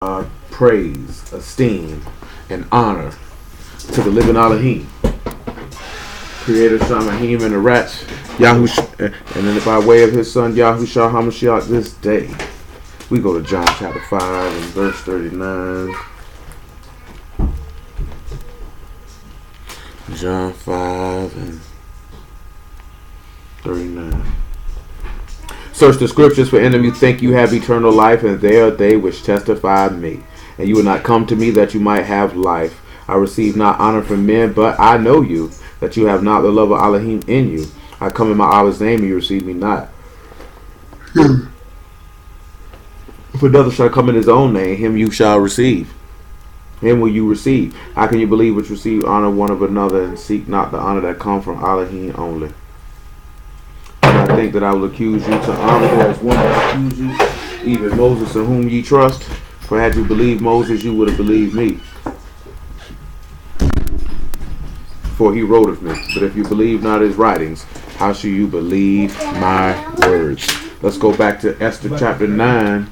praise, esteem, and honor to the living Elohim, Creator Shamaim and the Rats, Yahushua, and then by way of his son Yahushua HaMashiach this day. We go to John chapter 5 and verse 39. John 5 and 39. Search the scriptures, for in them you think you have eternal life, and they are they which testify of me. And you will not come to me that you might have life. I receive not honor from men, but I know you, that you have not the love of Elohim in you. I come in my Allah's name, and you receive me not. If another shall come in his own name, him you shall receive. Him will you receive. How can you believe which receive honor one of another, and seek not the honor that come from Elohim only? I think that I will accuse you to honor, there is one that accuse you, even Moses, in whom ye trust. For had you believed Moses, you would have believed me, for he wrote of me. But if you believe not his writings, how shall you believe my words? Let's go back to Esther chapter 9.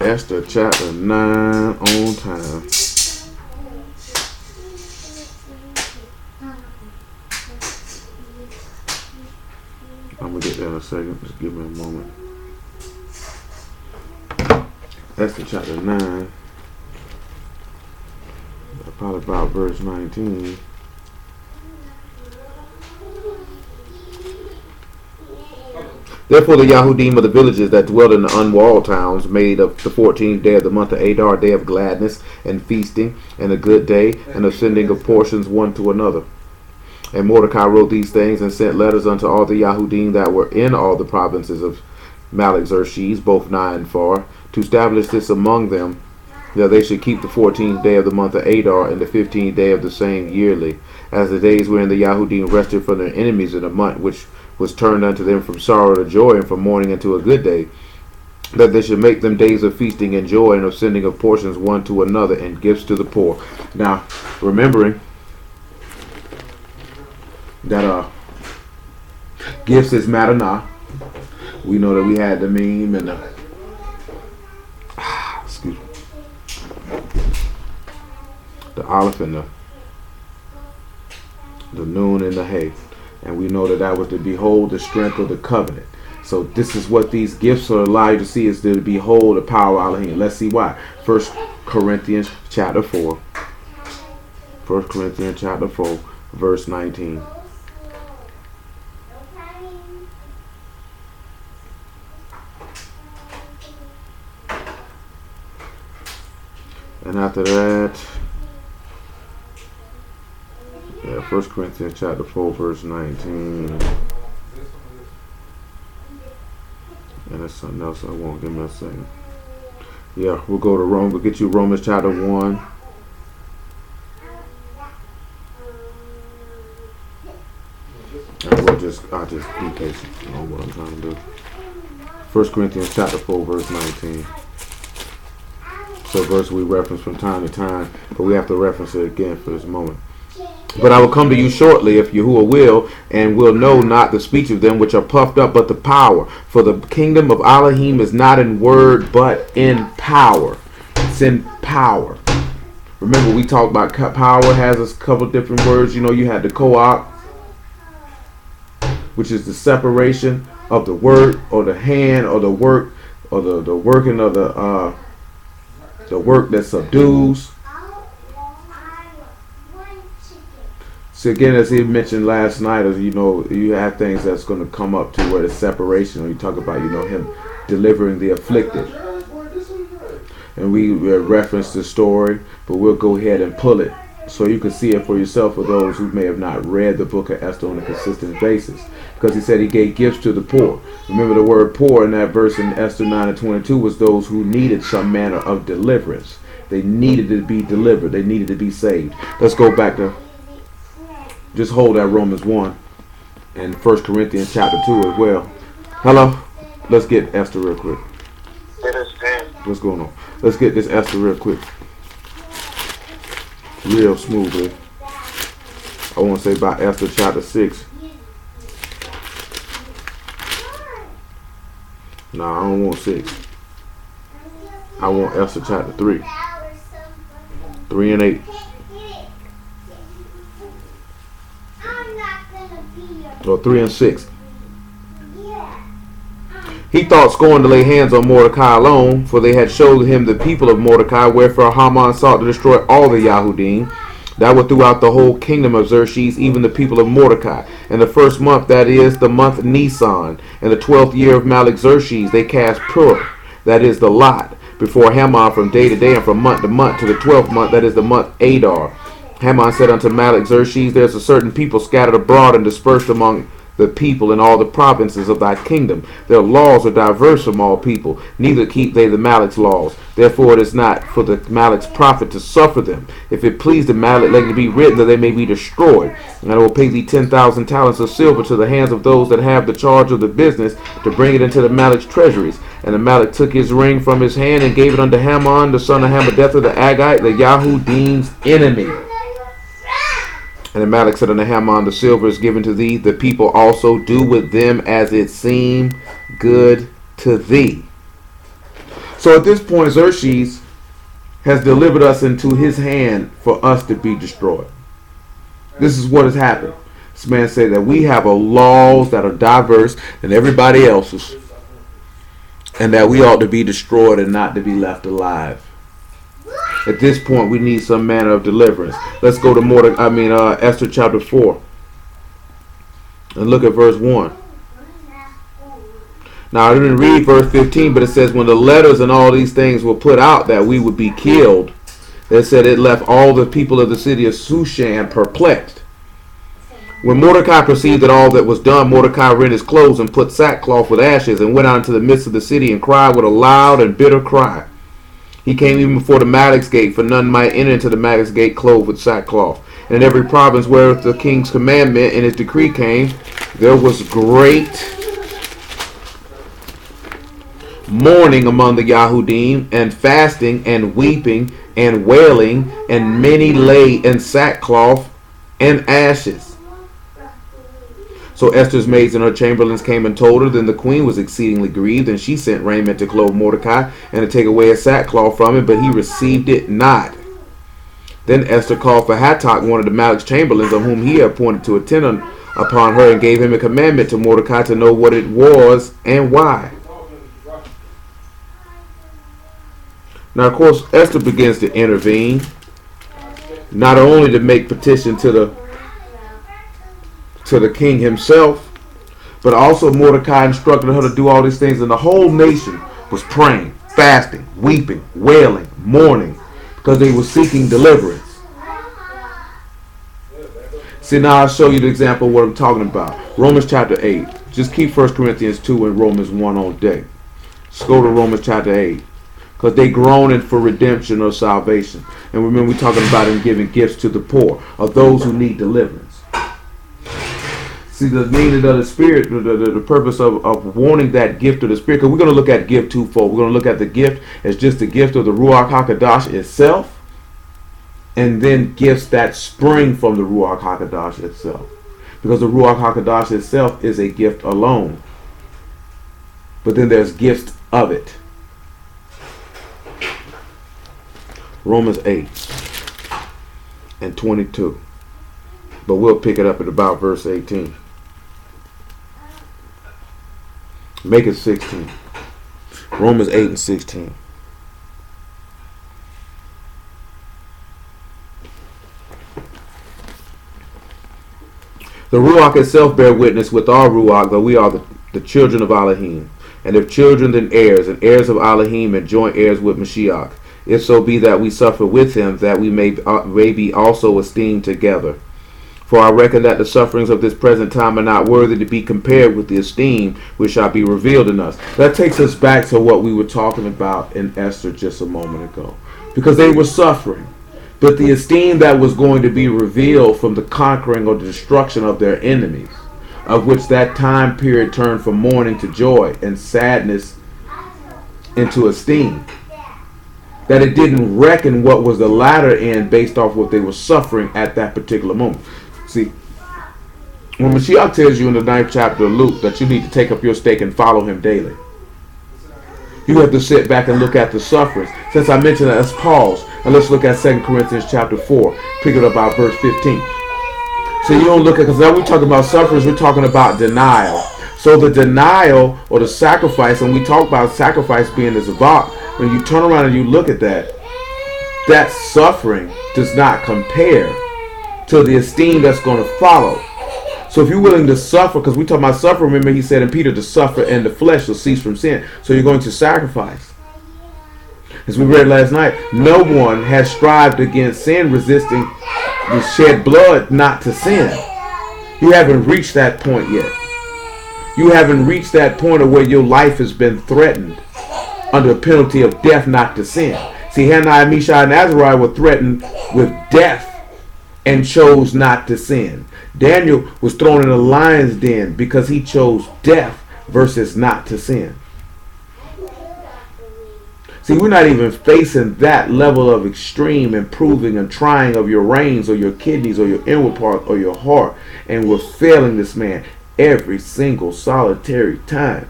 Esther chapter 9 on time. I'm going to get there in a second. Just give me a moment. Esther chapter 9. Probably about verse 19. Therefore the Yahudim of the villages that dwelt in the unwalled towns made of the 14th day of the month of Adar a day of gladness and feasting and a good day and of sending of portions one to another. And Mordecai wrote these things and sent letters unto all the Yahudim that were in all the provinces of Malak-Xerxes, both nigh and far, to establish this among them, that they should keep the 14th day of the month of Adar and the 15th day of the same yearly, as the days wherein the Yahudim rested from their enemies in a month which was turned unto them from sorrow to joy and from mourning into a good day, that they should make them days of feasting and joy and of sending of portions one to another and gifts to the poor. Now, remembering that gifts is matana. We know that we had the meme and the excuse me, the aleph and the noon and the hay. And we know that that was to behold the strength of the covenant. So this is what these gifts will allow you to see, is to behold the power of Elohim. Let's see why. 1 Corinthians chapter 4. 1 Corinthians chapter 4, verse 19. And after that, 1 Corinthians chapter 4, verse 19. And that's something else I won't give me a second. Yeah, we'll go to Rome. We'll get you Romans chapter 1. And I'll just be patient on what I'm trying to do. 1 Corinthians chapter 4, verse 19. So verse we reference from time to time, but we have to reference it again for this moment. But I will come to you shortly, if Yahuwah will, and will know not the speech of them which are puffed up, but the power. For the kingdom of Elohim is not in word, but in power. It's in power. Remember, we talked about power has a couple different words. You know, you had the koach, which is the separation of the word or the hand or the work or the working of the work that subdues. So again, as he mentioned last night, as you know, you have things that's going to come up to where the separation, when you talk about, you know, him delivering the afflicted. And we referenced the story, but we'll go ahead and pull it so you can see it for yourself, for those who may have not read the book of Esther on a consistent basis. Because he said he gave gifts to the poor. Remember, the word poor in that verse in Esther 9 and 22 was those who needed some manner of deliverance. They needed to be delivered. They needed to be saved. Let's go back to, just hold that Romans 1 and 1 Corinthians chapter 2 as well. Hello? Let's get Esther real quick. What's going on? Let's get this Esther real quick. Real smoothly. I want to say about Esther chapter 6. No, I don't want 6. I want Esther chapter 3. 3 and 8. Or 3 and 6. He thought scorn to lay hands on Mordecai alone, for they had showed him the people of Mordecai, wherefore Haman sought to destroy all the Yahudim that were throughout the whole kingdom of Xerxes, even the people of Mordecai. In the first month, that is, the month Nisan, in the 12th year of Malik Xerxes, they cast Pur, that is, the lot, before Haman from day to day and from month to month, to the 12th month, that is, the month Adar. Haman said unto Malik Xerxes, there is a certain people scattered abroad and dispersed among the people in all the provinces of thy kingdom. Their laws are diverse from all people, neither keep they the Malik's laws. Therefore it is not for the Malik's profit to suffer them. If it please the Malik, let it be written that they may be destroyed. And I will pay thee 10,000 talents of silver to the hands of those that have the charge of the business, to bring it into the Malik's treasuries. And the Malik took his ring from his hand and gave it unto Haman, the son of Hammedatha the Agite, the Yahudim's enemy. And the Malik said unto Haman, the silver is given to thee. The people also do with them as it seem good to thee. So at this point, Xerxes has delivered us into his hand for us to be destroyed. This is what has happened. This man said that we have laws that are diverse than everybody else's, and that we ought to be destroyed and not to be left alive. At this point, we need some manner of deliverance. Let's go to Esther chapter 4 and look at verse 1. Now, I didn't read verse 15, but it says, when the letters and all these things were put out that we would be killed, it said it left all the people of the city of Shushan perplexed. When Mordecai perceived that all that was done, Mordecai rent his clothes and put sackcloth with ashes and went out into the midst of the city and cried with a loud and bitter cry. He came even before the Malik's gate, for none might enter into the Malik's gate clothed with sackcloth. And in every province where the king's commandment and his decree came, there was great mourning among the Yahudim, and fasting, and weeping, and wailing, and many lay in sackcloth and ashes. So Esther's maids and her chamberlains came and told her. Then the queen was exceedingly grieved, and she sent raiment to clothe Mordecai, and to take away his sackcloth from him, but he received it not. Then Esther called for Hattak, one of the Malik's chamberlains, of whom he had appointed to attend upon her, and gave him a commandment to Mordecai to know what it was and why. Now, of course, Esther begins to intervene, not only to make petition to the king himself, but also Mordecai instructed her to do all these things, and the whole nation was praying, fasting, weeping, wailing, mourning, because they were seeking deliverance. See, now I'll show you the example of what I'm talking about. Romans chapter 8. Just keep 1 Corinthians 2 and Romans 1 on deck. Let's go to Romans chapter 8. Because they groaning for redemption or salvation. And remember, we're talking about him giving gifts to the poor, of those who need deliverance. See, the meaning of the Spirit, the purpose of wanting that gift of the Spirit, because we're going to look at gift twofold. We're going to look at the gift as just the gift of the Ruach HaKodesh itself, and then gifts that spring from the Ruach HaKodesh itself. Because the Ruach HaKodesh itself is a gift alone. But then there's gifts of it. Romans 8 and 22. But we'll pick it up at about verse 18. Make it 16. Romans 8 and 16. The Ruach itself bear witness with our Ruach that we are the children of Elohim. And if children, then heirs, and heirs of Elohim, and joint heirs with Mashiach. If so be that we suffer with him, that we may be also esteemed together. For I reckon that the sufferings of this present time are not worthy to be compared with the esteem which shall be revealed in us. That takes us back to what we were talking about in Esther just a moment ago. Because they were suffering. But the esteem that was going to be revealed from the conquering or the destruction of their enemies, of which that time period turned from mourning to joy and sadness into esteem. That it didn't reckon what was the latter end based off what they were suffering at that particular moment. See, when Mashiach tells you in the 9th chapter of Luke that you need to take up your stake and follow him daily, You have to sit back and look at the sufferings. Since I mentioned that, let's pause and let's look at 2 Corinthians chapter 4. Pick it up about verse 15. So you don't look at, because now we're talking about sufferings, we're talking about denial. So the denial or the sacrifice, and we talk about sacrifice being the zavat, when you turn around and you look at that, that suffering does not compare to the esteem that's going to follow. So if you're willing to suffer, because we talk about suffering, remember he said in Peter, to suffer in the flesh will cease from sin. So you're going to sacrifice. As we read last night, no one has strived against sin, resisting the shed blood not to sin. You haven't reached that point yet. You haven't reached that point of where your life has been threatened under the penalty of death not to sin. See, Hananiah, Mishael, and Azariah were threatened with death and chose not to sin. Daniel was thrown in a lion's den because he chose death versus not to sin. See, we're not even facing that level of extreme improving and trying of your reins or your kidneys or your inward part or your heart, and we're failing this man every single solitary time.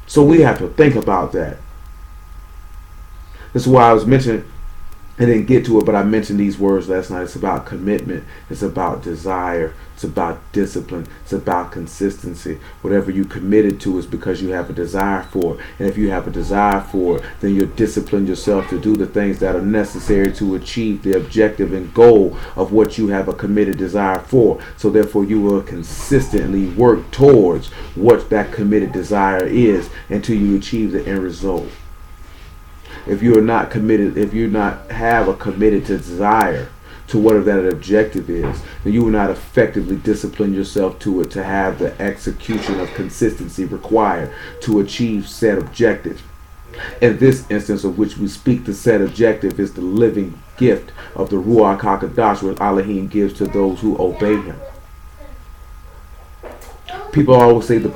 So we have to think about that. This is why I was mentioning, I didn't get to it, but I mentioned these words last night. It's about commitment. It's about desire. It's about discipline. It's about consistency. Whatever you committed to is because you have a desire for it. And if you have a desire for it, then you'll discipline yourself to do the things that are necessary to achieve the objective and goal of what you have a committed desire for. So therefore you will consistently work towards what that committed desire is until you achieve the end result. If you are not committed, if you not have a committed desire to whatever that objective is, then you will not effectively discipline yourself to it to have the execution of consistency required to achieve said objective. In this instance of which we speak, the said objective is the living gift of the Ruach HaKodesh, which Elohim gives to those who obey him. People always say the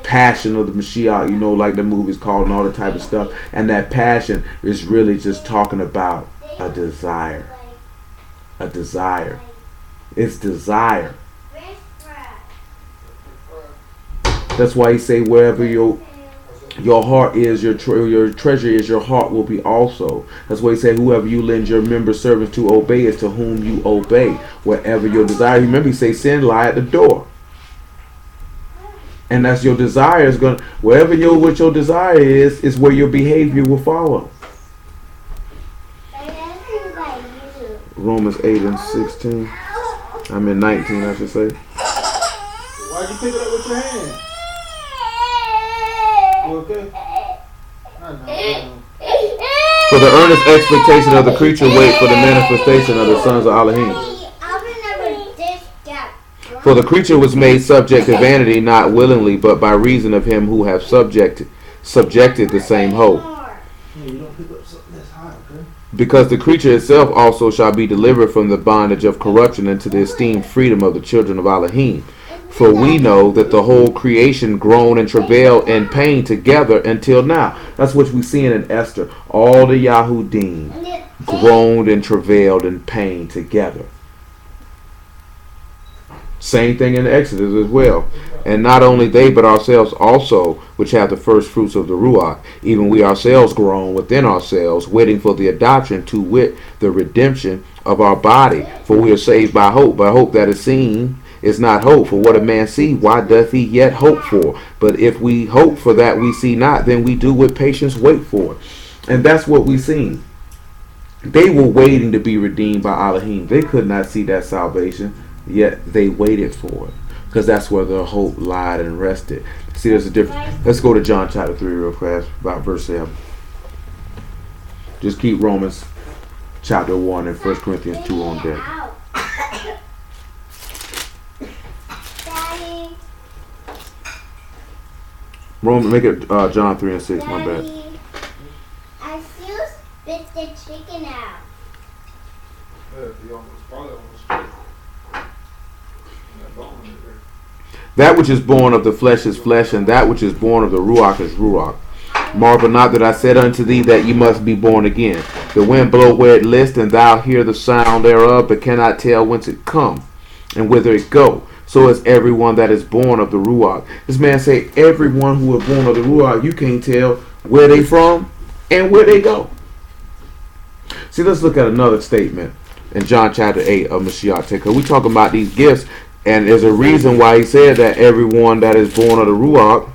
passion of the Mashiach, like the movie's called and all the type of stuff. And that passion is really just talking about a desire. A desire. It's desire. That's why he say wherever your heart is, your treasure is, your heart will be also. That's why he say whoever you lend your member servants to obey is to whom you obey. Wherever your desire. Remember he say sin lie at the door. And that's your desire is going. Wherever what your desire is where your behavior will follow. Romans 8 and 16. I'm in 19, I should say. Why'd you pick it up with your hand? You okay? I know. For the earnest expectation of the creature wait for the manifestation of the sons of Elohim. For the creature was made subject to vanity, not willingly, but by reason of him who have subjected the same hope. Because the creature itself also shall be delivered from the bondage of corruption into the esteemed freedom of the children of Elohim. For we know that the whole creation groaned and travailed in pain together until now. That's what we see in Esther. All the Yahudim groaned and travailed in pain together. Same thing in Exodus as well. And not only they, but ourselves also, which have the first fruits of the Ruach, even we ourselves groan within ourselves, waiting for the adoption, to wit, the redemption of our body. For we are saved by hope. But hope that is seen is not hope. For what a man see, why doth he yet hope for? But if we hope for that we see not, then we do with patience wait for it. And that's what we seen. They were waiting to be redeemed by Elohim. They could not see that salvation. Yet they waited for it, because that's where their hope lied and rested. See, there's a difference. Let's go to John chapter 3 real fast, about verse 7. Just keep Romans chapter 1 and 1 Corinthians 2 on deck. Make it John 3 and 6, my bad. I still spit the chicken out. That which is born of the flesh is flesh, and that which is born of the Ruach is Ruach. Marvel not that I said unto thee that ye must be born again. The wind blow where it list, and thou hear the sound thereof, but cannot tell whence it come, and whither it go. so is everyone that is born of the Ruach. This man say everyone who is born of the Ruach, you can't tell where they from and where they go. See, let's look at another statement in John chapter 8 of Mashiach. Because we talking about these gifts, and there's a reason why he said that everyone that is born of the Ruach,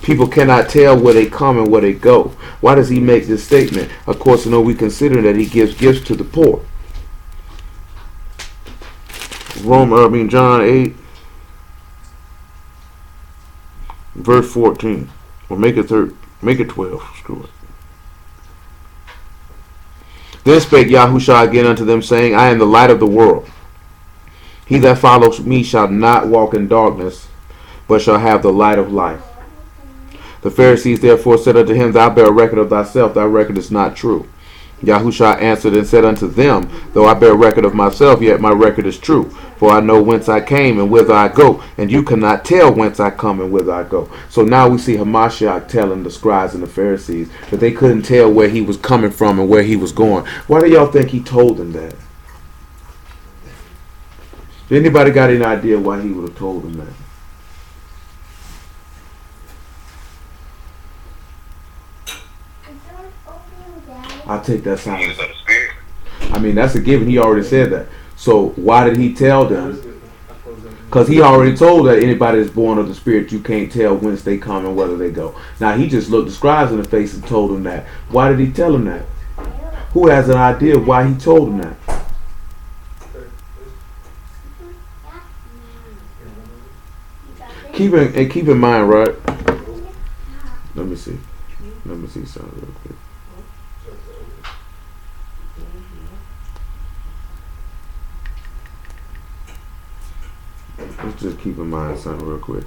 people cannot tell where they come and where they go. Why does he make this statement? Of course, we consider that he gives gifts to the poor. John 8, verse 14. Or make it 12. Screw it. Then spake Yahushua again unto them, saying, I am the light of the world. He that follows me shall not walk in darkness, but shall have the light of life. The Pharisees therefore said unto him, Thou bear record of thyself, thy record is not true. Yahushua answered and said unto them, Though I bear record of myself, yet my record is true. For I know whence I came and whither I go, and you cannot tell whence I come and whither I go. So now we see Hamashiach telling the scribes and the Pharisees that they couldn't tell where he was coming from and where he was going. Why do y'all think he told them that? Anybody got any idea why he would have told them that? I'll take that silence. I mean, that's a given. He already said that. So why did he tell them? Because he already told that anybody that's born of the Spirit, you can't tell whence they come and whether they go. Now, he just looked the scribes in the face and told them that. Why did he tell them that? Who has an idea of why he told them that? Keep in mind, right? Let me see something real quick. Let's just keep in mind something real quick.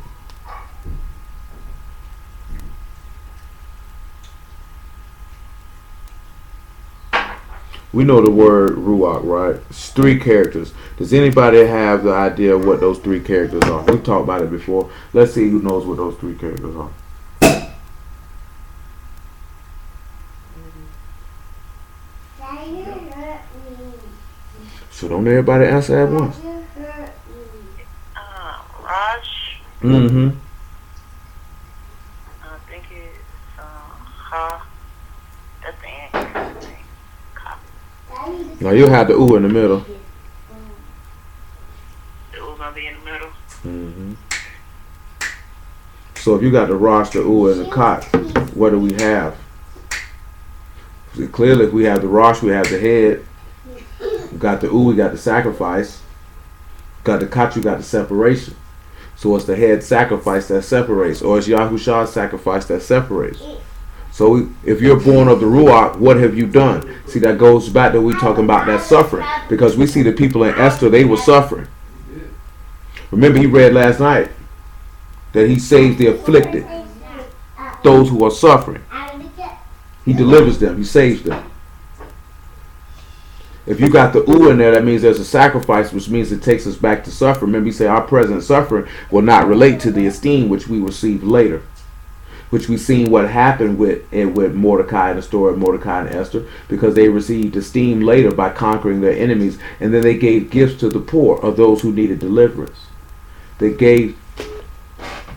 We know the word Ruach, right? It's 3 characters. Does anybody have the idea of what those 3 characters are? We've talked about it before. Let's see who knows what those 3 characters are. So don't everybody answer at once. Raj. Mm-hmm. I think it's Ha. That's the answer. Ka. Now you'll have the ooh in the middle. The oo's gonna be in the middle. Mm-hmm. So if you got the Rosh, the ooh, and the Kot, what do we have? See, clearly, if we have the Rosh, we have the head. We got the ooh, we got the sacrifice. Got the Kot, you got the separation. So it's the head sacrifice that separates, or it's Yahushua's sacrifice that separates. So if you're born of the Ruach, what have you done? See, that goes back to we talking about that suffering. Because we see the people in Esther, they were suffering. Remember, he read last night that he saves the afflicted, those who are suffering. He delivers them, he saves them. If you got the ooh in there, that means there's a sacrifice, which means it takes us back to suffering. Remember, he said our present suffering will not relate to the esteem which we receive later. Which we've seen what happened with Mordecai in the story of Mordecai and Esther, because they received esteem later by conquering their enemies, and then they gave gifts to the poor of those who needed deliverance. They gave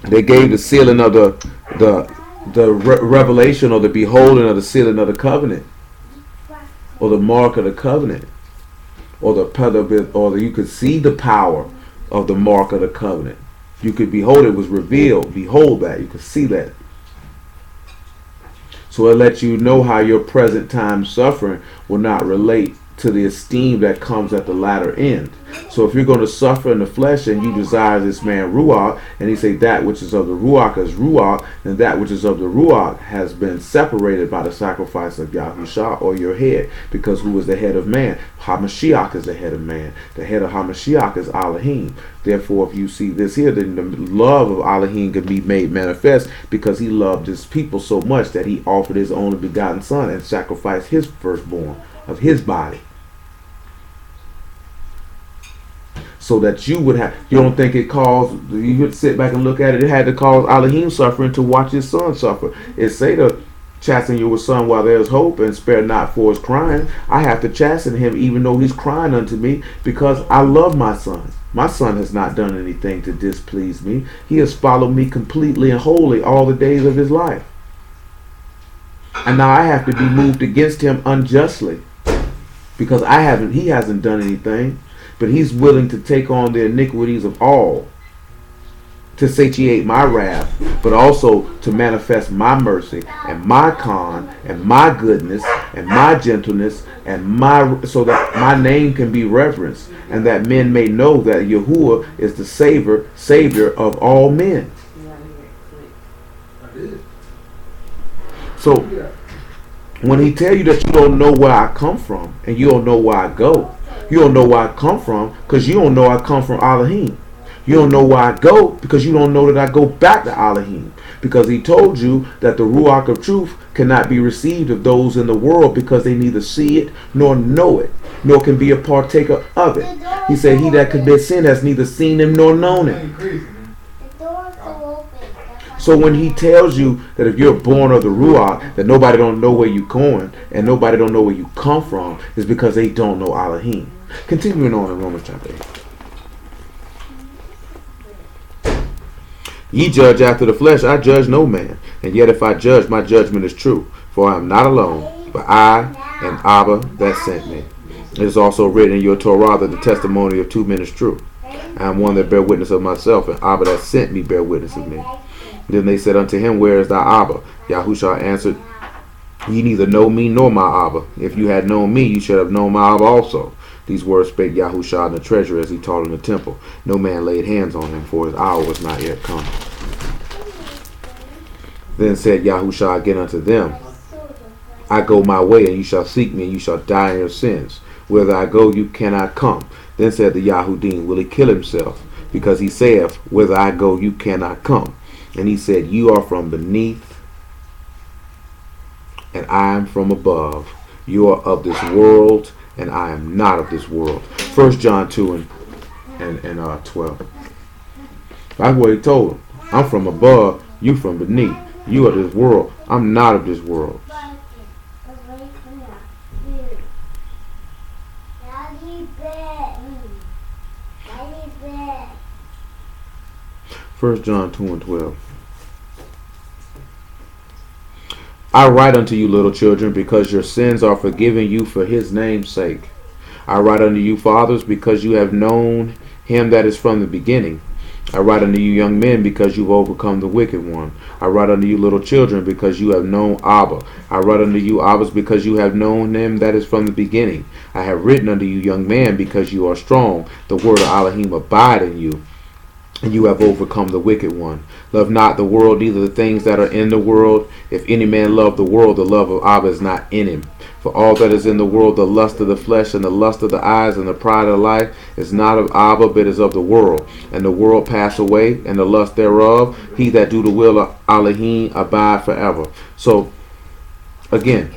the sealing of the revelation, or the beholding of the sealing of the covenant, or the mark of the covenant, or you could see the power of the mark of the covenant. You could behold it was revealed. Behold that. You could see that. So it lets you know how your present time suffering will not relate to the esteem that comes at the latter end. So if you're going to suffer in the flesh and you desire this man Ruach, and he say that which is of the Ruach is Ruach, and that which is of the Ruach has been separated by the sacrifice of Yahushua, or your head, because who is the head of man? Hamashiach is the head of man. The head of Hamashiach is Elohim. Therefore, if you see this here, then the love of Elohim can be made manifest, because he loved his people so much that he offered his only begotten son and sacrificed his firstborn of his body. So that you would have, you don't think it caused, you would sit back and look at it, it had to cause Elohim suffering to watch his son suffer. It say chasten your son while there is hope, and spare not for his crying. I have to chasten him even though he's crying unto me, because I love my son. My son has not done anything to displease me. He has followed me completely and wholly all the days of his life. And now I have to be moved against him unjustly, because he hasn't done anything, but he's willing to take on the iniquities of all to satiate my wrath, but also to manifest my mercy and my calm and my goodness and my gentleness and so that my name can be reverenced, and that men may know that Yahuwah is the Savior of all men. So when he tell you that you don't know where I come from and you don't know where I go, you don't know where I come from because you don't know I come from Elohim. You don't know where I go because you don't know that I go back to Elohim. Because he told you that the Ruach of truth cannot be received of those in the world, because they neither see it nor know it, nor can be a partaker of it. He said, he that commits sin has neither seen him nor known him. The door's so open. So when he tells you that if you're born of the Ruach, that nobody don't know where you're going and nobody don't know where you come from, is because they don't know Elohim. Continuing on in Romans chapter 8. Ye judge after the flesh, I judge no man. And yet if I judge, my judgment is true. For I am not alone, but I and Abba that sent me. It is also written in your Torah that the testimony of two men is true. I am one that bear witness of myself, and Abba that sent me bear witness of me. Then they said unto him, Where is thy Abba? Yahushua answered, Ye neither know me nor my Abba. If you had known me, you should have known my Abba also. These words spake Yahushua in the treasury as he taught in the temple. No man laid hands on him, for his hour was not yet come. Then said Yahushua again unto them, I go my way, and you shall seek me, and you shall die in your sins. Whither I go, you cannot come. Then said the Yahudim, Will he kill himself? Because he saith, Whither I go, you cannot come. And he said, You are from beneath, and I am from above. You are of this world, and I am not of this world. 1 John 2 and 12. That's what he told him. I'm from above, you from beneath. You are this world. I'm not of this world. 1 John 2 and 12. I write unto you, little children, because your sins are forgiven you for his name's sake. I write unto you, fathers, because you have known him that is from the beginning. I write unto you, young men, because you've overcome the wicked one. I write unto you, little children, because you have known Abba. I write unto you, Abbas, because you have known him that is from the beginning. I have written unto you, young man, because you are strong. The word of Elohim abide in you, and you have overcome the wicked one. Love not the world, neither the things that are in the world. If any man love the world, the love of Abba is not in him. For all that is in the world, the lust of the flesh and the lust of the eyes and the pride of life, is not of Abba, but is of the world. And the world pass away, and the lust thereof. He that do the will of Elohim abide forever. So, again,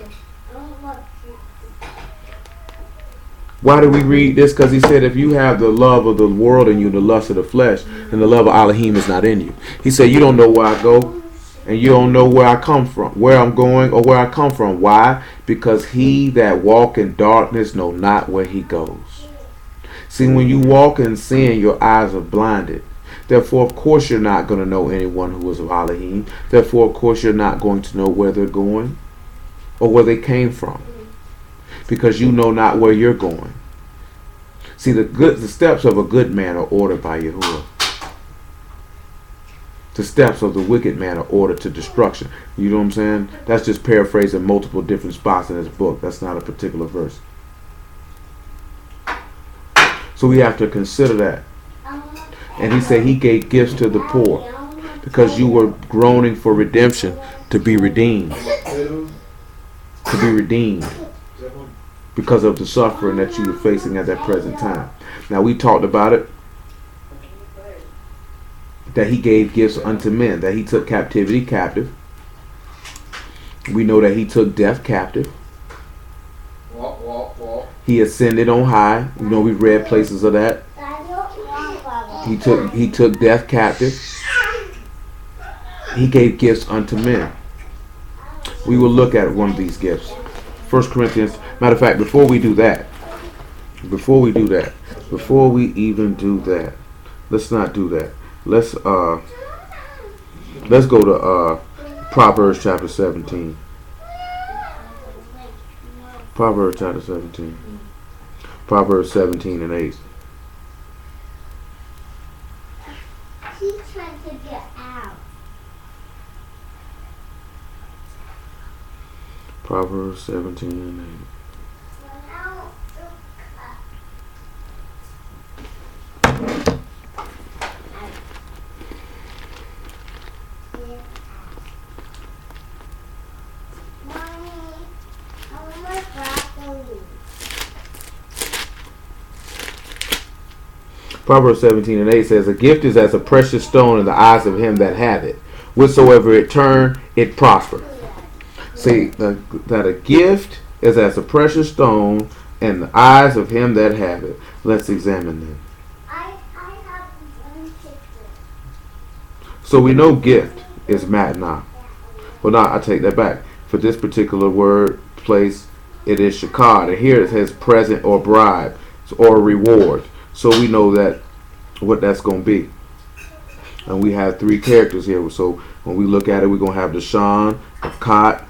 why do we read this? Because he said, if you have the love of the world in you, the lust of the flesh, then the love of Elohim is not in you. He said, you don't know where I go, and you don't know where I come from, where I'm going, or where I come from. Why? Because he that walk in darkness know not where he goes. See, when you walk in sin, your eyes are blinded. Therefore, of course, you're not going to know anyone who is of Elohim. Therefore, of course, you're not going to know where they're going or where they came from, because you know not where you're going. See, the steps of a good man are ordered by Yahuwah. The steps of the wicked man are ordered to destruction. You know what I'm saying? That's just paraphrasing multiple different spots in this book. That's not a particular verse. So we have to consider that. And he said he gave gifts to the poor, because you were groaning for redemption, to be redeemed. To be redeemed. Because of the suffering that you were facing at that present time. Now, we talked about it, that he gave gifts unto men, that he took captivity captive. We know that he took death captive. He ascended on high. You know, we read places of that. He took death captive. He gave gifts unto men. we will look at one of these gifts. 1 Corinthians. Matter of fact, before we Before we even do that, let's not do that. Let's go to Proverbs chapter 17. Proverbs chapter 17. Proverbs 17 and 8. He's trying to get out. Proverbs 17 and 8. Proverbs 17 and 8 says, a gift is as a precious stone in the eyes of him that hath it. Whatsoever it turn, it prosper. See, that a gift is as a precious stone in the eyes of him that hath it. Let's examine them. I have one picture. So we know gift is matna. Well, no, I take that back. For this particular word, place, it is shakad. And here it says present or bribe or reward. So we know that what that's going to be. And we have three characters here. So when we look at it, we're going to have the Shan, the Kot.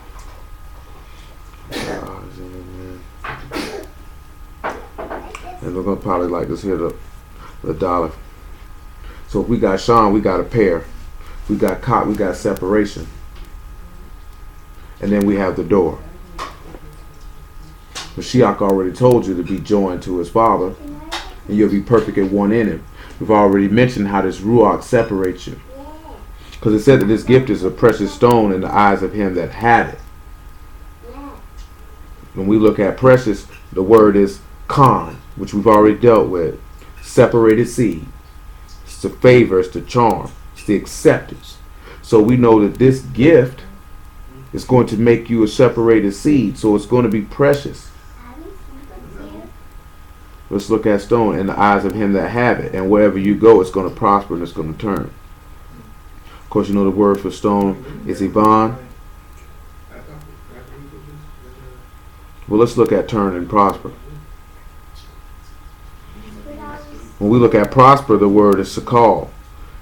And we're going to probably like this here, the dollar. So if we got Shan, we got a pair. We got Kot, we got separation. And then we have the door. Mashiach already told you to be joined to his Father. And you'll be perfect at one in him. We've already mentioned how this Ruach separates you. Because it said that this gift is a precious stone in the eyes of him that had it. When we look at precious, the word is Khan, which we've already dealt with. Separated seed. It's the favor, it's the charm, it's the acceptance. So we know that this gift is going to make you a separated seed. So it's going to be precious. Let's look at stone in the eyes of him that have it. And wherever you go, it's going to prosper and it's going to turn. Of course, you know the word for stone is Ivan. Well, let's look at turn and prosper. When we look at prosper, the word is sakal.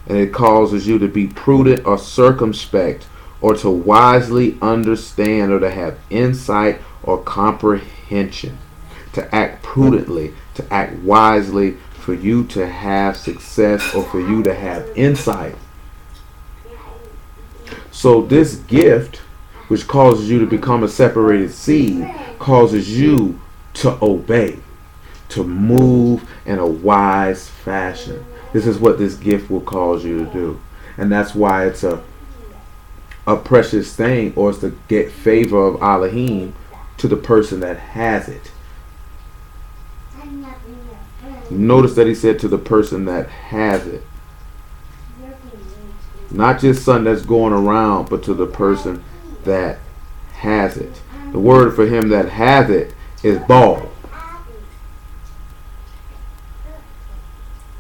And it causes you to be prudent or circumspect, or to wisely understand, or to have insight or comprehension. To act prudently, to act wisely, for you to have success or for you to have insight. So this gift, which causes you to become a separated seed, causes you to obey, to move in a wise fashion. This is what this gift will cause you to do. And that's why it's a precious thing, or it's to get favor of Elohim to the person that has it. Notice that he said to the person that has it. Not just something that's going around, but to the person that has it. The word for him that has it is Baal.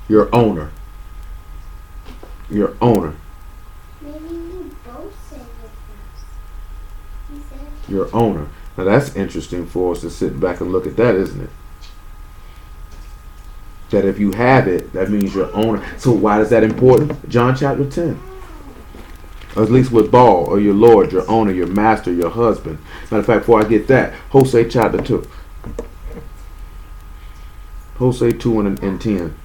Your owner. Your owner. Your owner. Now that's interesting for us to sit back and look at that, isn't it? That if you have it, that means your owner. So why is that important? John chapter 10. Or at least with Baal, or your Lord, your owner, your master, your husband. Matter of fact, before I get that, Hosea chapter 2. Hosea 2 and 10.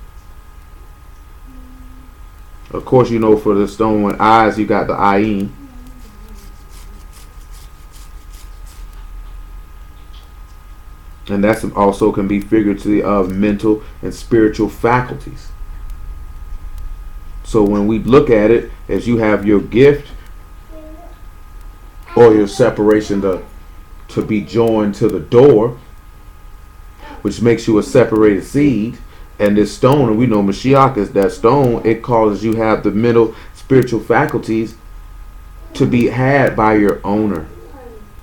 Of course, you know for the stone with eyes, you got the ayin. And that also can be figuratively of mental and spiritual faculties. So when we look at it, as you have your gift or your separation to be joined to the door, which makes you a separated seed, and this stone, and we know Mashiach is that stone, it causes you have the mental, spiritual faculties to be had by your owner,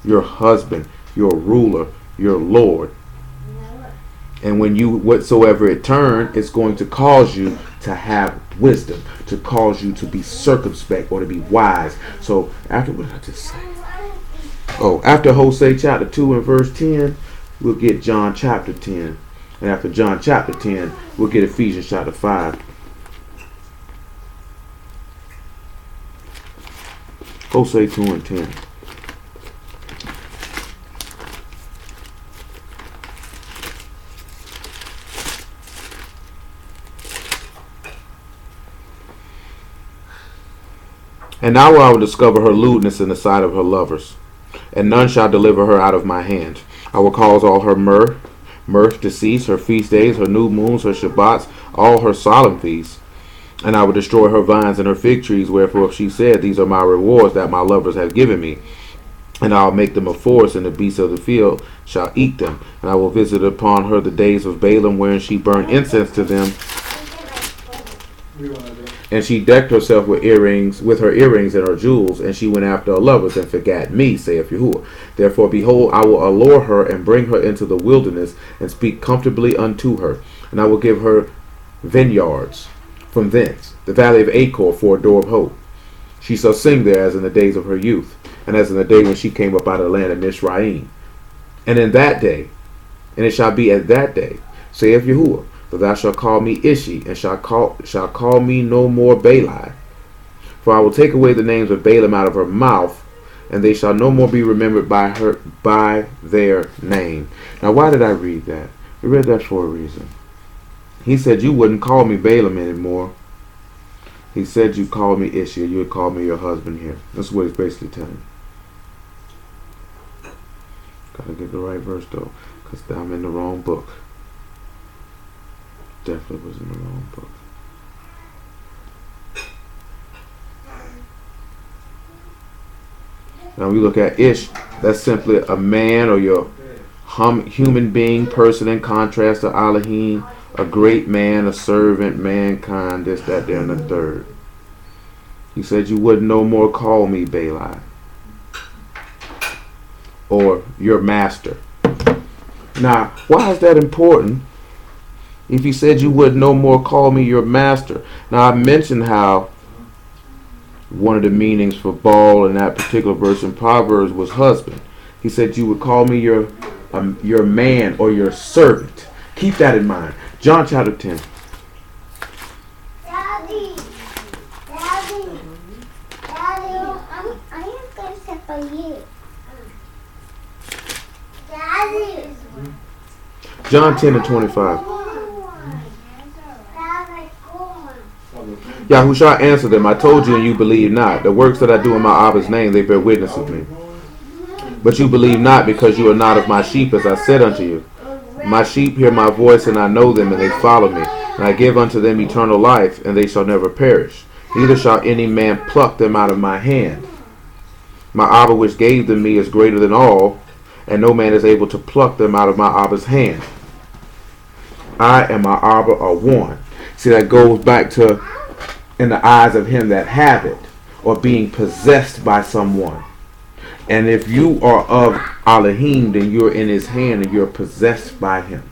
your husband, your ruler, your Lord. And when you whatsoever it turn, it's going to cause you to have wisdom, to cause you to be circumspect or to be wise. So after what did I just say? Oh, after Hosea chapter 2 and verse 10, we'll get John chapter 10. And after John chapter 10, we'll get Ephesians chapter 5. Hosea 2 and 10. And now I will discover her lewdness in the sight of her lovers, and none shall deliver her out of my hand. I will cause all her mirth to cease, her feast days, her new moons, her Shabbats, all her solemn feasts. And I will destroy her vines and her fig trees, wherefore she said, These are my rewards that my lovers have given me. And I will make them a forest, and the beasts of the field shall eat them. And I will visit upon her the days of Balaam, wherein she burned incense to them. And she decked herself with her earrings and her jewels, and she went after her lovers and forgat me, saith Yahuwah. Therefore, behold, I will allure her and bring her into the wilderness and speak comfortably unto her. And I will give her vineyards from thence, the valley of Achor for a door of hope. She shall sing there as in the days of her youth, and as in the day when she came up out of the land of Mizraim. And in that day, and it shall be at that day, saith Yahuwah, that thou shalt call me Ishi, and shall call me no more Bali. For I will take away the names of Balaam out of her mouth, and they shall no more be remembered by their name. Now, why did I read that? I read that for a reason. He said you wouldn't call me Balaam anymore. He said you called me Ishi, you would call me your husband here. That's what he's basically telling you. Gotta get the right verse though, because I'm in the wrong book. Definitely was in the wrong book. Now we look at Ish. That's simply a man or your human being, person, in contrast to Elohim, a great man, a servant, mankind, this, that, there, and the third. He said you would no more call me Bali or your master. Now, why is that important? If he said you would no more call me your master. Now, I mentioned how one of the meanings for Baal in that particular verse in Proverbs was husband. He said you would call me your man or your servant. Keep that in mind. John chapter 10. Daddy, I am going to step on you. Daddy. John 10 and 25. Yahushua answered them, I told you and you believe not. The works that I do in my Abba's name, they bear witness of me. But you believe not, because you are not of my sheep, as I said unto you. My sheep hear my voice, and I know them, and they follow me. And I give unto them eternal life, and they shall never perish. Neither shall any man pluck them out of my hand. My Abba which gave them me is greater than all, and no man is able to pluck them out of my Abba's hand. I and my Abba are one. See, that goes back to in the eyes of him that have it, or being possessed by someone. And if you are of Elohim, then you're in his hand and you're possessed by him.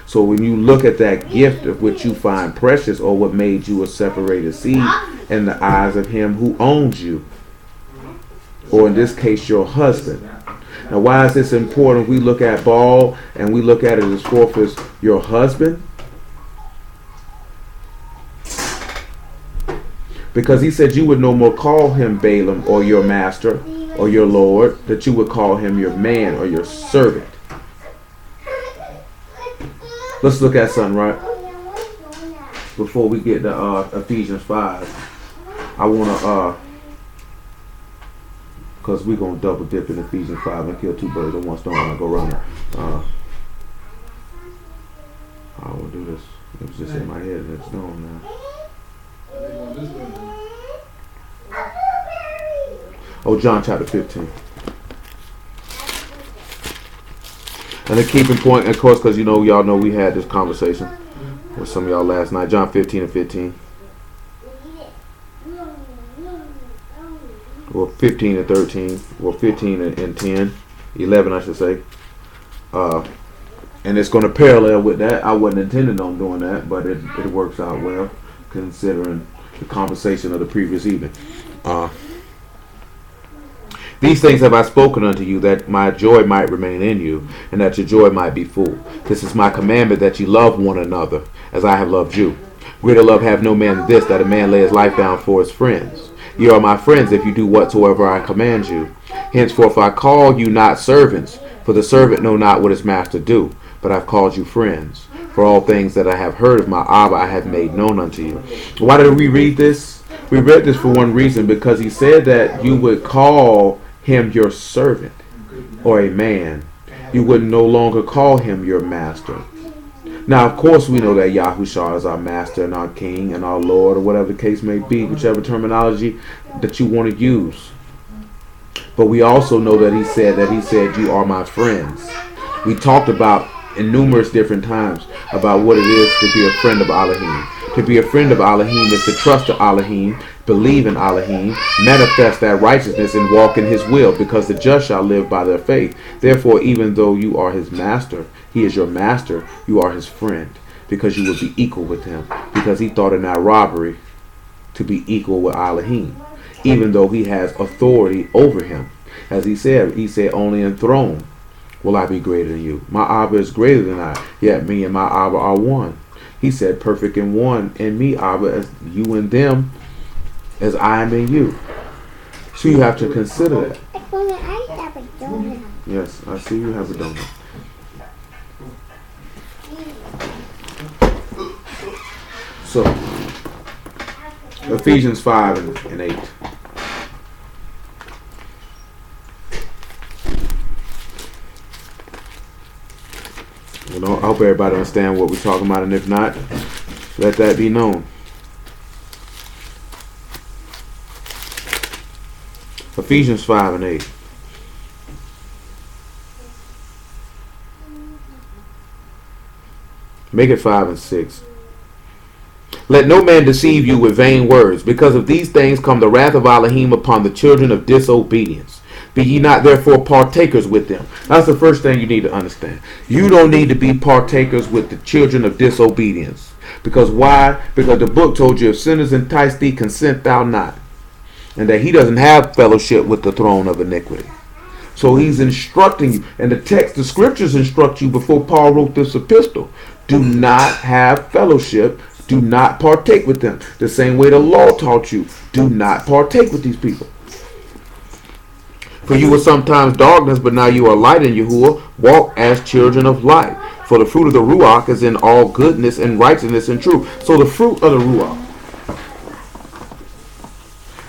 So when you look at that gift of which you find precious, or what made you a separated seed, in the eyes of him who owns you, or in this case your husband. Now, why is this important? We look at Baal and we look at it as forth as your husband. Because he said you would no more call him Balaam or your master or your Lord, that you would call him your man or your servant. Let's look at something, right? Before we get to Ephesians 5. I want to, because we're going to double dip in Ephesians 5 and kill two birds with one stone when I go around it. I will do this. It was just in my head and it's gone now. Oh, John chapter 15. And the keeping point, of course, because y'all know we had this conversation with some of y'all last night. John 15 and 15. Well, 15 and 13. Well, 15 and 10. 11, I should say. And it's going to parallel with that. I wasn't intending on doing that, but it works out well, considering the conversation of the previous evening. These things have I spoken unto you, that my joy might remain in you, and that your joy might be full. This is my commandment, that ye love one another, as I have loved you. Greater love have no man than this, that a man lay his life down for his friends. Ye are my friends, if you do whatsoever I command you. Henceforth I call you not servants, for the servant know not what his master do, but I have called you friends. For all things that I have heard of my Abba I have made known unto you. Why did we read this? We read this for one reason, because he said that you would call him your servant or a man. You would no longer call him your master. Now, of course, we know that Yahushua is our master and our king and our Lord, or whatever the case may be, whichever terminology that you want to use. But we also know that he said, you are my friends. We talked about in numerous different times about what it is to be a friend of Elohim. To be a friend of Elohim is to trust the Elohim, believe in Elohim, manifest that righteousness, and walk in his will, because the just shall live by their faith. Therefore, even though you are his master, he is your master, you are his friend, because you will be equal with him, because he thought in that robbery to be equal with Elohim, even though he has authority over him. As he said, only enthroned will I be greater than you. My Abba is greater than I, yet me and my Abba are one. He said, perfect in one, in me, Abba, as you and them, as I am in you. So you have to consider that. I have a donut. Yes, I see you have a donut. So, Ephesians 5 and 8. I hope everybody understand what we're talking about, and if not, let that be known. Ephesians 5 and 8. Make it 5 and 6. Let no man deceive you with vain words, because of these things come the wrath of Elohim upon the children of disobedience. Be ye not therefore partakers with them. That's the first thing you need to understand. You don't need to be partakers with the children of disobedience. Because why? Because the book told you, if sinners entice thee, consent thou not. And that he doesn't have fellowship with the throne of iniquity. So he's instructing you. And the scriptures instruct you before Paul wrote this epistle. Do not have fellowship. Do not partake with them. The same way the law taught you. Do not partake with these people. For you were sometimes darkness, but now you are light in Yahuwah. Walk as children of light. For the fruit of the Ruach is in all goodness and righteousness and truth. So the fruit of the Ruach.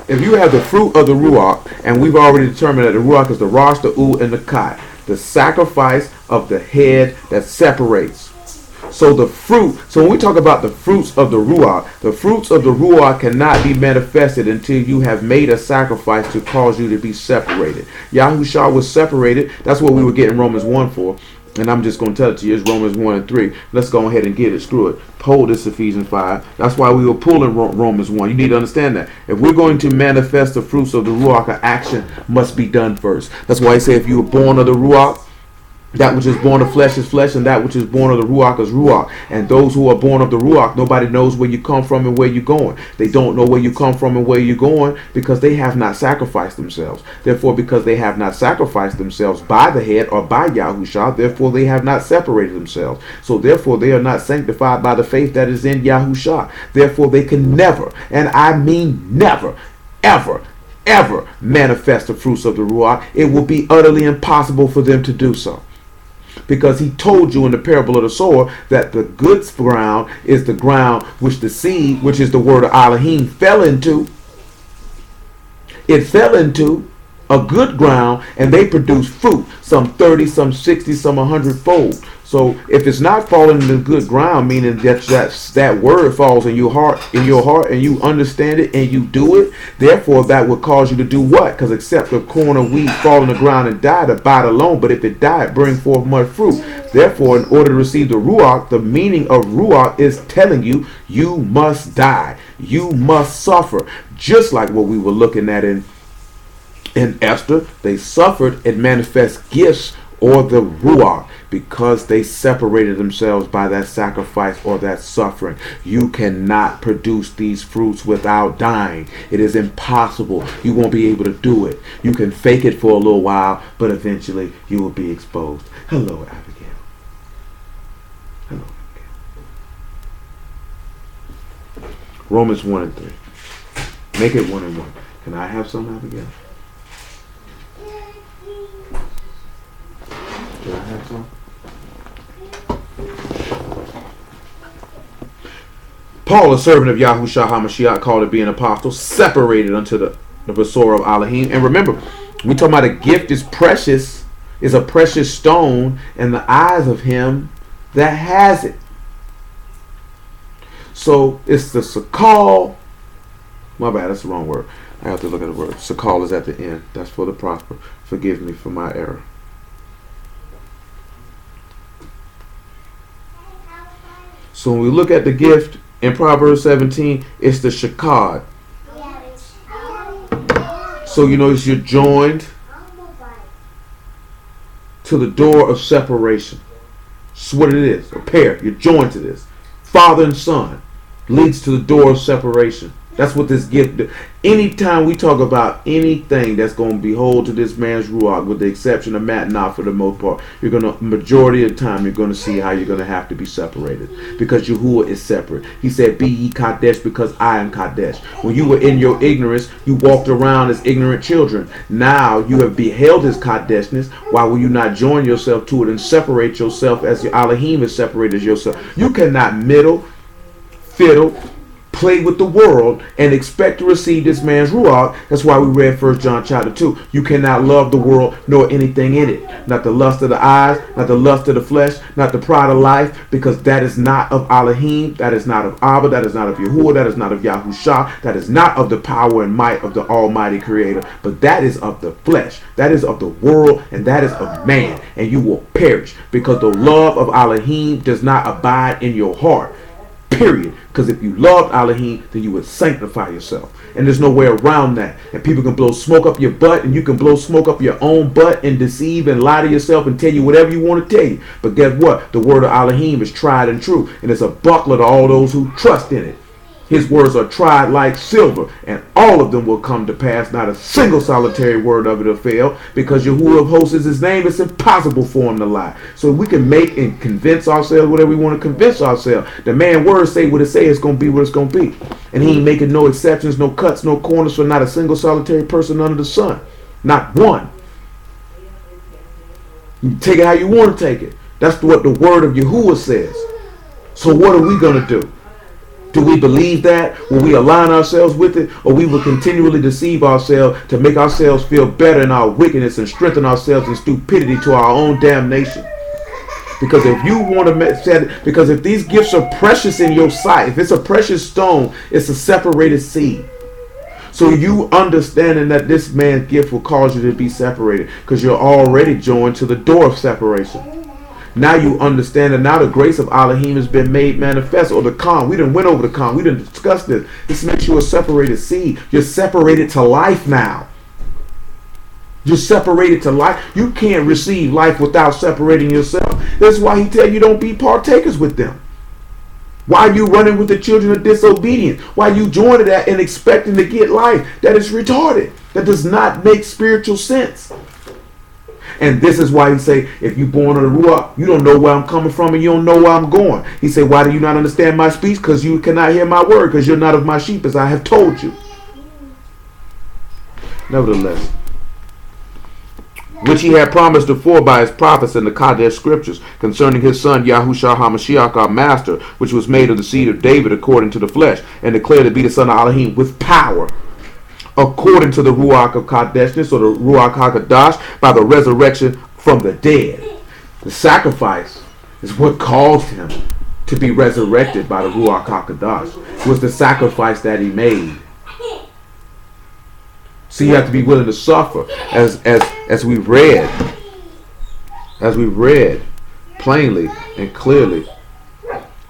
If you have the fruit of the Ruach, and we've already determined that the Ruach is the Rosh, the U, and the Kai, the sacrifice of the head that separates. So the fruit, so when we talk about the fruits of the Ruach cannot be manifested until you have made a sacrifice to cause you to be separated. Yahushua was separated. That's what we were getting Romans 1 for. And I'm just going to tell it to you. It's Romans 1 and 3. Let's go ahead and get it. Screw it. Hold this Ephesians 5. That's why we were pulling Romans 1. You need to understand that. If we're going to manifest the fruits of the Ruach, action must be done first. That's why I say if you were born of the Ruach, that which is born of flesh is flesh, and that which is born of the Ruach is Ruach. And those who are born of the Ruach, nobody knows where you come from and where you're going. They don't know where you come from and where you're going because they have not sacrificed themselves. Therefore, because they have not sacrificed themselves by the head or by Yahushua, therefore they have not separated themselves. So therefore they are not sanctified by the faith that is in Yahushua. Therefore they can never, and I mean never, ever manifest the fruits of the Ruach. It will be utterly impossible for them to do so. Because he told you in the parable of the sower that the good ground is the ground which the seed, which is the word of Elohim, fell into. It fell into a good ground, and they produce fruit, some 30, some 60, some 100-fold. So if it's not falling into good ground, meaning that word falls in your heart, and you understand it and you do it, therefore that would cause you to do what? Because except a corn of wheat fall on the ground and die, abide alone. But if it died, bring forth much fruit. Therefore, in order to receive the Ruach, the meaning of Ruach is telling you, you must die. You must suffer. Just like what we were looking at in Esther. They suffered and manifest gifts or the Ruach, because they separated themselves by that sacrifice or that suffering. You cannot produce these fruits without dying. It is impossible. You won't be able to do it. You can fake it for a little while, but eventually you will be exposed. Hello, Abigail. Hello, Abigail. Romans 1 and 3. Make it 1 and 1. Can I have some, Abigail? Can I have some? Paul, a servant of Yahushua HaMashiach, called to be an apostle, separated unto the Besor of Elohim. And remember, we talking about a gift is precious, is a precious stone in the eyes of him that has it. So it's the Sakal. My bad, that's the wrong word. I have to look at the word. Sakal is at the end. That's for the prosper. Forgive me for my error. So when we look at the gift in Proverbs 17, it's the shakad. So you notice you're joined to the door of separation. That's what it is. A pair. You're joined to this. Father and son leads to the door of separation. That's what this gift does. Anytime we talk about anything that's going to behold to this man's ruach, with the exception of Matnah for the most part, you're going to, majority of the time, you're going to see how you're going to have to be separated. Because Yahuwah is separate. He said, be ye Kadesh because I am Kadesh. When you were in your ignorance, you walked around as ignorant children. Now you have beheld his Kadeshness. Why will you not join yourself to it and separate yourself as your Elohim is separated as yourself? You cannot fiddle, play with the world and expect to receive this man's ruach. That's why we read 1 John chapter 2. You cannot love the world nor anything in it. Not the lust of the eyes, not the lust of the flesh, not the pride of life, because that is not of Elohim, that is not of Abba, that is not of Yahuwah, that is not of Yahushua, that is not of the power and might of the Almighty Creator, but that is of the flesh, that is of the world, and that is of man, and you will perish, because the love of Elohim does not abide in your heart. Period. Because if you loved Elohim, then you would sanctify yourself. And there's no way around that. And people can blow smoke up your butt, and you can blow smoke up your own butt and deceive and lie to yourself and tell you whatever you want to tell you. But guess what? The word of Elohim is tried and true. And it's a buckler to all those who trust in it. His words are tried like silver, and all of them will come to pass. Not a single solitary word of it will fail, because Yahuwah of hosts is his name. It's impossible for him to lie. So we can make and convince ourselves whatever we want to convince ourselves. The man word say what it say, it's going to be what it's going to be. And he ain't making no exceptions, no cuts, no corners for not a single solitary person under the sun. Not one. You take it how you want to take it. That's what the word of Yahuwah says. So what are we going to do? Do we believe that? Will we align ourselves with it? Or we will continually deceive ourselves to make ourselves feel better in our wickedness and strengthen ourselves in stupidity to our own damnation? Because if you want to, because if these gifts are precious in your sight, if it's a precious stone, it's a separated seed. So you understanding that this man's gift will cause you to be separated, because you're already joined to the door of separation. Now you understand that now the grace of Elohim has been made manifest, or the Khan. We didn't went over the Khan. We didn't discuss this. This makes you a separated seed. You're separated to life now. You're separated to life. You can't receive life without separating yourself. That's why he tell you don't be partakers with them. Why are you running with the children of disobedience? Why are you joining that and expecting to get life? That is retarded. That does not make spiritual sense. And this is why he say, if you born of the Ruach, you don't know where I'm coming from and you don't know where I'm going. He said, why do you not understand my speech? Because you cannot hear my word, because you're not of my sheep, as I have told you. Nevertheless, which he had promised before by his prophets in the Kadesh scriptures, concerning his son Yahushua HaMashiach, our master, which was made of the seed of David according to the flesh, and declared to be the son of Elohim with power, according to the Ruach of Kadeshness, or the Ruach HaKadosh, by the resurrection from the dead. The sacrifice is what caused him to be resurrected by the Ruach HaKadosh. It was the sacrifice that he made. So you have to be willing to suffer, as we read plainly and clearly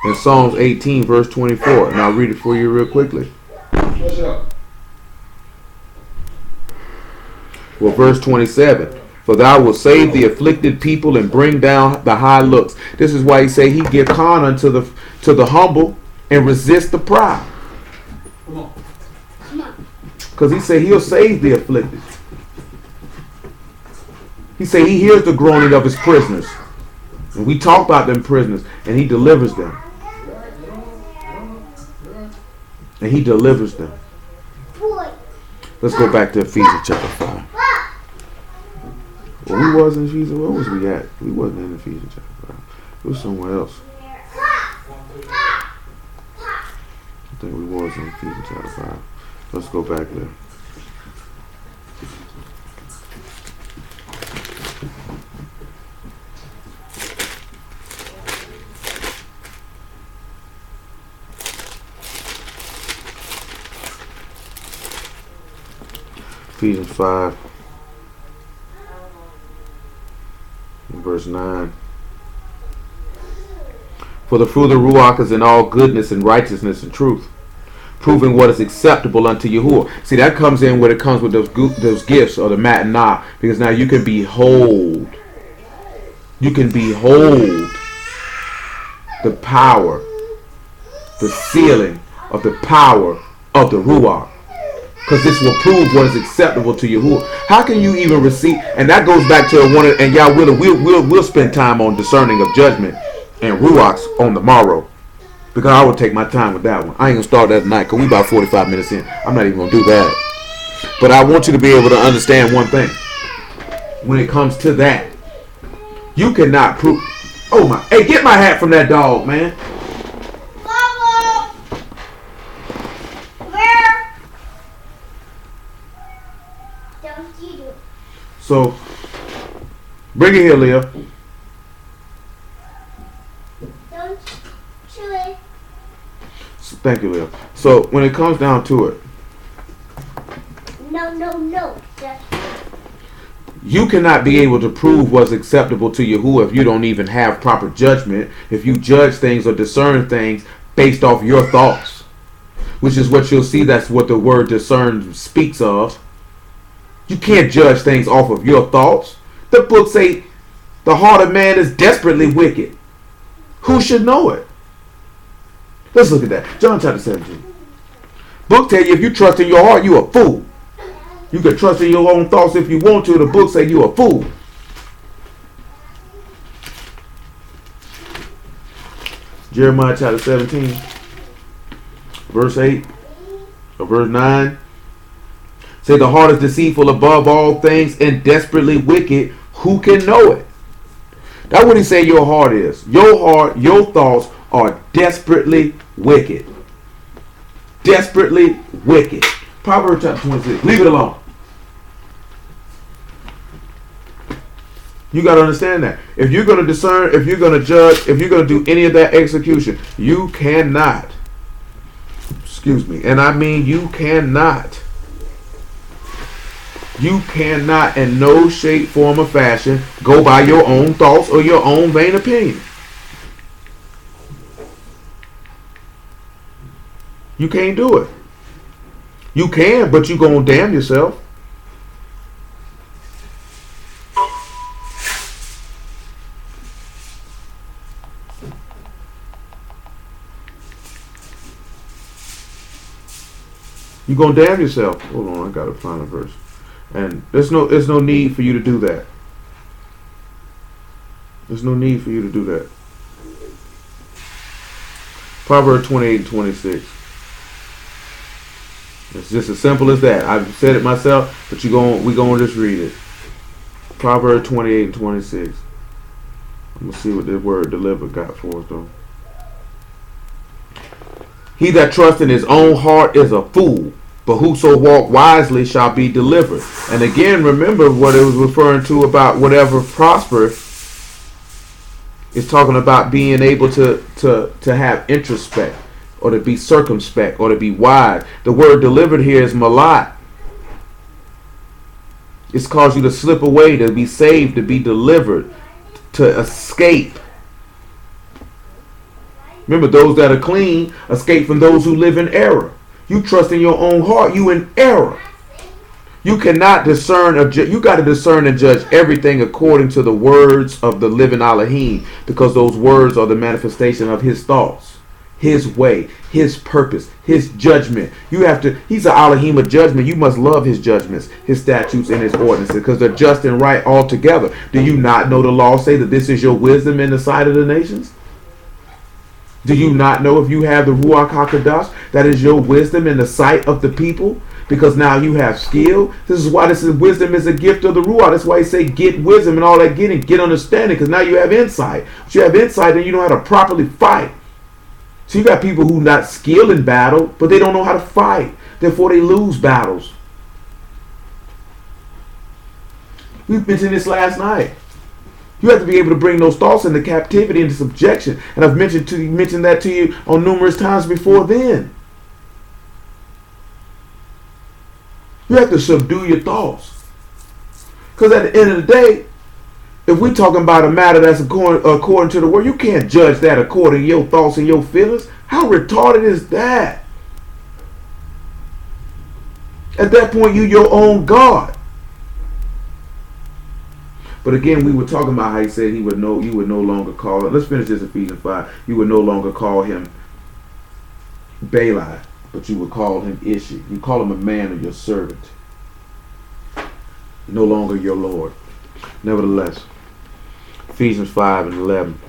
in Psalms 18 verse 24. And I'll read it for you real quickly. What's up? Well, verse 27. For thou wilt save the afflicted people and bring down the high looks. This is why he say he give honor to the humble and resist the proud. Come on. Come on. Because he say he'll save the afflicted. He say he hears the groaning of his prisoners. And we talk about them prisoners. And he delivers them. And he delivers them. Boy. Let's go back to Ephesians chapter 5. Well, we was in Ephesians. Where was we at? We wasn't in Ephesians chapter 5. It was somewhere else. I think we was in Ephesians chapter 5. Let's go back there. Ephesians 5, verse 9. For the fruit of the Ruach is in all goodness and righteousness and truth, proving what is acceptable unto Yahuwah. See, that comes in when it comes with those gifts or the matanah, because now you can behold. You can behold the power, the sealing of the power of the Ruach. Because this will prove what is acceptable to Yahuwah. How can you even receive? And that goes back to one of, and y'all we'll spend time on discerning of judgment and ruachs on the morrow. Because I will take my time with that one. I ain't gonna start that tonight because we about 45 minutes in. I'm not even gonna do that. But I want you to be able to understand one thing. When it comes to that, you cannot prove. Oh my! Hey, get my hat from that dog, man. So, bring it here, Leah. Don't chew it. So, thank you, Leah. So, when it comes down to it, No. you cannot be able to prove what's acceptable to Yahuwah if you don't even have proper judgment, if you judge things or discern things based off your thoughts, which is what you'll see. That's what the word discern speaks of. You can't judge things off of your thoughts. The book say the heart of man is desperately wicked. Who should know it? Let's look at that. John chapter 17. Book tell you if you trust in your heart, you a fool. You can trust in your own thoughts if you want to. The book say you a fool. Jeremiah chapter 17. Verse 8. Or verse 9. Say the heart is deceitful above all things and desperately wicked. Who can know it? That's what he say your heart is. Your heart, your thoughts are desperately wicked. Desperately wicked. Proverbs chapter 26. Leave it alone. You got to understand that. If you're going to discern, if you're going to judge, if you're going to do any of that execution, you cannot. Excuse me. And I mean you cannot. You cannot in no shape, form, or fashion go by your own thoughts or your own vain opinion. You can't do it. You can, but you're going to damn yourself. You're going to damn yourself. Hold on, I got to find a verse. And there's no need for you to do that. There's no need for you to do that. Proverbs 28 and 26. It's just as simple as that. I've said it myself, but we're going to just read it. Proverbs 28 and 26. I'm going to see what the word deliver got for us though. He that trusts in his own heart is a fool, but whoso walk wisely shall be delivered. And again, remember what it was referring to about whatever prosper. It's talking about being able to have introspect, or to be circumspect, or to be wise. The word delivered here is malat. It's caused you to slip away, to be saved, to be delivered, to escape. Remember, those that are clean escape from those who live in error. You trust in your own heart, you in error. You cannot discern, you got to discern and judge everything according to the words of the living Elohim, because those words are the manifestation of his thoughts, his way, his purpose, his judgment. You have to, he's an Elohim of judgment. You must love his judgments, his statutes, and his ordinances, because they're just and right altogether. Do you not know the law say that this is your wisdom in the sight of the nations? Do you not know, if you have the Ruach HaKodesh, that is your wisdom in the sight of the people? Because now you have skill. This is why wisdom is a gift of the Ruach. That's why he say get wisdom and all that getting. Get understanding, because now you have insight. But you have insight, then you know how to properly fight. So you got people who not skilled in battle, but they don't know how to fight. Therefore they lose battles. We mentioned this last night. You have to be able to bring those thoughts into captivity, into subjection. And I've mentioned that to you on numerous times before then. You have to subdue your thoughts. Because at the end of the day, if we're talking about a matter that's according to the word, you can't judge that according to your thoughts and your feelings. How retarded is that? At that point, you're your own God. But again, we were talking about how he said you would no longer call it. Let's finish this Ephesians 5. You would no longer call him Bali, but you would call him Ishi. You call him a man or your servant. No longer your Lord. Nevertheless, Ephesians 5 and 11.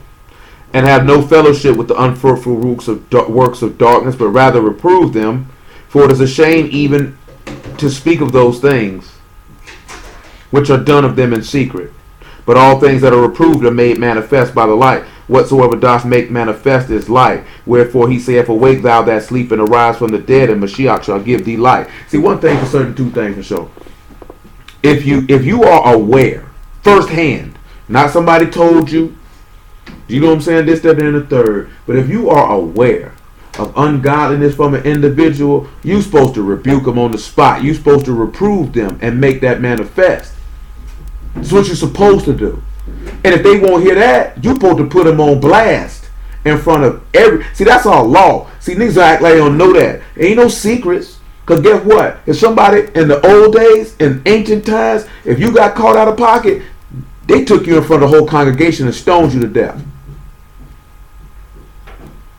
And have no fellowship with the unfruitful works of darkness, but rather reprove them. For it is a shame even to speak of those things which are done of them in secret. But all things that are reproved are made manifest by the light. Whatsoever doth make manifest is light. Wherefore he saith, awake thou that sleep, and arise from the dead, and Mashiach shall give thee light. See, one thing for certain, two things for sure. If you are aware, firsthand, not somebody told you, you know what I'm saying, this, that, and the third, but if you are aware of ungodliness from an individual, you're supposed to rebuke them on the spot. You're supposed to reprove them and make that manifest. That's what you're supposed to do. And if they won't hear that, you're supposed to put them on blast in front of every. See, that's all law. See, niggas act like they don't know that. Ain't no secrets. Because guess what? If somebody in the old days, in ancient times, if you got caught out of pocket, they took you in front of the whole congregation and stoned you to death.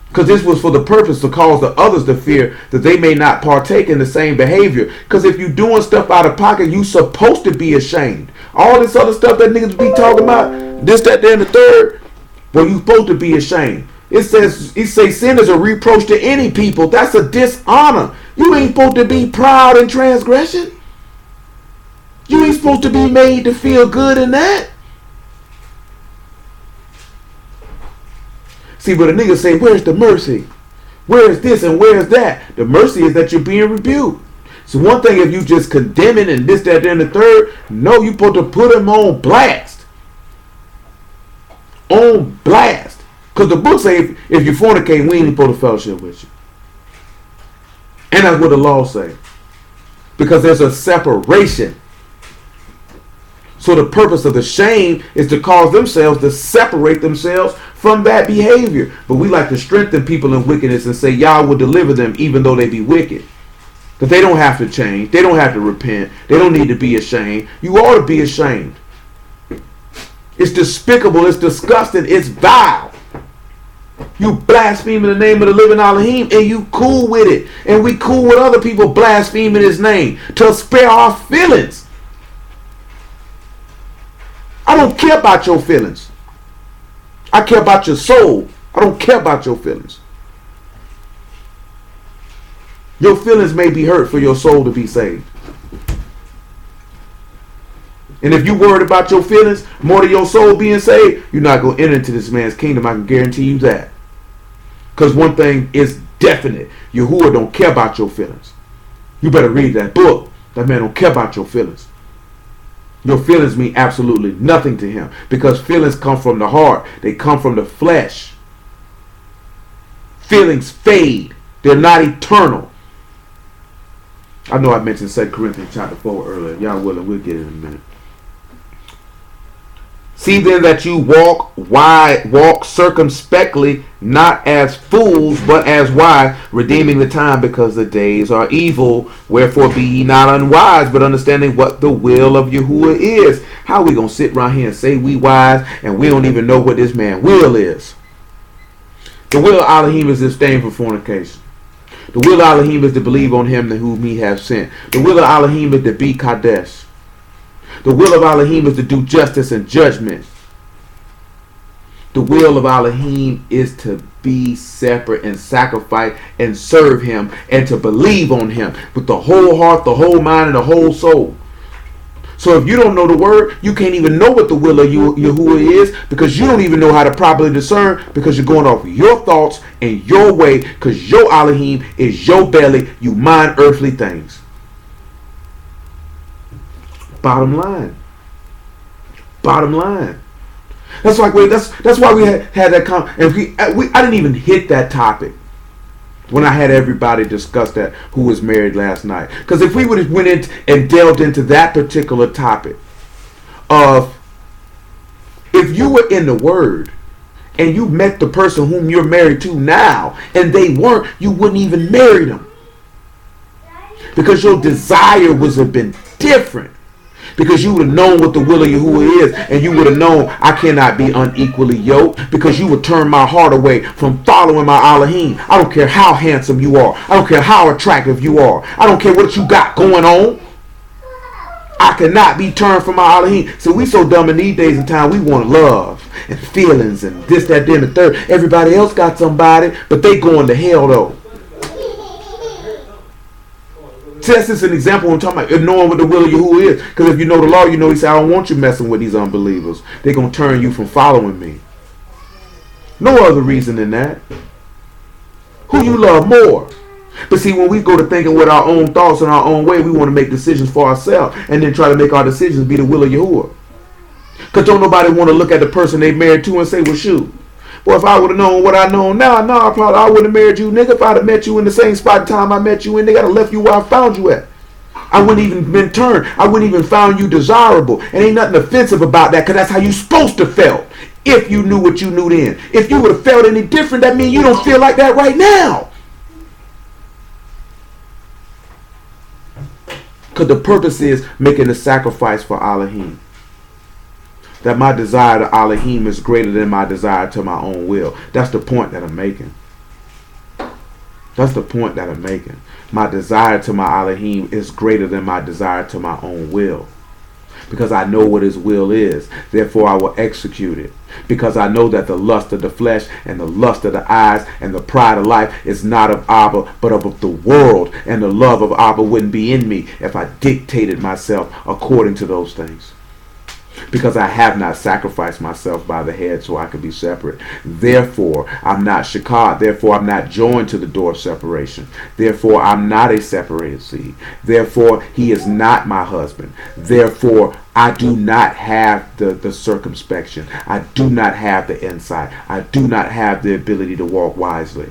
Because this was for the purpose to cause the others to fear that they may not partake in the same behavior. Because if you're doing stuff out of pocket, you're supposed to be ashamed. All this other stuff that niggas be talking about, this, that, and the third, well, you're supposed to be ashamed. It says sin is a reproach to any people. That's a dishonor. You ain't supposed to be proud in transgression. You ain't supposed to be made to feel good in that. See, but a nigga say, where's the mercy? Where's this and where's that? The mercy is that you're being rebuked. So one thing if you just condemning and this, that, and the third, no, you supposed to put him on blast. On blast. Because the book say if you fornicate, we ain't supposed to fellowship with you. And that's what the law say. Because there's a separation. So the purpose of the shame is to cause themselves to separate themselves from that behavior. But we like to strengthen people in wickedness and say Yah will deliver them even though they be wicked. That they don't have to change. They don't have to repent. They don't need to be ashamed. You ought to be ashamed. It's despicable. It's disgusting. It's vile. You blaspheme in the name of the living Elohim and you cool with it. And we cool with other people blaspheming his name to spare our feelings. I don't care about your feelings. I care about your soul. I don't care about your feelings. Your feelings may be hurt for your soul to be saved. And if you're worried about your feelings more than your soul being saved, you're not going to enter into this man's kingdom. I can guarantee you that. Because one thing is definite. Yahuwah don't care about your feelings. You better read that book. That man don't care about your feelings. Your feelings mean absolutely nothing to him. Because feelings come from the heart. They come from the flesh. Feelings fade. They're not eternal. I know I mentioned 2 Corinthians chapter 4 earlier. Y'all willing, we'll get it in a minute. See then that you walk circumspectly, not as fools, but as wise, redeeming the time, because the days are evil. Wherefore be ye not unwise, but understanding what the will of Yahuwah is. How we gonna sit right here and say we wise, and we don't even know what this man will is? The will of Elohim is to abstain from fornication. The will of Elohim is to believe on him whom he has sent. The will of Elohim is to be Kadesh. The will of Elohim is to do justice and judgment. The will of Elohim is to be separate and sacrifice and serve him and to believe on him with the whole heart, the whole mind, and the whole soul. So if you don't know the word, you can't even know what the will of Yahuwah is, because you don't even know how to properly discern, because you're going off your thoughts and your way, because your Elohim is your belly. You mind earthly things. Bottom line. Bottom line. That's why we had that and I didn't even hit that topic when I had everybody discuss that who was married last night. Because if we would have went in and delved into that particular topic of if you were in the Word and you met the person whom you're married to now and they weren't, you wouldn't even marry them, because your desire would have been different. Because you would have known what the will of Yahuwah is, and you would have known I cannot be unequally yoked, because you would turn my heart away from following my Elohim. I don't care how handsome you are. I don't care how attractive you are. I don't care what you got going on. I cannot be turned from my Elohim. So we so dumb in these days and time, we want love and feelings and this, that, then, the third. Everybody else got somebody, but they going to hell though. See, that's just an example I'm talking about, knowing what the will of Yahuwah is. Because if you know the law, you know he said, I don't want you messing with these unbelievers. They're going to turn you from following me. No other reason than that. Who you love more? But see, when we go to thinking with our own thoughts and our own way, we want to make decisions for ourselves and then try to make our decisions be the will of Yahuwah. Because don't nobody want to look at the person they married to and say, well, shoot. Well, if I would have known what I know now, I wouldn't have married you, nigga. If I'd have met you in the same spot time I met you in, they gotta left you where I found you at. I wouldn't even been turned. I wouldn't even found you desirable. And ain't nothing offensive about that, because that's how you supposed to felt. If you knew what you knew then. If you would have felt any different, that means you don't feel like that right now. Because the purpose is making a sacrifice for Elohim. That my desire to Elohim is greater than my desire to my own will. That's the point that I'm making. That's the point that I'm making. My desire to my Elohim is greater than my desire to my own will. Because I know what his will is. Therefore I will execute it. Because I know that the lust of the flesh and the lust of the eyes and the pride of life is not of Abba, but of the world. And the love of Abba wouldn't be in me if I dictated myself according to those things. Because I have not sacrificed myself by the head so I could be separate. Therefore, I'm not shakad. Therefore, I'm not joined to the door of separation. Therefore, I'm not a separated seed. Therefore, he is not my husband. Therefore, I do not have the circumspection. I do not have the insight. I do not have the ability to walk wisely.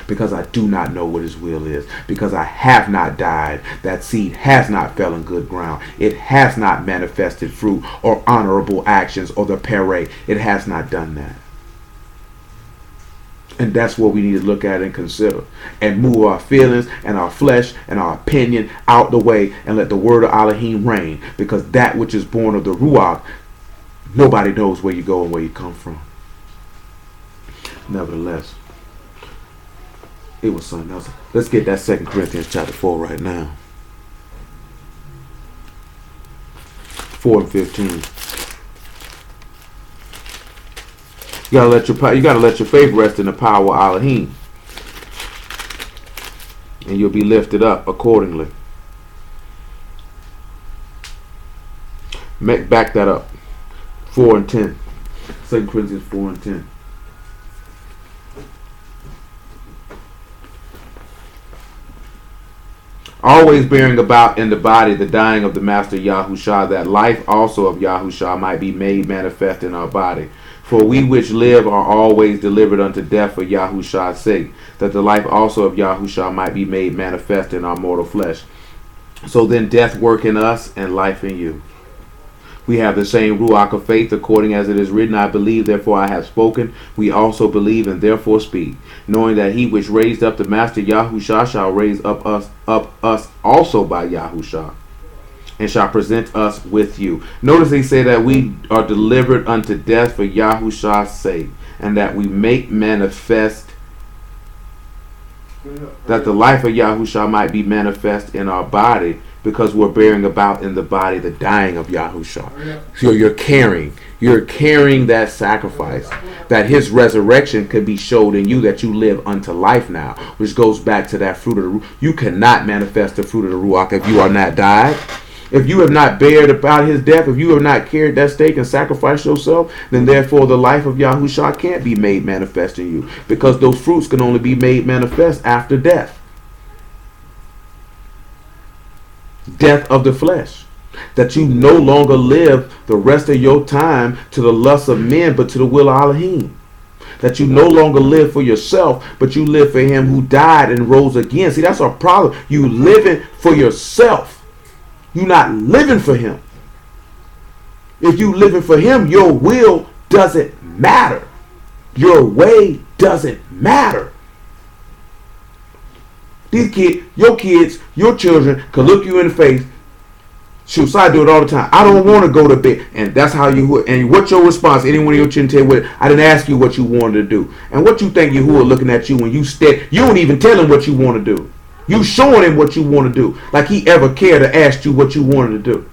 Because I do not know what his will is. Because I have not died. That seed has not fell in good ground. It has not manifested fruit or honorable actions or the pere. It has not done that. And that's what we need to look at and consider. And move our feelings and our flesh and our opinion out the way and let the word of Elohim reign. Because that which is born of the Ruach, nobody knows where you go and where you come from. Nevertheless, it was something else. Let's get that 2 Corinthians chapter 4 right now. 4 and 15. You gotta let your faith rest in the power of Elohim, and you'll be lifted up accordingly. Back that up. 4 and 10. 2 Corinthians 4 and 10. Always bearing about in the body the dying of the Master Yahushua, that life also of Yahushua might be made manifest in our body. For we which live are always delivered unto death for Yahushua's sake, that the life also of Yahushua might be made manifest in our mortal flesh. So then death work in us and life in you. We have the same ruach of faith, according as it is written, I believe, therefore I have spoken. We also believe and therefore speak, knowing that he which raised up the Master Yahushua shall raise up us also by Yahushua, and shall present us with you. Notice he said that we are delivered unto death for Yahushua's sake, and that we make manifest, that the life of Yahushua might be manifest in our body, because we're bearing about in the body the dying of Yahushua. So you're carrying that sacrifice, that his resurrection could be showed in you, that you live unto life now, which goes back to that fruit of the Ruach. You cannot manifest the fruit of the Ruach if you are not died. If you have not bared about his death, if you have not carried that stake and sacrificed yourself, then therefore the life of Yahushua can't be made manifest in you, because those fruits can only be made manifest after death. Death of the flesh. That you no longer live the rest of your time to the lusts of men, but to the will of Elohim. That you no longer live for yourself, but you live for him who died and rose again. See, that's our problem. You living for yourself. You're not living for him. If you living for him, your will doesn't matter. Your way doesn't matter. These kids, your children can look you in the face. Shoot, so I do it all the time. I don't want to go to bed. And that's how you, and what's your response? Any one of your children tell you what, I didn't ask you what you wanted to do. And what you think Yahuwah looking at you when you you don't even tell him what you want to do. You showing him what you want to do. Like he ever cared to ask you what you wanted to do.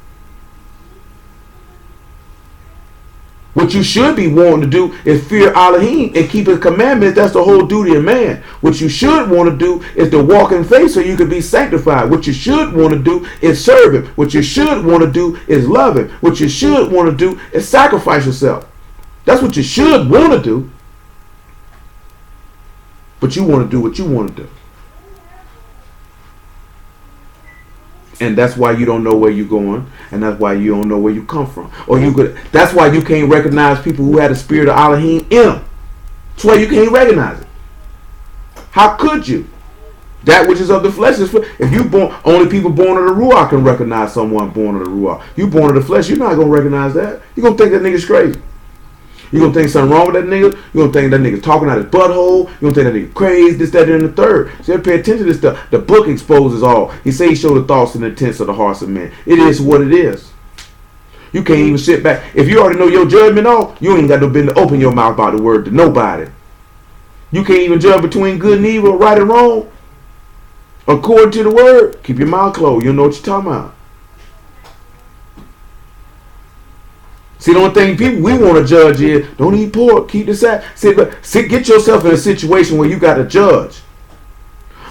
What you should be wanting to do is fear Elohim and keep his commandments. That's the whole duty of man. What you should want to do is to walk in faith so you can be sanctified. What you should want to do is serve him. What you should want to do is love him. What you should want to do is sacrifice yourself. That's what you should want to do. But you want to do what you want to do. And that's why you don't know where you're going, and that's why you don't know where you come from. Or that's why you can't recognize people who had the spirit of Elohim in them. That's why you can't recognize it. How could you? That which is of the flesh is flesh. If you born, only people born of the Ruach can recognize someone born of the Ruach. You born of the flesh, you're not gonna recognize that. You're gonna think that nigga's crazy. You're going to think something wrong with that nigga. You're going to think that nigga's talking out his butthole. You're going to think that nigga crazy, this, that, and the third. So you pay attention to this stuff. The book exposes all. He says he showed the thoughts and intents of the hearts of men. It is what it is. You can't even sit back. If you already know your judgment off, you ain't got no business to open your mouth about the word to nobody. You can't even judge between good and evil, right and wrong. According to the word, keep your mouth closed. You don't know what you're talking about. See, the only thing people we want to judge is don't eat pork, keep this out. Get yourself in a situation where you got to judge.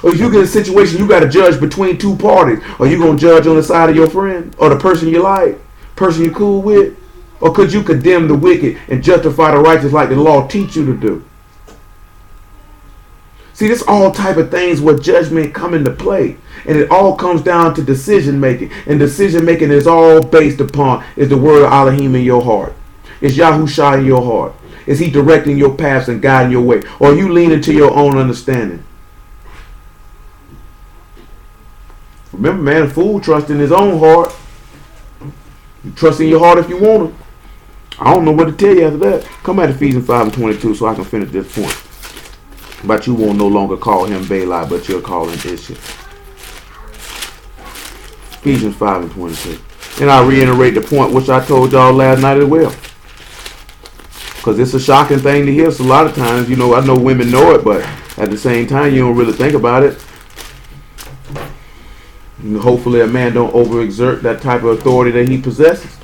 Or if you get in a situation you got to judge between two parties, or you going to judge on the side of your friend or the person you like, person you cool with? Or could you condemn the wicked and justify the righteous like the law teach you to do? See, this all type of things where judgment come into play. And it all comes down to decision making. And decision making is all based upon is the word of Elohim in your heart. Is Yahushua in your heart? Is he directing your paths and guiding your way? Or are you leaning to your own understanding? Remember, man, a fool trusts in his own heart. You trust in your heart if you want him. I don't know what to tell you after that. Come at Ephesians 5:22 so I can finish this point. But you won't no longer call him Baalai, but you'll call him Ishmael. Ephesians 5:22. And I reiterate the point which I told y'all last night as well. Because it's a shocking thing to hear. So a lot of times, you know, I know women know it, but at the same time, you don't really think about it. And hopefully a man don't overexert that type of authority that he possesses.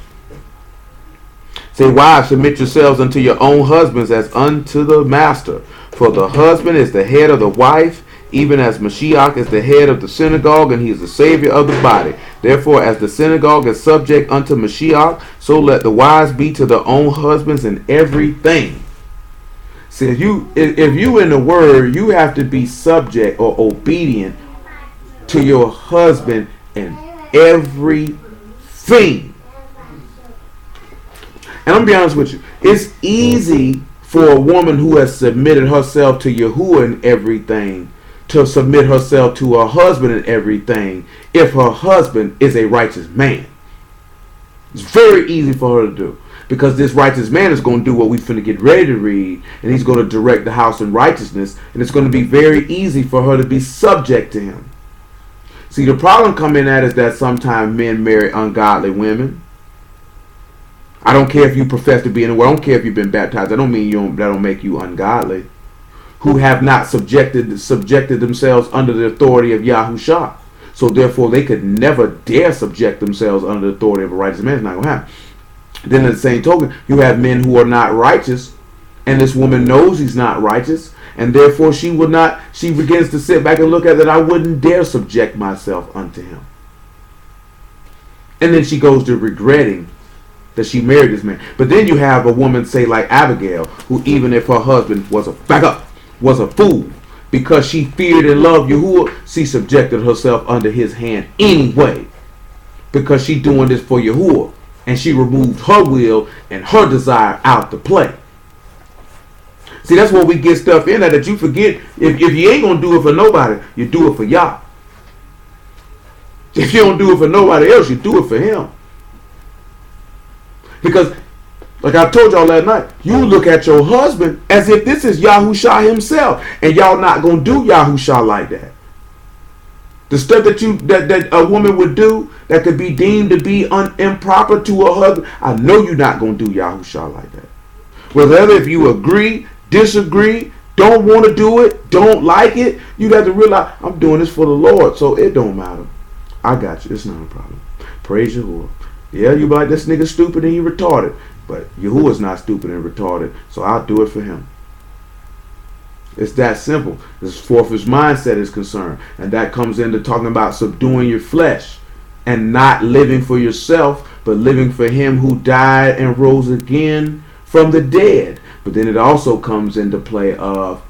Say, wives, submit yourselves unto your own husbands as unto the master. For the husband is the head of the wife, even as Mashiach is the head of the synagogue, and he is the savior of the body. Therefore, as the synagogue is subject unto Mashiach, so let the wives be to their own husbands in everything. See, if you in the word, you have to be subject or obedient to your husband in everything. And I'm gonna be honest with you, it's easy for a woman who has submitted herself to Yahuwah in everything to submit herself to her husband in everything if her husband is a righteous man. It's very easy for her to do. Because this righteous man is going to do what we finna get ready to read. And he's going to direct the house in righteousness. And it's going to be very easy for her to be subject to him. See, the problem coming at is that sometimes men marry ungodly women. I don't care if you profess to be in the world. I don't care if you've been baptized. I don't mean that don't make you ungodly. Who have not subjected themselves under the authority of Yahushua. So therefore they could never dare subject themselves under the authority of a righteous man. It's not going to happen. Then at the same token, you have men who are not righteous. And this woman knows he's not righteous. And therefore she begins to sit back and look at that. I wouldn't dare subject myself unto him. And then she goes to regretting that she married this man. But then you have a woman, say like Abigail, who even if her husband was a fool, because she feared and loved Yahuwah, she subjected herself under his hand anyway. Because she doing this for Yahuwah. And she removed her will and her desire out to play. See, that's where we get stuff in that you forget. If you ain't going to do it for nobody, you do it for Yah. If you don't do it for nobody else, you do it for him. Because, like I told y'all last night, you look at your husband as if this is Yahushua himself. And y'all not going to do Yahushua like that. The stuff that a woman would do that could be deemed to be improper to her husband, I know you're not going to do Yahushua like that. Whether if you agree, disagree, don't want to do it, don't like it, you got to realize I'm doing this for the Lord, so it don't matter. I got you. It's not a problem. Praise Yahuwah. Yeah, you be like, this nigga stupid and he retarded. But Yahuwah's not stupid and retarded, so I'll do it for him. It's that simple. As far as his mindset is concerned. And that comes into talking about subduing your flesh. And not living for yourself, but living for him who died and rose again from the dead. But then it also comes into play of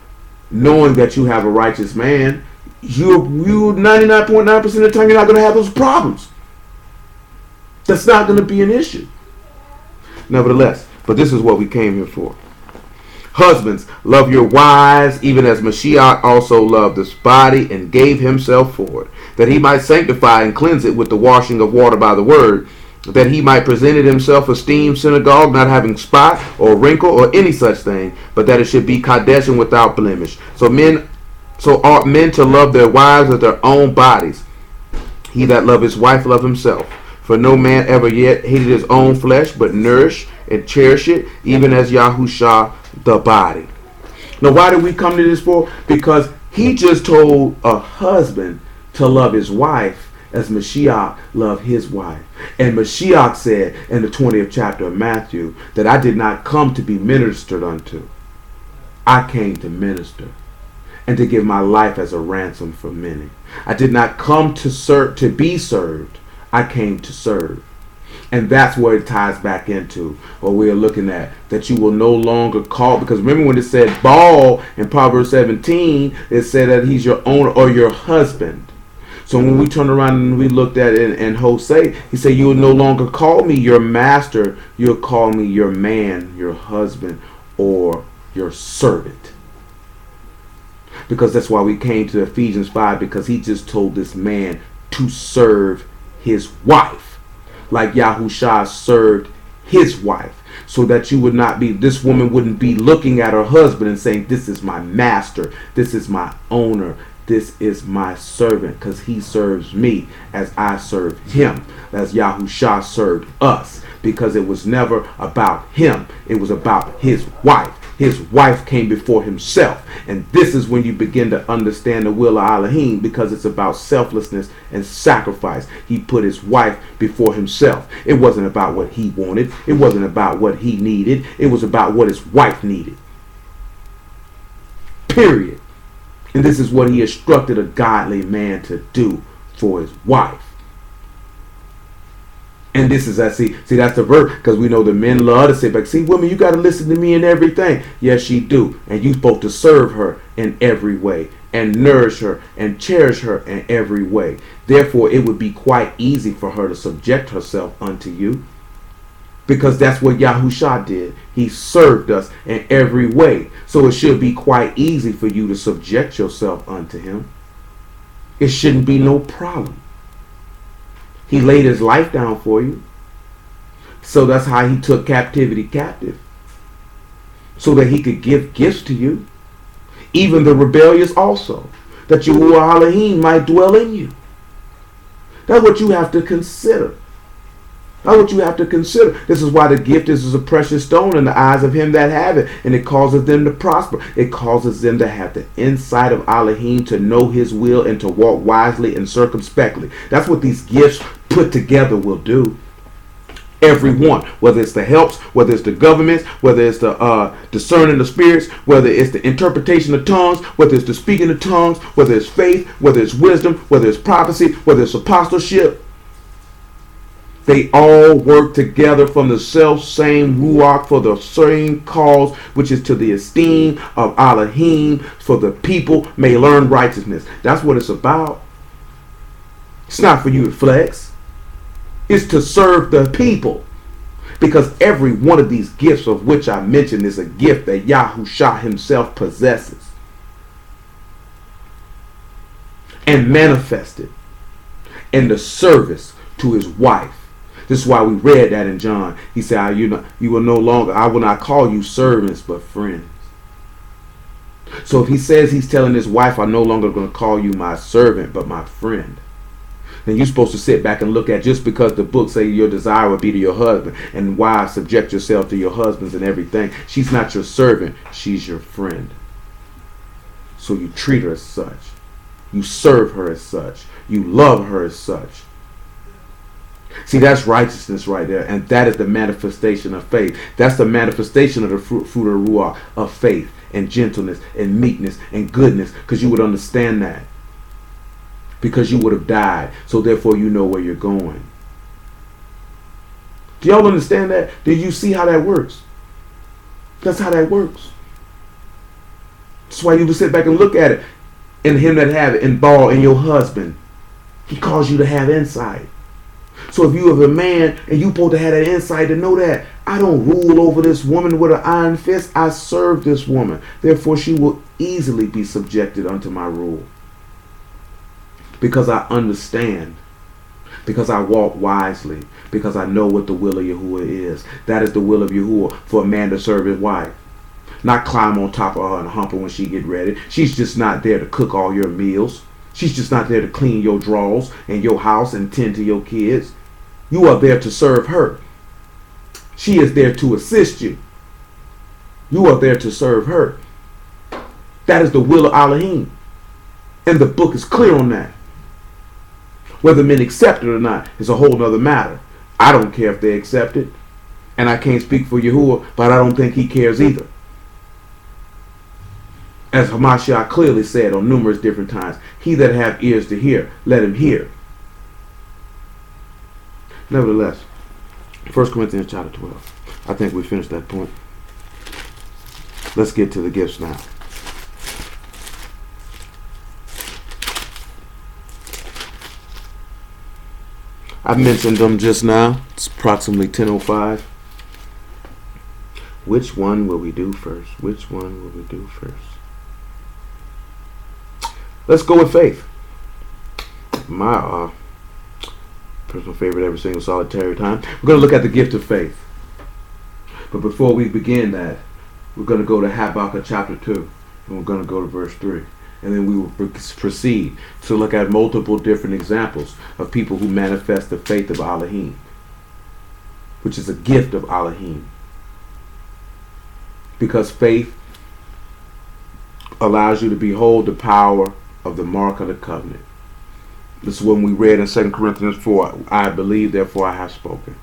knowing that you have a righteous man. You 99.9% of the time you're not going to have those problems. That's not going to be an issue. Nevertheless, but this is what we came here for. Husbands, love your wives, even as Mashiach also loved this body and gave himself for it, that he might sanctify and cleanse it with the washing of water by the word, that he might present it himself a steamed synagogue, not having spot or wrinkle or any such thing, but that it should be kadesh and without blemish. So ought men to love their wives as their own bodies. He that love his wife love himself. For no man ever yet hated his own flesh, but nourish and cherish it, even as Yahushua the body. Now, why did we come to this for? Because he just told a husband to love his wife as Mashiach loved his wife. And Mashiach said in the 20th chapter of Matthew that I did not come to be ministered unto. I came to minister and to give my life as a ransom for many. I did not come to serve, to be served. I came to serve. And that's where it ties back into what we're looking at. That you will no longer call. Because remember when it said Baal in Proverbs 17, it said that he's your owner or your husband. So when we turn around and we looked at it in Hosea, he said, you will no longer call me your master. You'll call me your man, your husband, or your servant. Because that's why we came to Ephesians 5. Because he just told this man to serve his wife. Like Yahushua served his wife. So that you would not be, this woman wouldn't be looking at her husband and saying, this is my master. This is my owner. This is my servant. Because he serves me as I serve him. As Yahushua served us. Because it was never about him. It was about his wife. His wife came before himself. And this is when you begin to understand the will of Elohim, because it's about selflessness and sacrifice. He put his wife before himself. It wasn't about what he wanted. It wasn't about what he needed. It was about what his wife needed. Period. And this is what he instructed a godly man to do for his wife. And this is, see, that's the verse, because we know the men love to sit back. See, women, you got to listen to me in everything. Yes, she do. And you supposed to serve her in every way, and nourish her, and cherish her in every way. Therefore, it would be quite easy for her to subject herself unto you, because that's what Yahushua did. He served us in every way. So it should be quite easy for you to subject yourself unto him. It shouldn't be no problem. He laid his life down for you. So that's how he took captivity captive. So that he could give gifts to you. Even the rebellious also. That Yahuwah Elohim might dwell in you. That's what you have to consider. That's what you have to consider. This is why the gift is a precious stone in the eyes of him that have it. And it causes them to prosper. It causes them to have the insight of Elohim, to know his will and to walk wisely and circumspectly. That's what these gifts put together will do. Everyone, whether it's the helps, whether it's the governments, whether it's the discerning the spirits, whether it's the interpretation of tongues, whether it's the speaking of tongues, whether it's faith, whether it's wisdom, whether it's prophecy, whether it's apostleship, they all work together from the self same ruach for the same cause, which is to the esteem of Elohim, for the people may learn righteousness. That's what it's about. It's not for you to flex. It's to serve the people. Because every one of these gifts of which I mentioned is a gift that Yahushua himself possesses and manifested in the service to his wife. This is why we read that in John. He said, you will no longer, I will not call you servants, but friends. So if he says he's telling his wife, I'm no longer going to call you my servant, but my friend, then you're supposed to sit back and look at, just because the book say your desire would be to your husband, and wives, subject yourself to your husbands and everything. She's not your servant. She's your friend. So you treat her as such. You serve her as such. You love her as such. See, that's righteousness right there. And that is the manifestation of faith. That's the manifestation of the fruit of Ruach, of faith and gentleness and meekness and goodness. Because you would understand that. Because you would have died. So therefore you know where you're going. Do y'all understand that? Do you see how that works? That's how that works. That's why you just sit back and look at it. In him that have it, in Baal, in your husband. He calls you to have insight. So if you have a man and you supposed to have that insight to know that I don't rule over this woman with an iron fist, I serve this woman. Therefore she will easily be subjected unto my rule. Because I understand. Because I walk wisely. Because I know what the will of Yahuwah is. That is the will of Yahuwah, for a man to serve his wife. Not climb on top of her and hump her when she get ready. She's just not there to cook all your meals. She's just not there to clean your drawers and your house and tend to your kids. You are there to serve her. She is there to assist you. You are there to serve her. That is the will of Elohim. And the book is clear on that. Whether men accept it or not is a whole nother matter. I don't care if they accept it. And I can't speak for Yahuwah, but I don't think he cares either. As Hamashiach clearly said on numerous different times, he that have ears to hear, let him hear. Nevertheless, 1 Corinthians chapter 12. I think we finished that point. Let's get to the gifts now. I mentioned them just now. It's approximately 10:05. Which one will we do first? Which one will we do first? Let's go with faith. My personal favorite every single solitary time. We're going to look at the gift of faith. But before we begin that, we're going to go to Habakkuk chapter 2. And we're going to go to verse 3. And then we will proceed to look at multiple different examples of people who manifest the faith of Elohim, which is a gift of Elohim. Because faith allows you to behold the power of the mark of the covenant. This is when we read in 2 Corinthians 4, I believe, therefore I have spoken.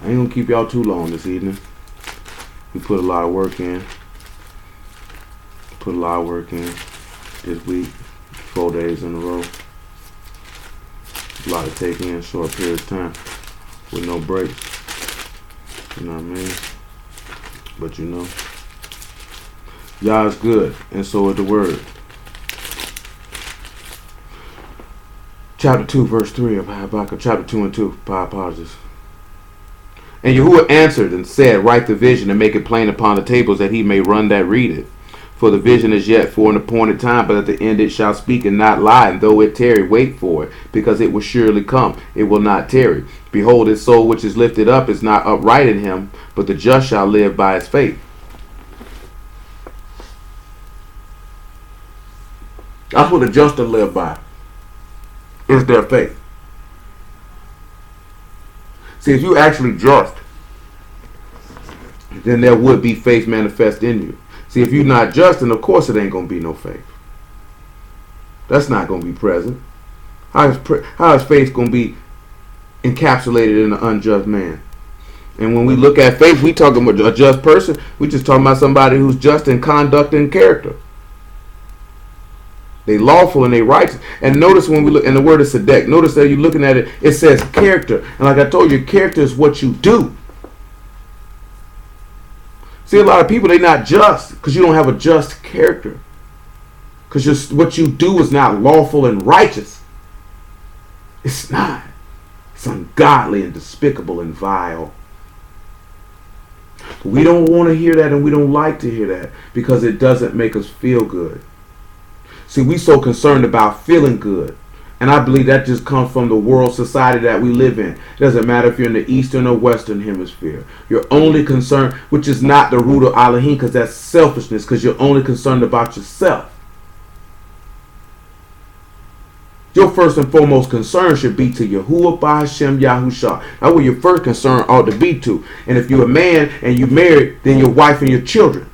I ain't going to keep y'all too long this evening. We put a lot of work in. Put a lot of work in this week. 4 days in a row. A lot of taking in a short period of time with no breaks. You know what I mean? But you know, Yah is good, and so is the word. Chapter 2, verse 3 of Habakkuk. Chapter 2 and 2. My apologies. And Yahuwah answered and said, write the vision and make it plain upon the tables, that he may run that read it. For the vision is yet for an appointed time, but at the end it shall speak and not lie. And though it tarry, wait for it, because it will surely come. It will not tarry. Behold, his soul which is lifted up is not upright in him, but the just shall live by his faith. That's what the just will live by, is their faith. See, if you actually just, then there would be faith manifest in you. See, if you're not just, then of course it ain't going to be no faith. That's not going to be present. How is faith going to be encapsulated in an unjust man? And when we look at faith, we talking about a just person. We just talking about somebody who's just in conduct and character. They lawful and they righteous. And notice when we look, and the word is sedek, notice that you're looking at it, it says character. And like I told you, character is what you do. See, a lot of people, they're not just because you don't have a just character. Because what you do is not lawful and righteous. It's not. It's ungodly and despicable and vile. We don't want to hear that, and we don't like to hear that because it doesn't make us feel good. See, we so concerned about feeling good. And I believe that just comes from the world society that we live in. It doesn't matter if you're in the eastern or western hemisphere. You're only concerned, which is not the root of Elohim, because that's selfishness, because you're only concerned about yourself. Your first and foremost concern should be to Yahuwah B'Hashem Yahusha. That's where your first concern ought to be to. And if you're a man and you're married, then your wife and your children.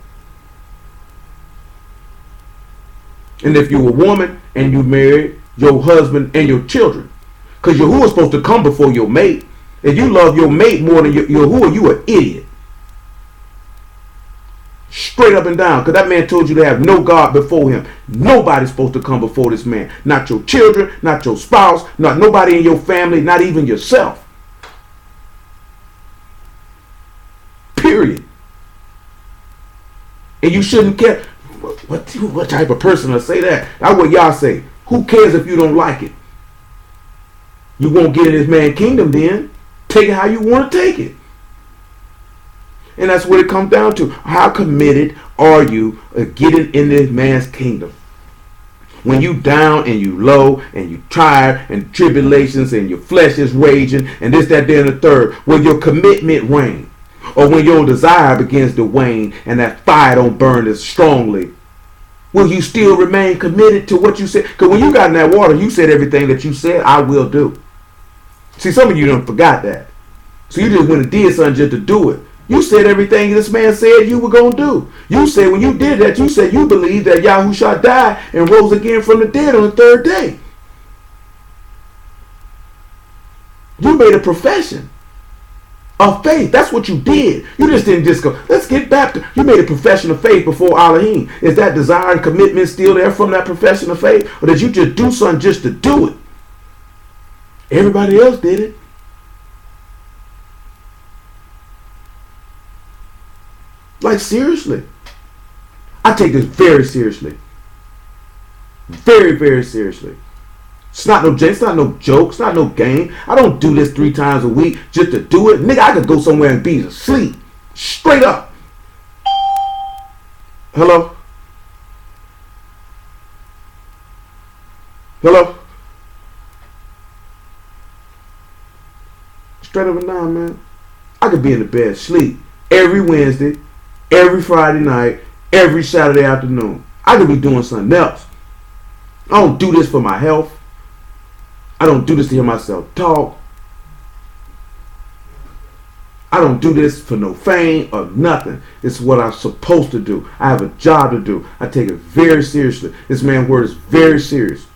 And if you're a woman and you married, your husband and your children. Because Yahuwah is supposed to come before your mate. If you love your mate more than Yahuwah, you an idiot. Straight up and down. Because that man told you to have no God before him. Nobody's supposed to come before this man. Not your children, not your spouse, not nobody in your family, not even yourself. Period. And you shouldn't care. What type of person will say that? That's what y'all say. Who cares if you don't like it? You won't get in this man's kingdom then. Take it how you want to take it. And that's what it comes down to. How committed are you getting in this man's kingdom? When you down and you low and you tired and tribulations and your flesh is raging and this, that, there, and the third, will your commitment wane? Or when your desire begins to wane and that fire don't burn as strongly, will you still remain committed to what you said? Because when you got in that water, you said everything that you said, I will do. See, some of you don't forgot that. So you just went and did something just to do it. You said everything this man said you were going to do. You said when you did that, you said you believed that Yahusha died and rose again from the dead on the third day. You made a profession of faith. That's what you did. You just didn't just go, let's get baptized. You made a profession of faith before Elohim. Is that desire and commitment still there from that profession of faith? Or did you just do something just to do it? Everybody else did it. Like, seriously. I take this very seriously. Very, very seriously. It's not no joke. It's not no game. I don't do this 3 times a week just to do it. Nigga, I could go somewhere and be asleep. Straight up. Hello? Hello? Straight up and down, man. I could be in the bed, sleep, every Wednesday, every Friday night, every Saturday afternoon. I could be doing something else. I don't do this for my health. I don't do this to hear myself talk. I don't do this for no fame or nothing. It's what I'm supposed to do. I have a job to do. I take it very seriously. This man's word is very serious.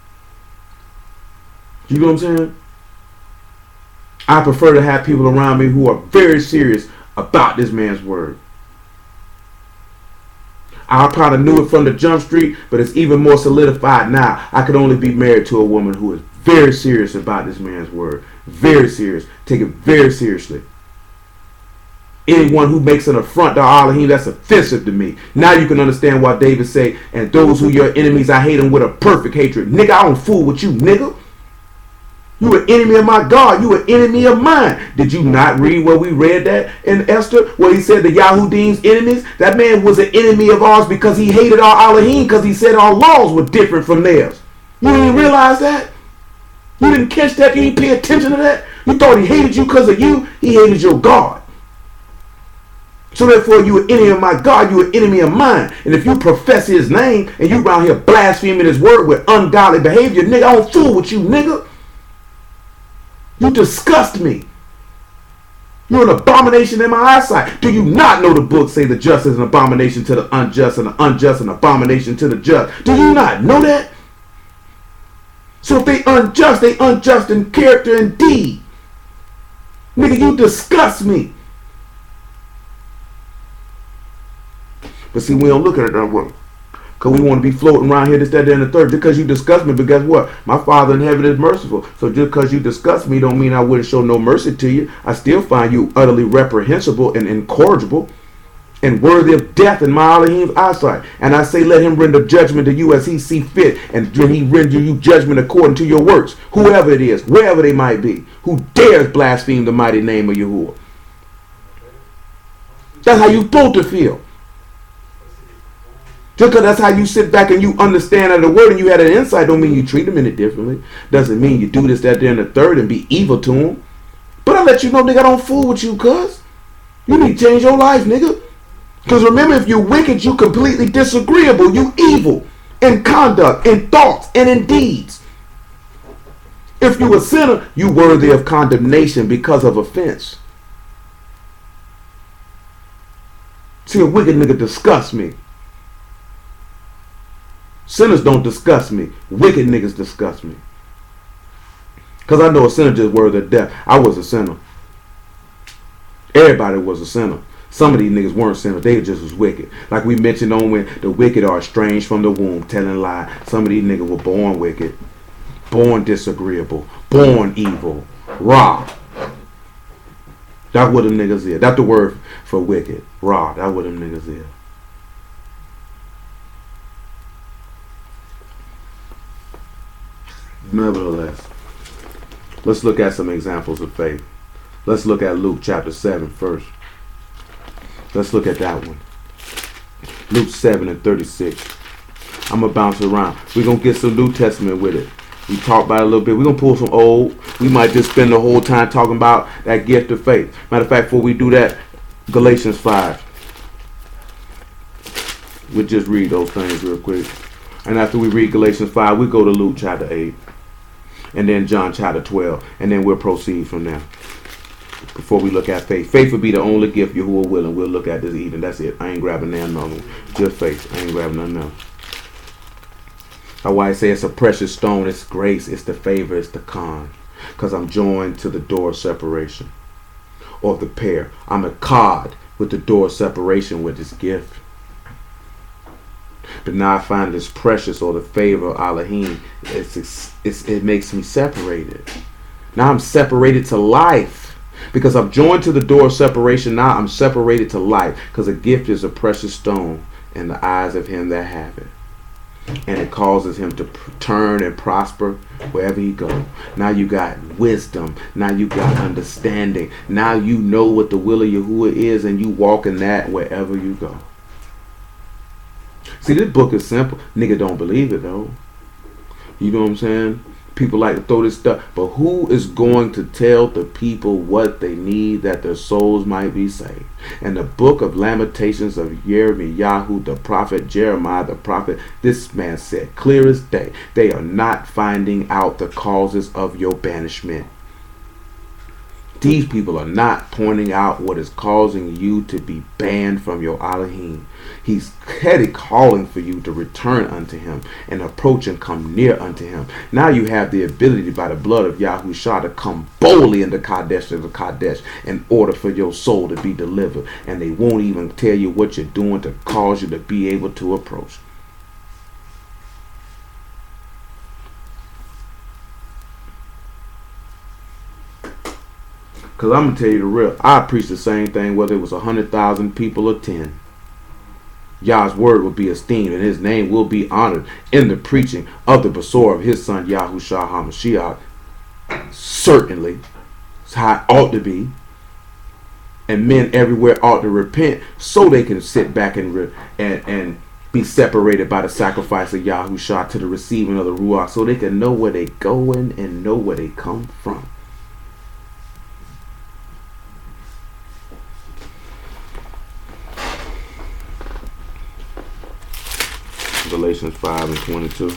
You know what I'm saying? I prefer to have people around me who are very serious about this man's word. I probably knew it from the jump street, but it's even more solidified now. I could only be married to a woman who is very serious about this man's word. Very serious. Take it very seriously. Anyone who makes an affront to Elohim, that's offensive to me. Now you can understand why David say, and those who are your enemies, I hate them with a perfect hatred. Nigga, I don't fool with you, nigga. You an enemy of my God. You an enemy of mine. Did you not read where we read that in Esther? Where he said the Yahudim's enemies? That man was an enemy of ours because he hated our Elohim, because he said our laws were different from theirs. You didn't realize that? You didn't catch that? You didn't pay attention to that? You thought he hated you because of you? He hated your God. So therefore, you an enemy of my God, you an enemy of mine. And if you profess his name and you around here blaspheming his word with ungodly behavior, nigga, I don't fool with you, nigga. You disgust me. You're an abomination in my eyesight. Do you not know the book say the just is an abomination to the unjust and the unjust an abomination to the just? Do you not know that? So if they unjust in character and deed. Nigga, you disgust me. But see, we don't look at it that way. Because we want to be floating around here, this, that, and the third. Just because you disgust me, but guess what? My Father in heaven is merciful. So just because you disgust me don't mean I wouldn't show no mercy to you. I still find you utterly reprehensible and incorrigible and worthy of death in my Elohim's eyesight. And I say, let him render judgment to you as he see fit, and he render you judgment according to your works. Whoever it is, wherever they might be, who dares blaspheme the mighty name of Yahuwah. That's how you're supposed to feel. Just because that's how you sit back and you understand the word and you had an insight don't mean you treat them any differently. Doesn't mean you do this, that, and the third and be evil to them. But I let you know, nigga, I don't fool with you, cuz. You need to change your life, nigga. Because remember, if you're wicked, you completely disagreeable. You evil in conduct, in thoughts, and in deeds. If you a sinner, you worthy of condemnation because of offense. See, a wicked nigga disgusts me. Sinners don't disgust me. Wicked niggas disgust me. Because I know a sinner just worthy of death. I was a sinner. Everybody was a sinner. Some of these niggas weren't sinners. They just was wicked. Like we mentioned on when the wicked are estranged from the womb, telling lies. Some of these niggas were born wicked. Born disagreeable. Born evil. Raw. That's what them niggas is. That's the word for wicked. Raw. That's what them niggas is. Nevertheless, let's look at some examples of faith. Let's look at Luke chapter 7 first. Let's look at that one. Luke 7 and 36. I'm going to bounce around. We're going to get some New Testament with it. We talked about it a little bit. We're going to pull some old. We might just spend the whole time talking about that gift of faith. Matter of fact, before we do that, Galatians 5. We'll just read those things real quick. And after we read Galatians 5, we go to Luke chapter 8. And then John chapter 12. And then we'll proceed from there. Before we look at faith. Faith will be the only gift Yahuwah willing. We'll look at this evening. That's it. I ain't grabbing none other one. Just faith. I ain't grabbing nothing else. That's why I say it's a precious stone. It's grace. It's the favor. It's the con. Because I'm joined to the door of separation. Or the pair. I'm a cod with the door of separation with this gift. But now I find this precious, or the favor of Elohim. It makes me separated. Now I'm separated to life. Because I'm joined to the door of separation. Now I'm separated to life. Because a gift is a precious stone in the eyes of him that have it. And it causes him to turn and prosper wherever he goes. Now you got wisdom. Now you got understanding. Now you know what the will of Yahuwah is, and you walk in that wherever you go. See, this book is simple. Nigga don't believe it, though. You know what I'm saying? People like to throw this stuff. But who is going to tell the people what they need that their souls might be saved? And the book of Lamentations of Yirmiyahu, the prophet, Jeremiah, the prophet, this man said, clear as day, they are not finding out the causes of your banishment. These people are not pointing out what is causing you to be banned from your Elohim. He's steady calling for you to return unto him and approach and come near unto him. Now you have the ability by the blood of Yahushua to come boldly into Kadesh to the Kadesh in order for your soul to be delivered. And they won't even tell you what you're doing to cause you to be able to approach. Because I'm going to tell you the real. I preach the same thing whether it was 100,000 people or 10. Yah's word will be esteemed and his name will be honored in the preaching of the Basor of his son Yahushua HaMashiach Certainly. It's how it ought to be. And men everywhere ought to repent so they can sit back and be separated by the sacrifice of Yahushua to the receiving of the Ruach, so they can know where they going and know where they come from. Galatians 5 and 22.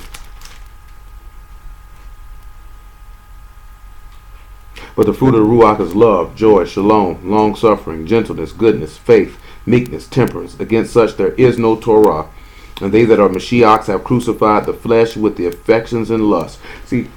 But the fruit of the Ruach is love, joy, shalom, long-suffering, gentleness, goodness, faith, meekness, temperance. Against such there is no Torah. And they that are Mashiachs have crucified the flesh with the affections and lusts. See,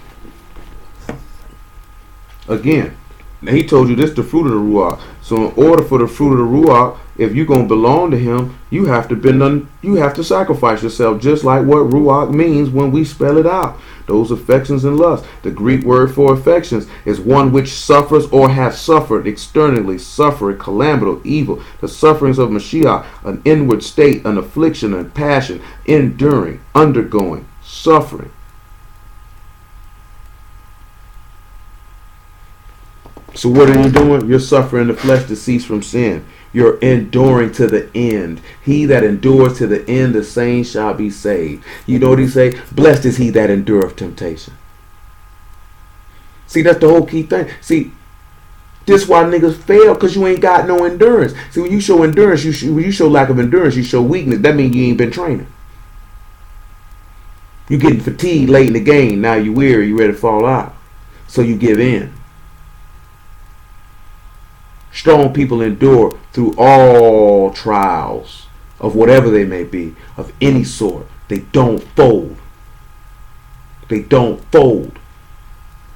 again, now he told you this the fruit of the Ruach. So in order for the fruit of the Ruach, if you're going to belong to him, you have to sacrifice yourself, just like what Ruach means when we spell it out. Those affections and lusts. The Greek word for affections is one which suffers or has suffered externally, suffering, calamity, evil. The sufferings of Mashiach, an inward state, an affliction, and passion, enduring, undergoing, suffering. So what are you doing? You're suffering the flesh to cease from sin. You're enduring to the end. He that endures to the end, the same shall be saved. You know what he say? Blessed is he that endureth temptation. See, that's the whole key thing. See, this why niggas fail, because you ain't got no endurance. See, when you show endurance, when you show lack of endurance, you show weakness. That means you ain't been training. You getting fatigued late in the game. Now you weary, you ready to fall out. So you give in. Strong people endure through all trials of whatever they may be, of any sort. They don't fold. They don't fold.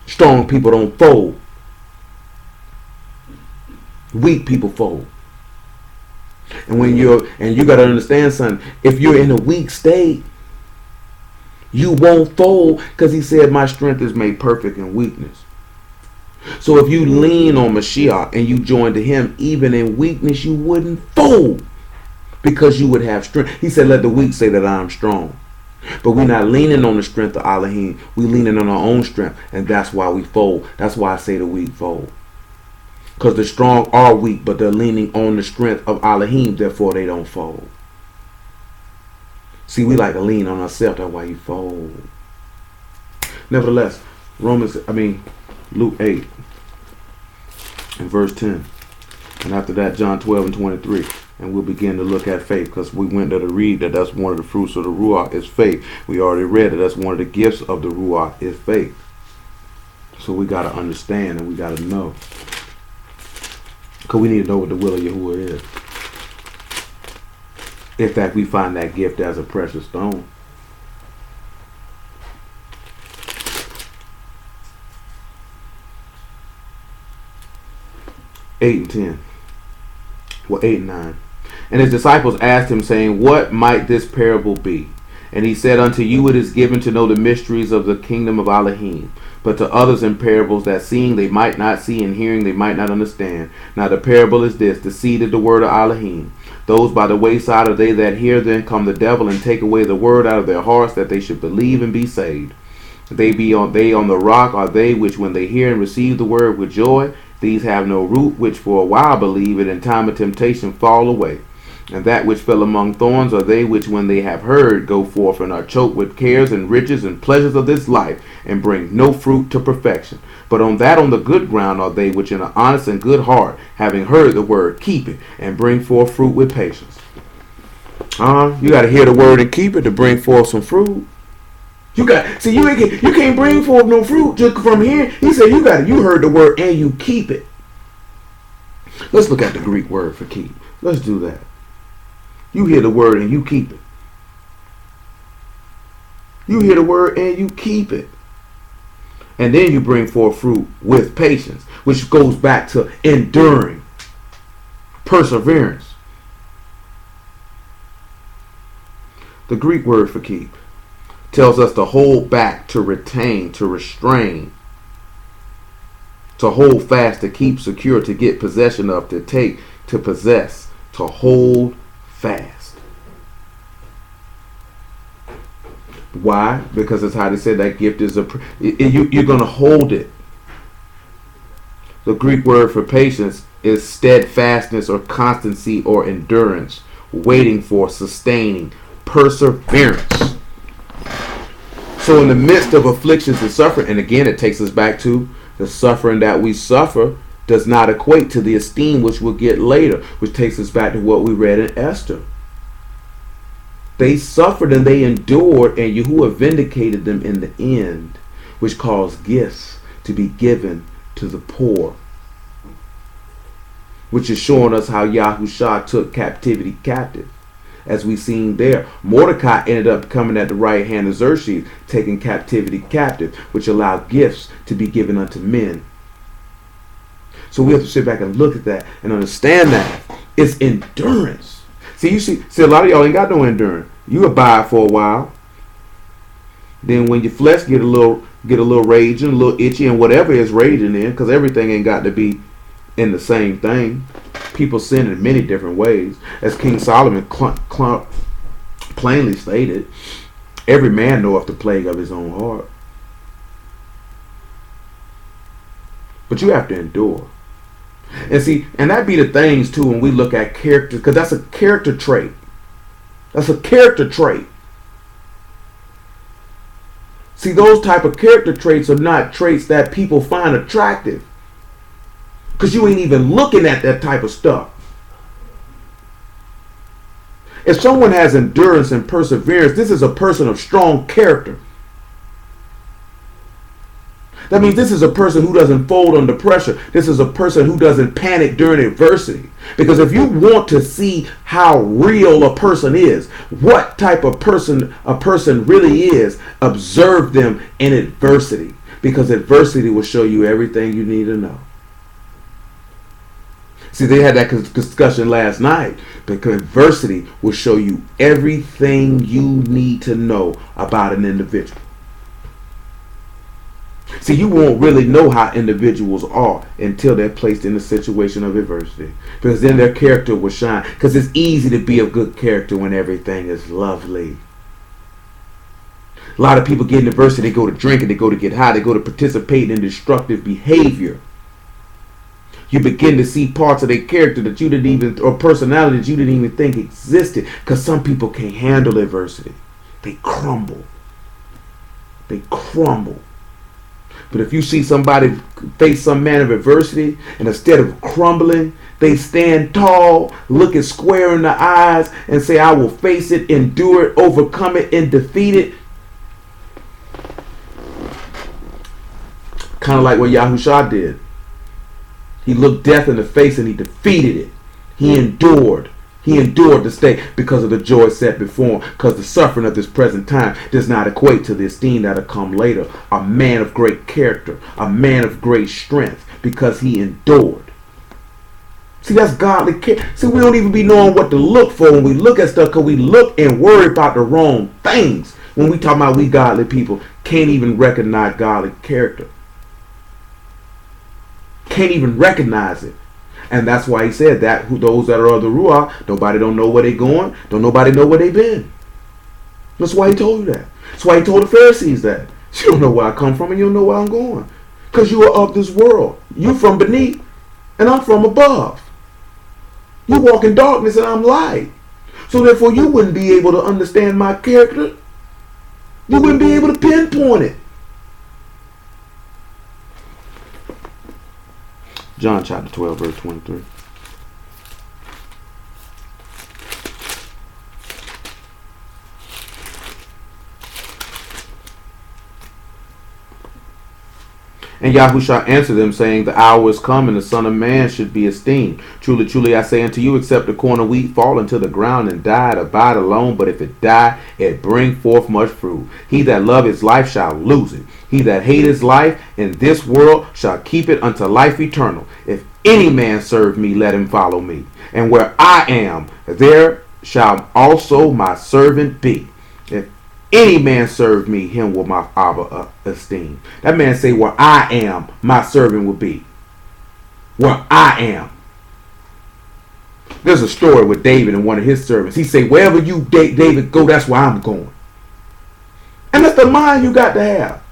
Strong people don't fold. Weak people fold. And you got to understand something. If you're in a weak state, you won't fold, because he said my strength is made perfect in weakness. So if you lean on Mashiach and you join to him, even in weakness, you wouldn't fold, because you would have strength. He said, let the weak say that I'm strong. But we're not leaning on the strength of Elohim. We're leaning on our own strength. And that's why we fold. That's why I say the weak fold. Because the strong are weak, but they're leaning on the strength of Elohim. Therefore, they don't fold. See, we like to lean on ourselves. That's why you fold. Nevertheless, Luke 8 and verse 10. And after that, John 12 and 23. And we'll begin to look at faith, because we went there to read that that's one of the fruits of the Ruach is faith. We already read that that's one of the gifts of the Ruach is faith. So we got to understand and we got to know. Because we need to know what the will of Yahuwah is. If that we find that gift as a precious stone. Eight and 10. Well, 8 and 9. And his disciples asked him, saying, what might this parable be? And he said, unto you it is given to know the mysteries of the kingdom of Elohim, but to others in parables, that seeing they might not see, and hearing they might not understand. Now the parable is this: the seed is the word of Elohim. Those by the wayside are they that hear, then come the devil and take away the word out of their hearts, that they should believe and be saved. They on the rock are they which, when they hear and receive the word with joy, these have no root, which for a while believe it, in time of temptation fall away. And that which fell among thorns are they which, when they have heard, go forth and are choked with cares and riches and pleasures of this life, and bring no fruit to perfection. But on the good ground are they which in an honest and good heart, having heard the word, keep it, and bring forth fruit with patience. You got to hear the word and keep it to bring forth some fruit. You can't bring forth no fruit just from here. He said you heard the word and you keep it. Let's look at the Greek word for keep. Let's do that. You hear the word and you keep it. You hear the word and you keep it. And then you bring forth fruit with patience, which goes back to enduring, perseverance. The Greek word for keep tells us to hold back, to retain, to restrain, to hold fast, to keep secure, to get possession of, to take, to possess, to hold fast. Why? Because it's how they said that gift is you're going to hold it. The Greek word for patience is steadfastness or constancy or endurance, waiting for, sustaining, perseverance. So in the midst of afflictions and suffering, and again it takes us back to the suffering that we suffer does not equate to the esteem which we'll get later, which takes us back to what we read in Esther. They suffered and they endured, and Yahuwah vindicated them in the end, which caused gifts to be given to the poor, which is showing us how Yahushua took captivity captive. As we seen there, Mordecai ended up coming at the right hand of Xerxes, taking captivity captive, which allowed gifts to be given unto men. So we have to sit back and look at that and understand that it's endurance. See, a lot of y'all ain't got no endurance. You abide for a while. Then when your flesh get a little raging, a little itchy, and whatever is raging in, because everything ain't got to be in the same thing. People sin in many different ways. As King Solomon plainly stated, every man knoweth the plague of his own heart. But you have to endure. And see, and that be the things too when we look at character, because that's a character trait. That's a character trait. See, those type of character traits are not traits that people find attractive, because you ain't even looking at that type of stuff. If someone has endurance and perseverance, this is a person of strong character. That means this is a person who doesn't fold under pressure. This is a person who doesn't panic during adversity. Because if you want to see how real a person is, what type of person a person really is, observe them in adversity. Because adversity will show you everything you need to know. See, they had that discussion last night, because adversity will show you everything you need to know about an individual. See, you won't really know how individuals are until they're placed in a situation of adversity, because then their character will shine. Because it's easy to be a good character when everything is lovely. A lot of people get in adversity, they go to drinking, they go to get high, they go to participate in destructive behavior. You begin to see parts of their character that you didn't even, or personality that you didn't even think existed, because some people can't handle adversity. They crumble. They crumble. But if you see somebody face some man of adversity, and instead of crumbling, they stand tall, look it square in the eyes, and say, I will face it, endure it, overcome it, and defeat it. Kind of like what Yahushua did. He looked death in the face and he defeated it. He endured. He endured to stay because of the joy set before him. Because the suffering of this present time does not equate to the esteem that will come later. A man of great character. A man of great strength. Because he endured. See, that's godly care. See, we don't even be knowing what to look for when we look at stuff, because we look and worry about the wrong things. When we talk about we godly people, can't even recognize godly character. Can't even recognize it. And that's why he said that those that are of the Ruach, nobody don't know where they going, don't nobody know where they been. That's why he told you that. That's why he told the Pharisees that. You don't know where I come from and you don't know where I'm going. Because you are of this world. You from beneath and I'm from above. You walk in darkness and I'm light. So therefore you wouldn't be able to understand my character. You wouldn't be able to pinpoint it. John chapter 12, verse 23. And Yahushua answered them, saying, the hour is come, and the Son of Man should be esteemed. Truly, truly, I say unto you, except the corn of wheat fall into the ground and die, it abide alone. But if it die, it bring forth much fruit. He that love his life shall lose it. He that hate his life in this world shall keep it unto life eternal. If any man serve me, let him follow me. And where I am, there shall also my servant be. If any man serve me, him will my Abba esteem. That man say, where I am, my servant will be. Where I am. There's a story with David and one of his servants. He say, wherever you, David, go, that's where I'm going. And that's the mind you got to have.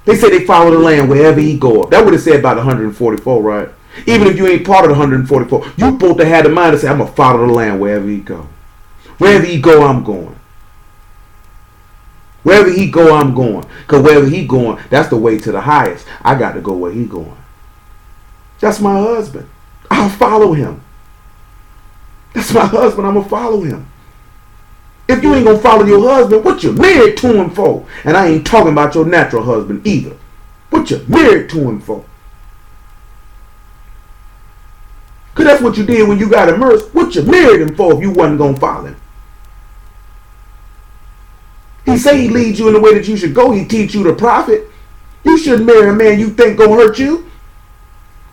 They say they follow the Lamb wherever he go. That's what it said about the 144, right? Even if you ain't part of the 144, you supposed to have the mind to say, I'm going to follow the Lamb wherever he go. Wherever he go, I'm going. Wherever he go, I'm going. Because wherever he going, that's the way to the highest. I got to go where he going. That's my husband. I'll follow him. That's my husband. I'm going to follow him. If you ain't going to follow your husband, what you married to him for? And I ain't talking about your natural husband either. What you married to him for? Because that's what you did when you got immersed. What you married him for if you wasn't going to follow him? He say he leads you in the way that you should go. He teach you the prophet. You shouldn't marry a man you think going to hurt you.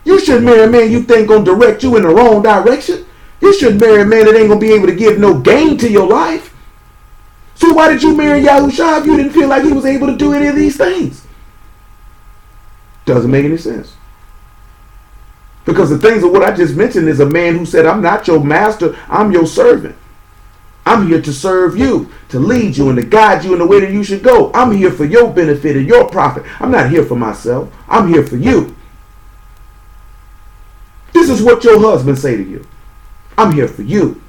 You shouldn't marry a man you think going to direct you in the wrong direction. You shouldn't marry a man that ain't going to be able to give no gain to your life. So why did you marry Yahushua if you didn't feel like he was able to do any of these things? Doesn't make any sense. Because the things of what I just mentioned is a man who said, I'm not your master, I'm your servant. I'm here to serve you, to lead you and to guide you in the way that you should go. I'm here for your benefit and your profit. I'm not here for myself. I'm here for you. This is what your husband say to you. I'm here for you.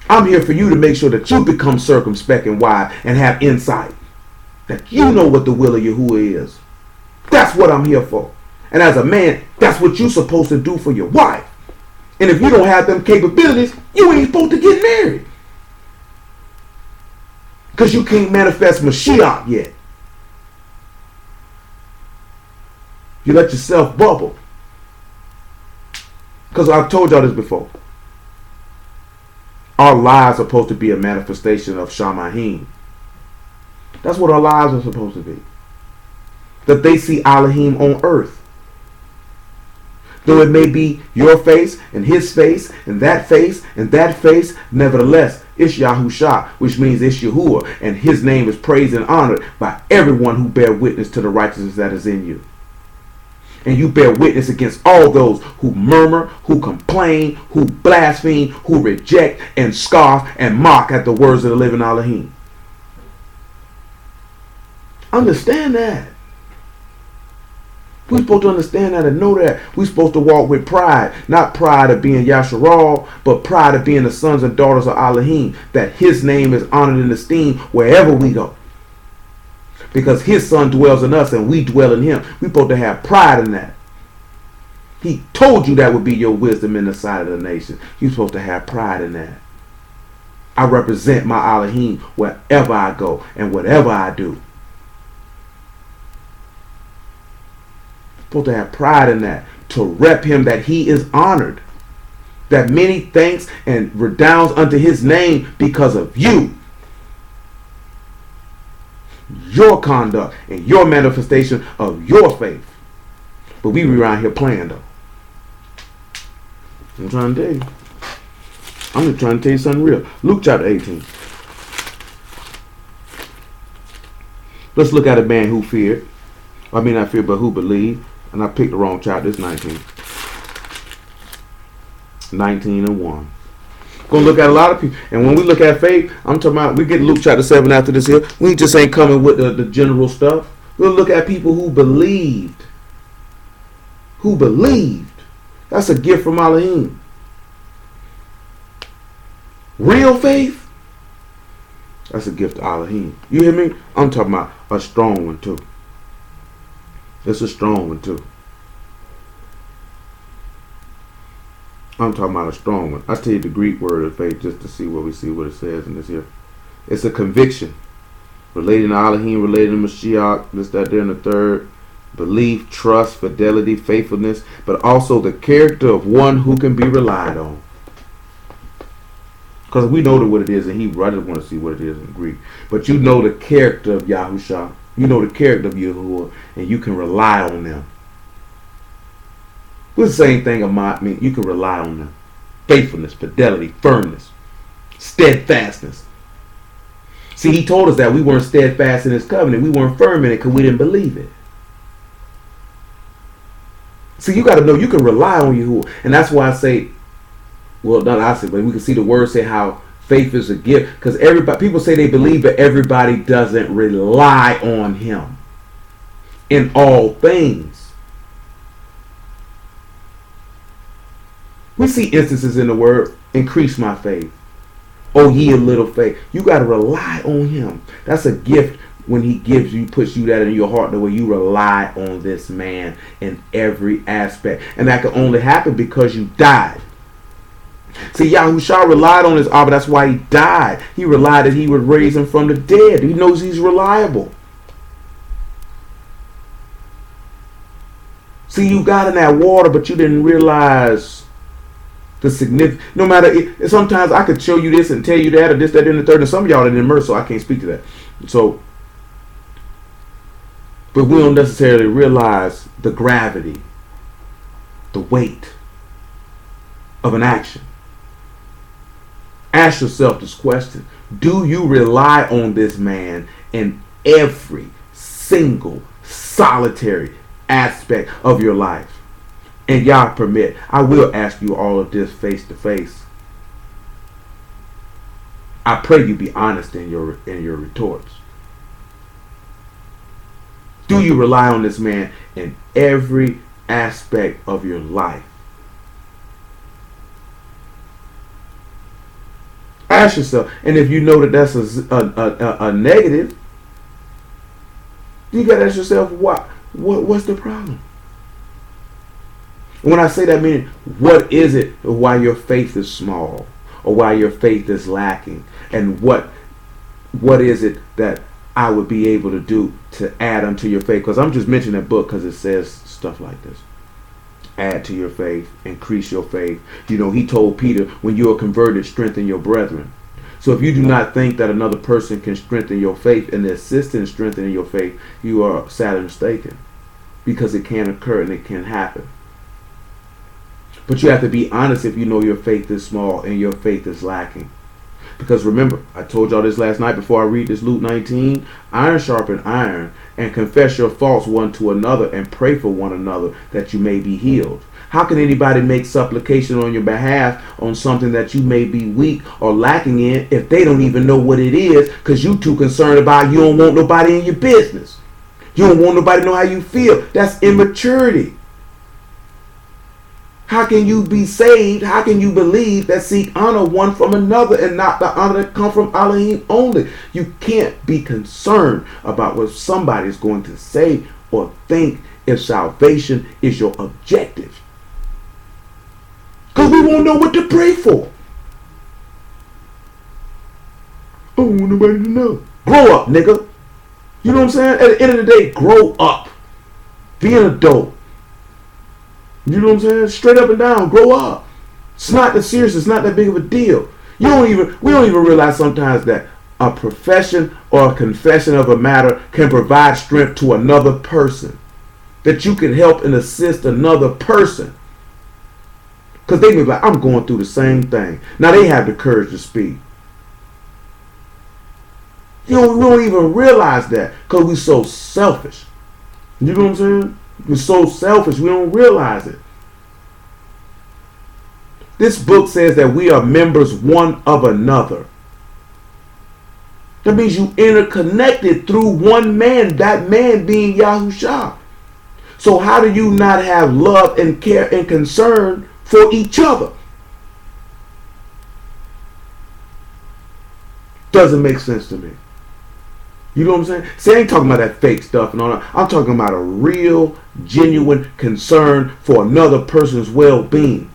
I'm here for you to make sure that you become circumspect and wise and have insight. That you know what the will of Yahuwah is. That's what I'm here for. And as a man, that's what you're supposed to do for your wife. And if you don't have them capabilities, you ain't supposed to get married. Because you can't manifest Mashiach yet. You let yourself bubble. Because I've told y'all this before. Our lives are supposed to be a manifestation of Shamahim. That's what our lives are supposed to be. That they see Elohim on earth. Though it may be your face and his face and that face and that face, nevertheless, it's Yahusha, which means it's Yahuwah, and his name is praised and honored by everyone who bear witness to the righteousness that is in you. And you bear witness against all those who murmur, who complain, who blaspheme, who reject and scoff and mock at the words of the living Elohim. Understand that. We're supposed to understand that and know that. We're supposed to walk with pride. Not pride of being Yasharal, but pride of being the sons and daughters of Elohim. That his name is honored and esteemed wherever we go. Because his son dwells in us and we dwell in him. We're supposed to have pride in that. He told you that would be your wisdom in the sight of the nation. You're supposed to have pride in that. I represent my Elohim wherever I go and whatever I do. Supposed to have pride in that, to rep him, that he is honored, that many thanks and redounds unto his name because of you, your conduct and your manifestation of your faith. But we be around here playing though. I'm trying to tell you. I'm just trying to tell you something real. Luke chapter 18. Let's look at a man who feared. I mean not feared, but who believed. And I picked the wrong chapter. It's 19. 19 and 1. Gonna look at a lot of people. And when we look at faith, I'm talking about, we get Luke chapter 7 after this here. We just ain't coming with the general stuff. We'll look at people who believed. Who believed. That's a gift from Elohim. Real faith. That's a gift to Elohim. You hear me? I'm talking about a strong one too. It's a strong one too. I'm talking about a strong one. I tell you the Greek word of faith just to see what we see what it says in this here. It's a conviction. Relating to Elohim, relating to Mashiach, this, that, there, and the third. Belief, trust, fidelity, faithfulness, but also the character of one who can be relied on. Because we know what it is in Hebrew. I just want to see what it is in Greek. But you know the character of Yahusha. You know the character of Yahuwah, and you can rely on them. It's the same thing about me. You can rely on them. Faithfulness, fidelity, firmness, steadfastness. See, he told us that we weren't steadfast in his covenant. We weren't firm in it because we didn't believe it. See, you got to know you can rely on Yahuwah. And that's why I say, well, not I say, but we can see the word say how Faith is a gift because people say they believe, but everybody doesn't rely on him in all things. We see instances in the word, increase my faith. Oh, ye a little faith. You got to rely on him. That's a gift when he gives you, puts you that in your heart, the way you rely on this man in every aspect. And that can only happen because you died. See, Yahushua relied on his Abba. That's why he died. He relied that he would raise him from the dead. He knows he's reliable. See, you got in that water, but you didn't realize the significance. No matter, sometimes I could show you this and tell you that, or this, that, and the third, and some of y'all didn't immerse, so I can't speak to that. So, but we don't necessarily realize the gravity, the weight of an action. Ask yourself this question. Do you rely on this man in every single solitary aspect of your life? And y'all permit, I will ask you all of this face to face. I pray you be honest in your retorts. Do you rely on this man in every aspect of your life? Ask yourself, and if you know that that's a negative, you gotta ask yourself, what's the problem? When I say that, meaning, what is it why your faith is small, or why your faith is lacking, and what is it that I would be able to do to add unto your faith? Because I'm just mentioning that book because it says stuff like this. Add to your faith, increase your faith. You know, he told Peter, when you are converted, strengthen your brethren. So if you do not think that another person can strengthen your faith and assist in strengthening your faith, you are sadly mistaken, because it can occur and it can happen. But you have to be honest if you know your faith is small and your faith is lacking. Because remember, I told y'all this last night before I read this Luke 19, iron sharpen iron, and confess your faults one to another and pray for one another that you may be healed. How can anybody make supplication on your behalf on something that you may be weak or lacking in if they don't even know what it is, because you too concerned about, you don't want nobody in your business. You don't want nobody to know how you feel. That's immaturity. How can you be saved? How can you believe that seek honor one from another and not the honor that come from Elohim only? You can't be concerned about what somebody is going to say or think if salvation is your objective. Because we won't know what to pray for. I don't want nobody to know. Grow up, nigga. You know what I'm saying? At the end of the day, grow up. Be an adult. You know what I'm saying? Straight up and down, grow up. It's not that serious. It's not that big of a deal. We don't even realize sometimes that a profession or a confession of a matter can provide strength to another person. That you can help and assist another person. Because they be like, I'm going through the same thing. Now they have the courage to speak. We don't even realize that because we're so selfish. You know what I'm saying? We're so selfish, we don't realize it. This book says that we are members one of another. That means you interconnected through one man, that man being Yahushua. So how do you not have love and care and concern for each other? Doesn't make sense to me. You know what I'm saying? See, I ain't talking about that fake stuff and all that. I'm talking about a real, genuine concern for another person's well-being.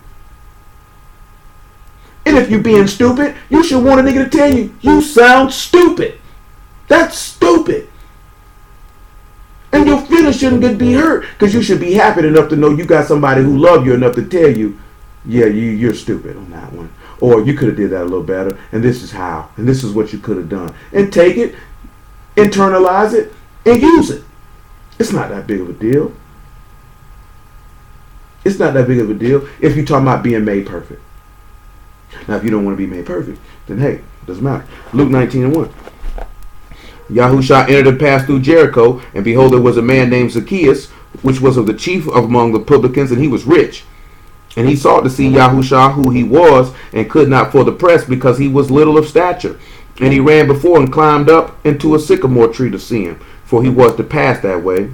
And if you're being stupid, you should want a nigga to tell you, you sound stupid. That's stupid. And your feelings shouldn't be hurt, because you should be happy enough to know you got somebody who loves you enough to tell you, yeah, you're stupid on that one. Or you could have did that a little better, and this is how, and this is what you could have done. And take it, internalize it, and use it. It's not that big of a deal. It's not that big of a deal if you're talking about being made perfect. Now, if you don't want to be made perfect, then hey, it doesn't matter. Luke 19:1. Yahushua entered and passed through Jericho, and behold, there was a man named Zacchaeus, which was of the chief among the publicans, and he was rich. And he sought to see Yahushua who he was, and could not for the press, because he was little of stature. And he ran before and climbed up into a sycamore tree to see him, for he was to pass that way.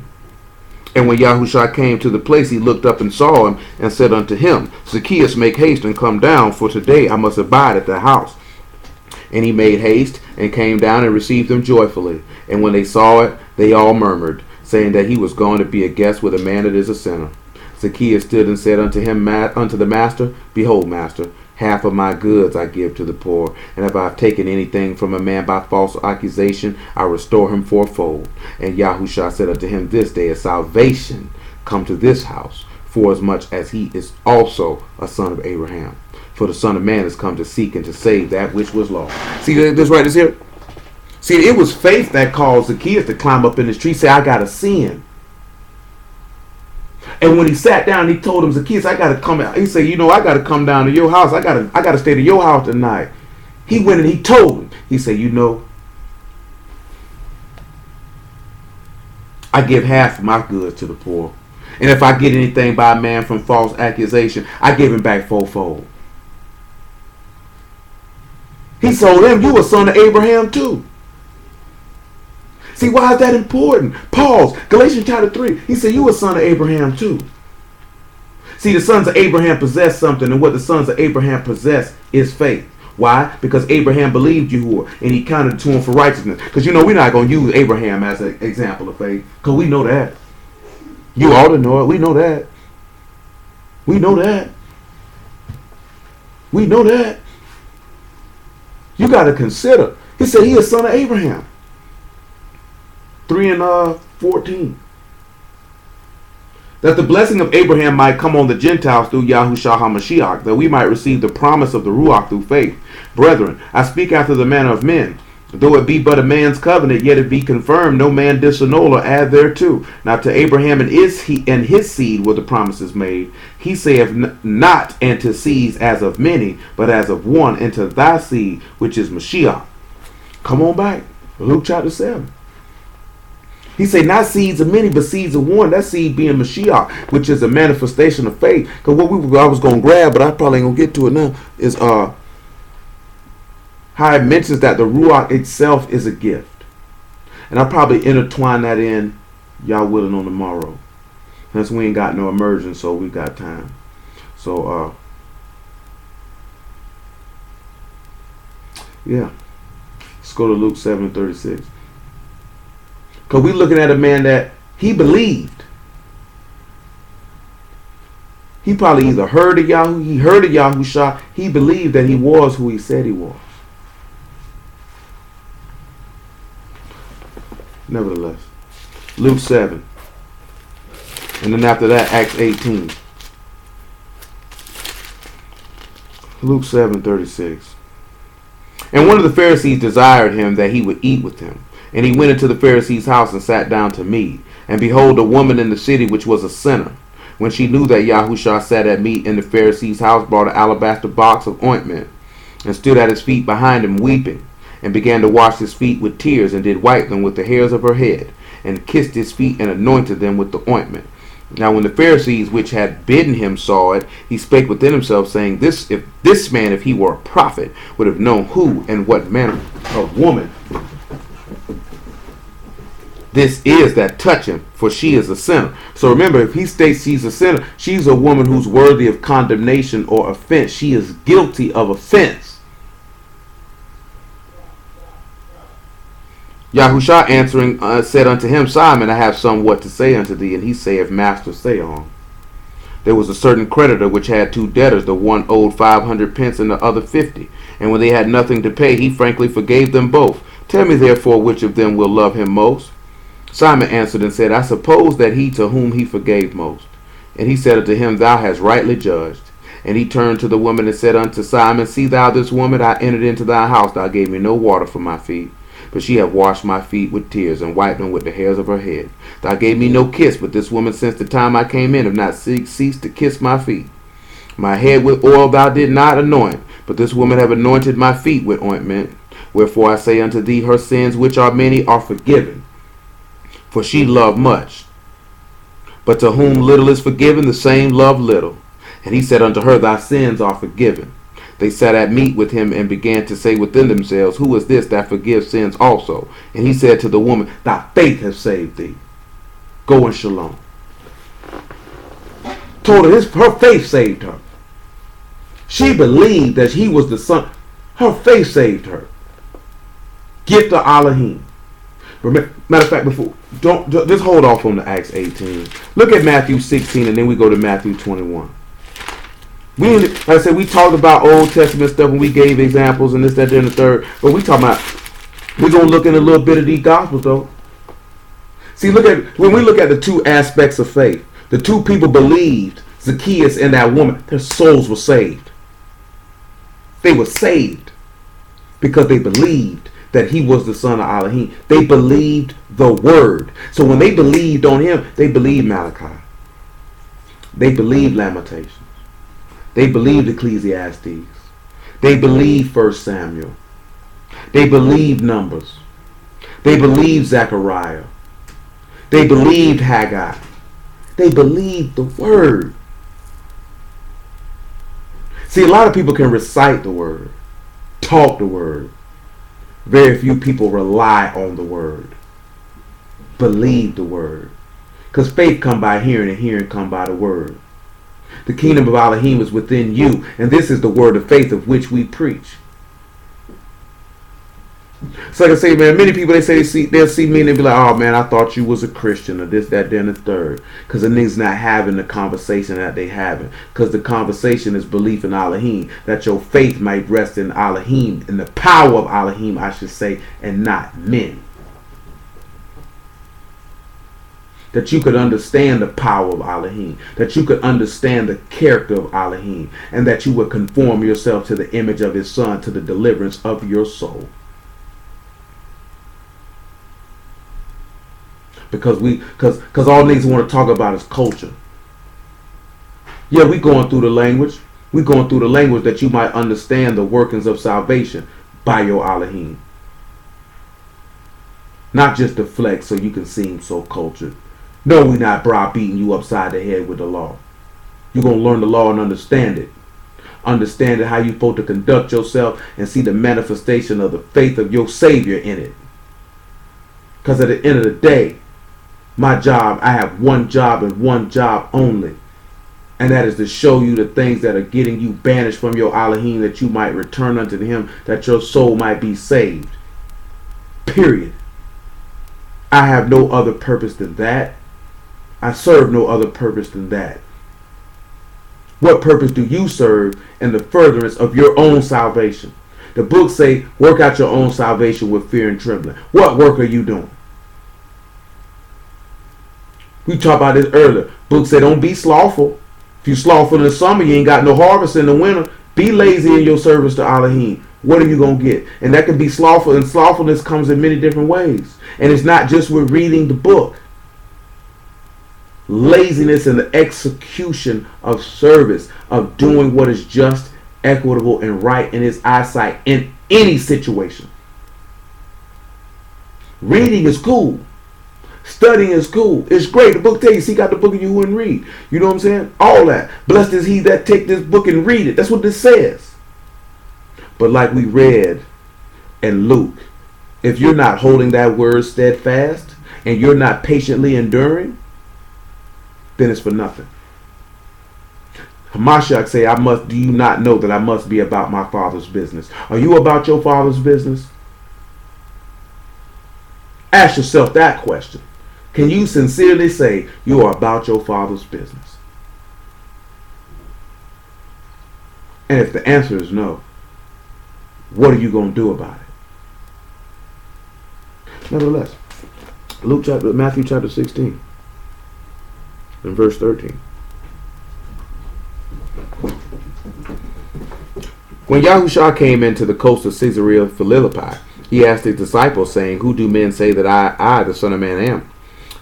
And when Yahushua came to the place, he looked up and saw him, and said unto him, Zacchaeus, make haste and come down, for today I must abide at thy house. And he made haste, and came down, and received them joyfully. And when they saw it, they all murmured, saying that he was going to be a guest with a man that is a sinner. Zacchaeus stood and said unto the master, Behold, master, half of my goods I give to the poor, and if I have taken anything from a man by false accusation, I restore him fourfold. And Yahushua said unto him, This day is salvation come to this house, forasmuch as he is also a son of Abraham. For the Son of Man is come to seek and to save that which was lost. See this right here? See, it was faith that caused Zacchaeus to climb up in this tree, say, I got to sin. And when he sat down, he told him, Zacchaeus, I got to come out. He said, I got to come down to your house. I got to stay to your house tonight. He went and he told him. He said, I give half of my goods to the poor. And if I get anything by a man from false accusation, I give him back fourfold. He told him, you a son of Abraham too. See, why is that important? Pause. Galatians chapter 3. He said, you a son of Abraham too. See, the sons of Abraham possess something, and what the sons of Abraham possess is faith. Why? Because Abraham believed Yahuwah, and he counted to him for righteousness. Because we're not going to use Abraham as an example of faith, because we know that. You ought to know it. We know that. We know that. We know that. You got to consider. He said he is son of Abraham. 3 and 14. That the blessing of Abraham might come on the Gentiles through Yahushua HaMashiach, that we might receive the promise of the Ruach through faith. Brethren, I speak after the manner of men. Though it be but a man's covenant, yet it be confirmed, no man disannul or add thereto. Now to Abraham and his seed were the promises made. He saith not and to seeds as of many, but as of one, and to thy seed, which is Mashiach. Come on back. Luke chapter 7. He say not seeds of many, but seeds of one. That seed being Mashiach, which is a manifestation of faith. Because what I was going to grab, but I probably ain't going to get to it now, is how it mentions that the Ruach itself is a gift. And I'll probably intertwine that in, y'all willing, on tomorrow. Since we ain't got no immersion, so we got time. So, yeah. Let's go to Luke 7:36. Because we're looking at a man that he believed. He probably either heard of Yahoo, he heard of Yahushua, he believed that he was who he said he was. Nevertheless, Luke 7. And then after that, Acts 18. Luke 7:36. And one of the Pharisees desired him that he would eat with him. And he went into the Pharisee's house and sat down to meat. And behold, a woman in the city which was a sinner, when she knew that Yahushua sat at meat in the Pharisee's house, brought an alabaster box of ointment, and stood at his feet behind him weeping, and began to wash his feet with tears, and did wipe them with the hairs of her head, and kissed his feet, and anointed them with the ointment. Now when the Pharisees which had bidden him saw it, he spake within himself, saying, If this man, if he were a prophet, would have known who and what manner of woman this is that touch him, for she is a sinner. So remember, if he states she's a sinner, she's a woman who's worthy of condemnation or offense. She is guilty of offense. Yahushua answering said unto him, Simon, I have somewhat to say unto thee. And he saith, Master, say on. There was a certain creditor which had two debtors. The one owed 500 pence and the other 50. And when they had nothing to pay, he frankly forgave them both. Tell me therefore which of them will love him most. Simon answered and said, I suppose that he to whom he forgave most. And he said unto him, Thou hast rightly judged. And he turned to the woman and said unto Simon, See thou this woman? I entered into thy house. Thou gave me no water for my feet, but she hath washed my feet with tears, and wiped them with the hairs of her head. Thou gave me no kiss, but this woman since the time I came in have not ceased to kiss my feet. My head with oil thou did not anoint, but this woman have anointed my feet with ointment. Wherefore I say unto thee, her sins, which are many, are forgiven, for she loved much. But to whom little is forgiven, the same love little. And he said unto her, Thy sins are forgiven. They sat at meat with him and began to say within themselves, Who is this that forgives sins also? And he said to the woman, Thy faith has saved thee. Go in shalom. Told her her faith saved her. She believed that he was the son. Her faith saved her. Gift of Elohim. Matter of fact, before don't just hold off on the Acts 18. Look at Matthew 16, and then we go to Matthew 21. Like I said, we talked about Old Testament stuff when we gave examples and this, that, and the third. But we're gonna look in a little bit of these gospels though. See, when we look at the two aspects of faith, the two people believed, Zacchaeus and that woman, their souls were saved. They were saved because they believed that he was the son of Elohim. They believed the word. So when they believed on him, they believed Malachi. They believed Lamentations. They believed Ecclesiastes. They believed 1 Samuel. They believed Numbers. They believed Zechariah. They believed Haggai. They believed the word. See, a lot of people can recite the word, talk the word. Very few people rely on the word, believe the word. Because faith come by hearing, and hearing come by the word. The kingdom of Elohim is within you, and this is the word of faith of which we preach. So like I say, man, many people, they'll see me and they'll be like, oh man, I thought you was a Christian, or this, that, then the third. Because the niggas not having the conversation that they having. Because the conversation is belief in Elohim. That your faith might rest in Elohim, in the power of Elohim, I should say, and not men. That you could understand the power of Elohim. That you could understand the character of Elohim. And that you would conform yourself to the image of his son, to the deliverance of your soul. Because all niggas want to talk about is culture. Yeah, we going through the language. We going through the language that you might understand the workings of salvation by your Elohim. Not just the flex so you can seem so cultured. No, we not browbeating you upside the head with the law. You're going to learn the law and understand it. Understand how you're supposed to conduct yourself and see the manifestation of the faith of your Savior in it. Because at the end of the day, my job, I have one job and one job only. And that is to show you the things that are getting you banished from your Elohim, that you might return unto him, that your soul might be saved. Period. I have no other purpose than that. I serve no other purpose than that. What purpose do you serve in the furtherance of your own salvation? The books say, work out your own salvation with fear and trembling. What work are you doing? We talked about this earlier. Book said, don't be slothful. If you slothful in the summer, you ain't got no harvest in the winter. Be lazy in your service to Elohim. What are you going to get? And that can be slothful. And slothfulness comes in many different ways. And it's not just with reading the book. Laziness in the execution of service, of doing what is just, equitable, and right in his eyesight in any situation. Reading is cool. Studying is cool. It's great. The book tells you, seek out the book and you wouldn't read. You know what I'm saying? All that. Blessed is he that take this book and read it. That's what this says. But like we read in Luke, if you're not holding that word steadfast and you're not patiently enduring, then it's for nothing. Hamashiach say, do you not know that I must be about my Father's business? Are you about your Father's business? Ask yourself that question. Can you sincerely say you are about your Father's business? And if the answer is no, what are you going to do about it? Nevertheless, Matthew chapter 16 and verse 13. When Yahushua came into the coast of Caesarea Philippi, he asked his disciples, saying, Who do men say that I, the Son of Man, am?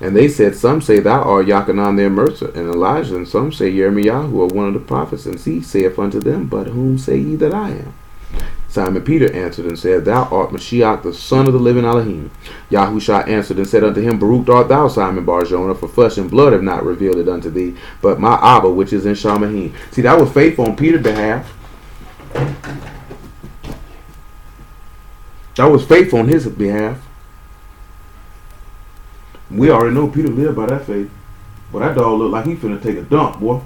And they said, Some say thou art Yachanan the Immerser, and Elijah, and some say Yirmiyahu, or one of the prophets. And he saith unto them, But whom say ye that I am? Simon Peter answered and said, Thou art Mashiach, the son of the living Elohim. Yahushua answered and said unto him, Baruch art thou, Simon Bar-Jonah, for flesh and blood have not revealed it unto thee, but my Abba which is in Shamahim. See, that was faithful on Peter's behalf. That was faithful on his behalf. We already know Peter lived by that faith. But that dog looked like he finna take a dump, boy.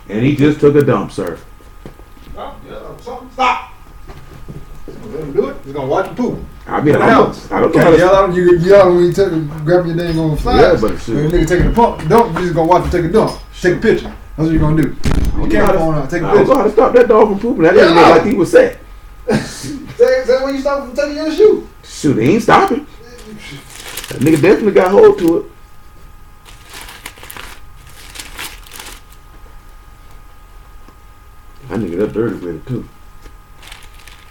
And he just took a dump, sir. Stop. Let him do it. He's gonna watch him poop. I mean, I don't know. You yell at him. You yell when you grab your dang on flies. Yeah, but shit. When a nigga taking a dump, you just gonna watch him take a dump. Take a picture. That's what you're gonna do. Take a picture. I don't know how to stop that dog from pooping. That didn't look like he was set. Say when you stop from taking your shoe. Shoot, he ain't stopping. That nigga definitely got hold to it. That nigga that dirty with it too.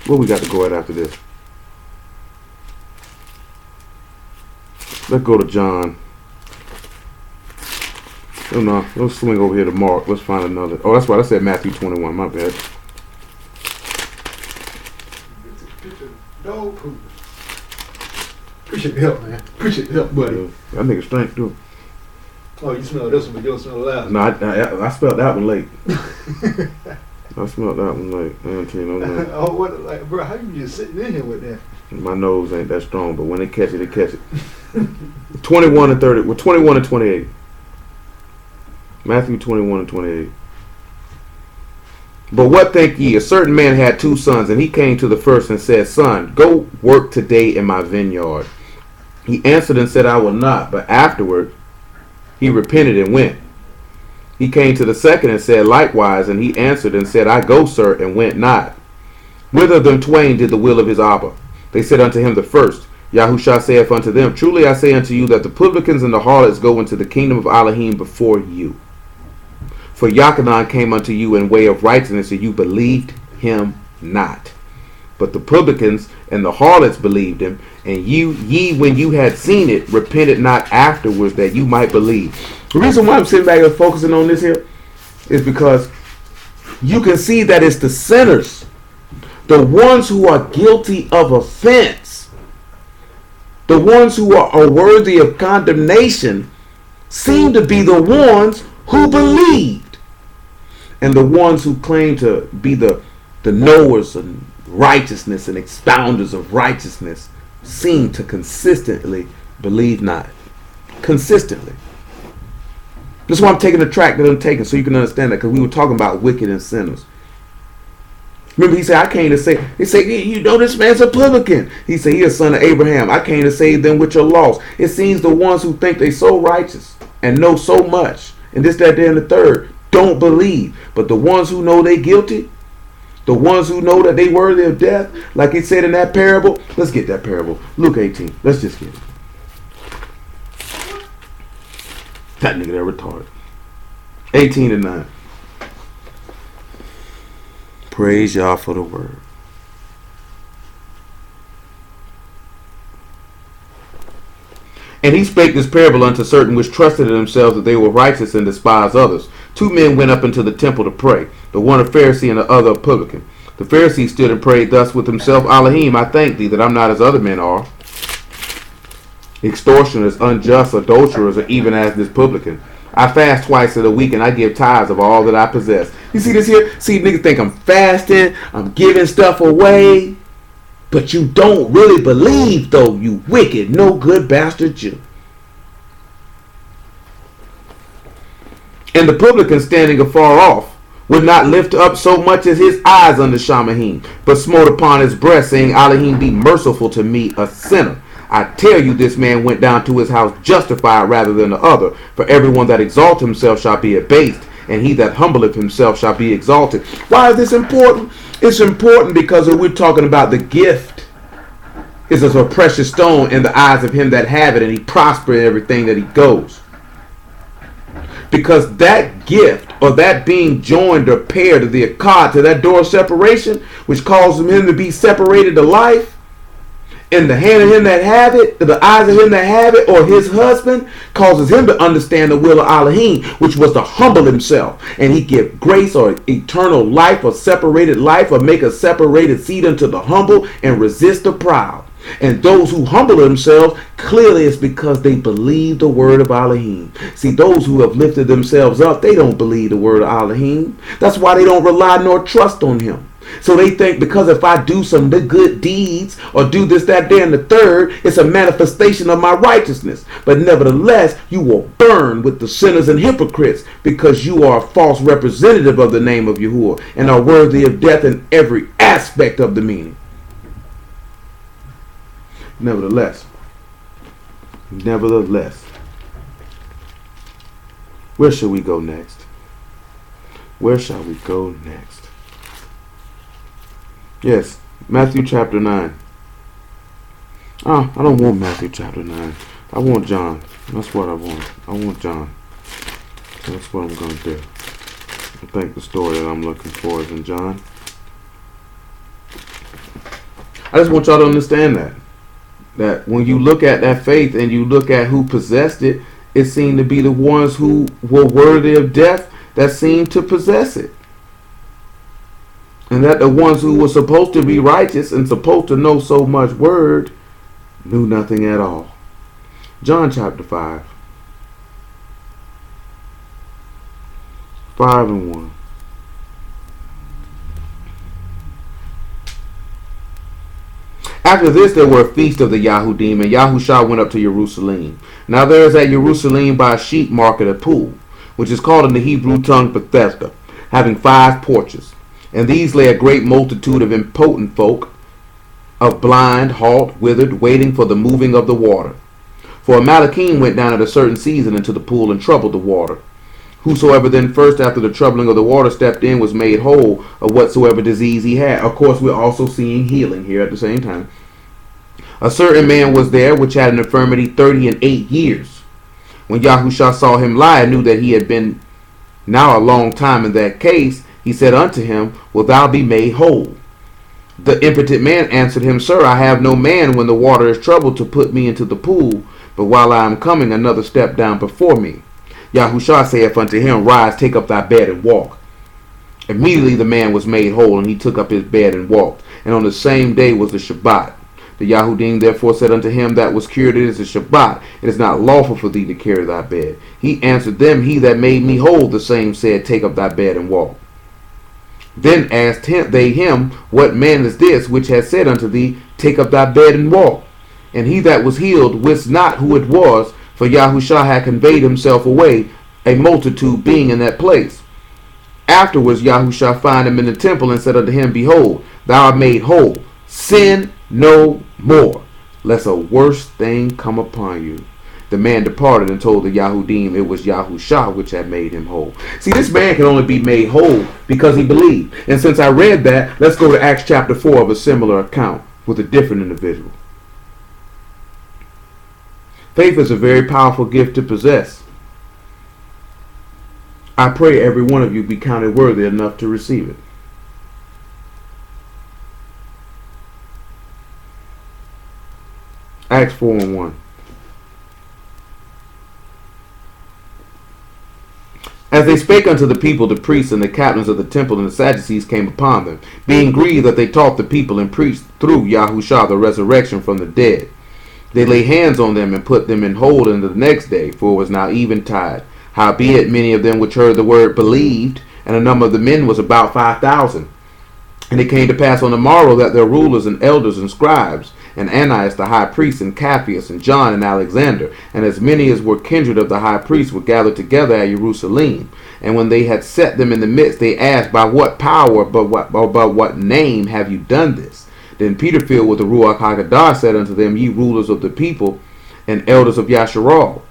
What we got to go at after this? Let's go to John. Oh no, let's swing over here to Mark. Let's find another. Oh, that's why I said Matthew 21. My bad. Dog poop. Appreciate the help, man. Appreciate the help, buddy. That nigga stank too. Oh, you smell this one, but you don't smell the last one. No, I smelled that one late. I smelled that one late. I ain't telling you no nothing. Oh, what? Like, bro, how you just sitting in here with that? My nose ain't that strong, but when they catch it, they catch it. 21 and 30. Well, 21 and 28. Matthew 21 and 28. But what think ye? A certain man had 2 sons, and he came to the first and said, Son, go work today in my vineyard. He answered and said, I will not. But afterward he repented and went. He came to the second and said likewise, and he answered and said, I go, sir, and went not. Whither of them twain did the will of his Abba? They said unto him the first. Yahushua saith unto them, Truly I say unto you that the publicans and the harlots go into the kingdom of Elohim before you. For Yochanan came unto you in way of righteousness, and you believed him not. But the publicans and the harlots believed him, and ye when you had seen it, repented not afterwards that you might believe. The reason why I'm sitting back and focusing on this here is because you can see that it's the sinners, the ones who are guilty of offense, the ones who are worthy of condemnation, seem to be the ones who believed. And the ones who claim to be the knowers of righteousness and expounders of righteousness seem to consistently believe not. Consistently. That's why I'm taking the track that I'm taking, so you can understand that, because we were talking about wicked and sinners. Remember, he said, I came to say, they say, you know this man's a publican. He said, he is son of Abraham. I came to save them which are lost. It seems the ones who think they so righteous and know so much, and this, that, there, and the third, don't believe. But the ones who know they guilty, the ones who know that they worthy of death, like it said in that parable. Let's get that parable. Luke 18. Let's just get it. That nigga there retarded. 18 and 9. Praise y'all for the word. And he spake this parable unto certain which trusted in themselves that they were righteous and despised others. 2 men went up into the temple to pray, the one a Pharisee and the other a publican. The Pharisee stood and prayed thus with himself, Elohim, I thank thee that I'm not as other men are, extortioners, unjust, adulterers, or even as this publican. I fast twice a week and I give tithes of all that I possess. You see this here? See, niggas think I'm fasting, I'm giving stuff away. But you don't really believe, though, you wicked, no good bastard Jew. And the publican standing afar off would not lift up so much as his eyes unto Shamahim, but smote upon his breast, saying, Elohim, be merciful to me, a sinner. I tell you, this man went down to his house justified rather than the other. For everyone that exalts himself shall be abased, and he that humbleth himself shall be exalted. Why is this important? It's important because we're talking about the gift is as a precious stone in the eyes of him that have it, and he prosper in everything that he goes. Because that gift, or that being joined or paired to the akkad, to that door of separation, which causes him to be separated to life, in the hand of him that have it, the eyes of him that have it, or his husband, causes him to understand the will of Elohim, which was to humble himself. And he give grace or eternal life or separated life or make a separated seed unto the humble and resist the proud. And those who humble themselves, clearly it's because they believe the word of Elohim. See, those who have lifted themselves up, they don't believe the word of Elohim. That's why they don't rely nor trust on him. So they think because if I do some good deeds or do this, that, there, and the third, it's a manifestation of my righteousness. But nevertheless, you will burn with the sinners and hypocrites because you are a false representative of the name of Yahuwah and are worthy of death in every aspect of the meaning. Nevertheless, where shall we go next? Where shall we go next? Yes, Matthew chapter 9. I don't want Matthew chapter 9. I want John. That's what I want. I want John. That's what I'm going to do. I think the story that I'm looking for is in John. I just want y'all to understand that when you look at that faith and you look at who possessed it, it seemed to be the ones who were worthy of death that seemed to possess it. And that the ones who were supposed to be righteous and supposed to know so much word knew nothing at all. John chapter 5. 5 and 1. After this, there were a feast of the Yahudim, and Yahushua went up to Jerusalem. Now there is at Jerusalem by a sheep market a pool, which is called in the Hebrew tongue Bethesda, having 5 porches. And these lay a great multitude of impotent folk, of blind, halt, withered, waiting for the moving of the water. For a Malachim went down at a certain season into the pool and troubled the water. Whosoever then first after the troubling of the water stepped in was made whole of whatsoever disease he had. Of course, we're also seeing healing here at the same time. A certain man was there which had an infirmity 38 years. When Yahushua saw him lie and knew that he had been now a long time in that case, he said unto him, Wilt thou be made whole? The impotent man answered him, Sir, I have no man when the water is troubled to put me into the pool, but while I am coming, another step down before me. Yahushua saith unto him, Rise, take up thy bed and walk. Immediately the man was made whole, and he took up his bed and walked. And on the same day was the Shabbat. The Yahudim therefore said unto him that was cured, It is a Shabbat. It is not lawful for thee to carry thy bed. He answered them, He that made me whole, the same said, Take up thy bed and walk. Then asked they him, What man is this which has said unto thee, Take up thy bed and walk? And he that was healed wist not who it was, for Yahushua had conveyed himself away, a multitude being in that place. Afterwards Yahushua found him in the temple and said unto him, Behold, thou art made whole. Sin no more, lest a worse thing come upon you. The man departed and told the Yahudim it was Yahushua which had made him whole. See, this man can only be made whole because he believed. And since I read that, let's go to Acts chapter 4 of a similar account with a different individual. Faith is a very powerful gift to possess. I pray every one of you be counted worthy enough to receive it. Acts 4 and 1. As they spake unto the people, the priests and the captains of the temple and the Sadducees came upon them, being grieved that they taught the people and preached through Yahushua the resurrection from the dead. They laid hands on them and put them in hold until the next day, for it was now eventide. Howbeit many of them which heard the word believed, and the number of the men was about 5,000. And it came to pass on the morrow that their rulers and elders and scribes, and Ananias the high priest, and Capheus, and John, and Alexander, and as many as were kindred of the high priest, were gathered together at Jerusalem. And when they had set them in the midst, they asked, By what power, by what name have you done this? Then Peter, filled with the Ruach HaKodesh, said unto them, Ye rulers of the people, and elders of Yasharal,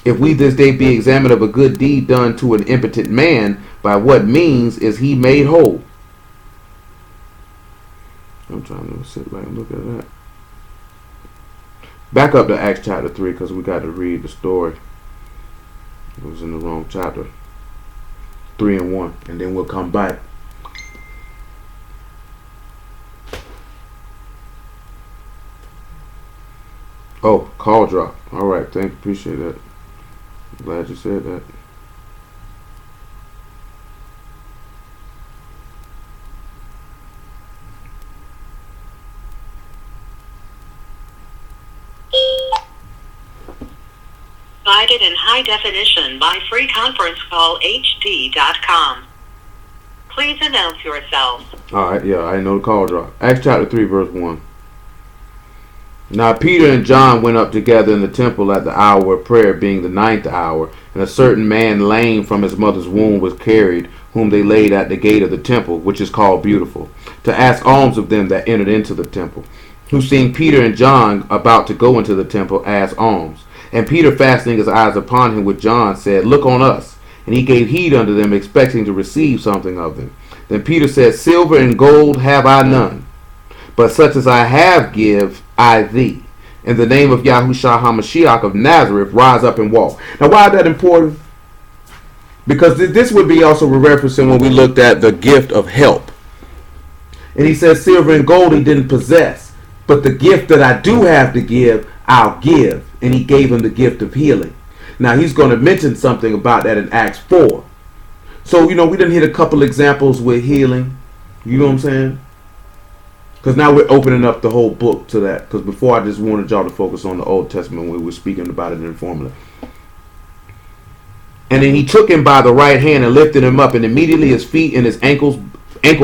if we this day be examined of a good deed done to an impotent man, by what means is he made whole? I'm trying to sit back and look at that. Back up to Acts chapter 3, because we got to read the story. It was in the wrong chapter. 3 and 1, and then we'll come back. Call drop. All right, thank you. Appreciate that. Glad you said that. Provided in high definition by freeconferencecallhd.com. Please announce yourself. All right, yeah, I know the call drop. Acts chapter 3, verse 1. Now Peter and John went up together in the temple at the hour of prayer, being the 9th hour, and a certain man lame from his mother's womb was carried, whom they laid at the gate of the temple, which is called Beautiful, to ask alms of them that entered into the temple, who seeing Peter and John about to go into the temple, asked alms. And Peter, fastening his eyes upon him with John, said, Look on us. And he gave heed unto them, expecting to receive something of them. Then Peter said, Silver and gold have I none, but such as I have give I thee. In the name of Yahushua HaMashiach of Nazareth, rise up and walk. Now, why is that important? Because this would be also referencing when we looked at the gift of help. And he says, silver and gold he didn't possess, but the gift that I do have to give, I'll give. And he gave him the gift of healing. Now, he's going to mention something about that in Acts 4. So, we didn't hit a couple examples with healing. You know what I'm saying? Because now we're opening up the whole book to that. Because before I just wanted y'all to focus on the Old Testament when we were speaking about it informally. And then he took him by the right hand and lifted him up. And immediately his feet and his ankle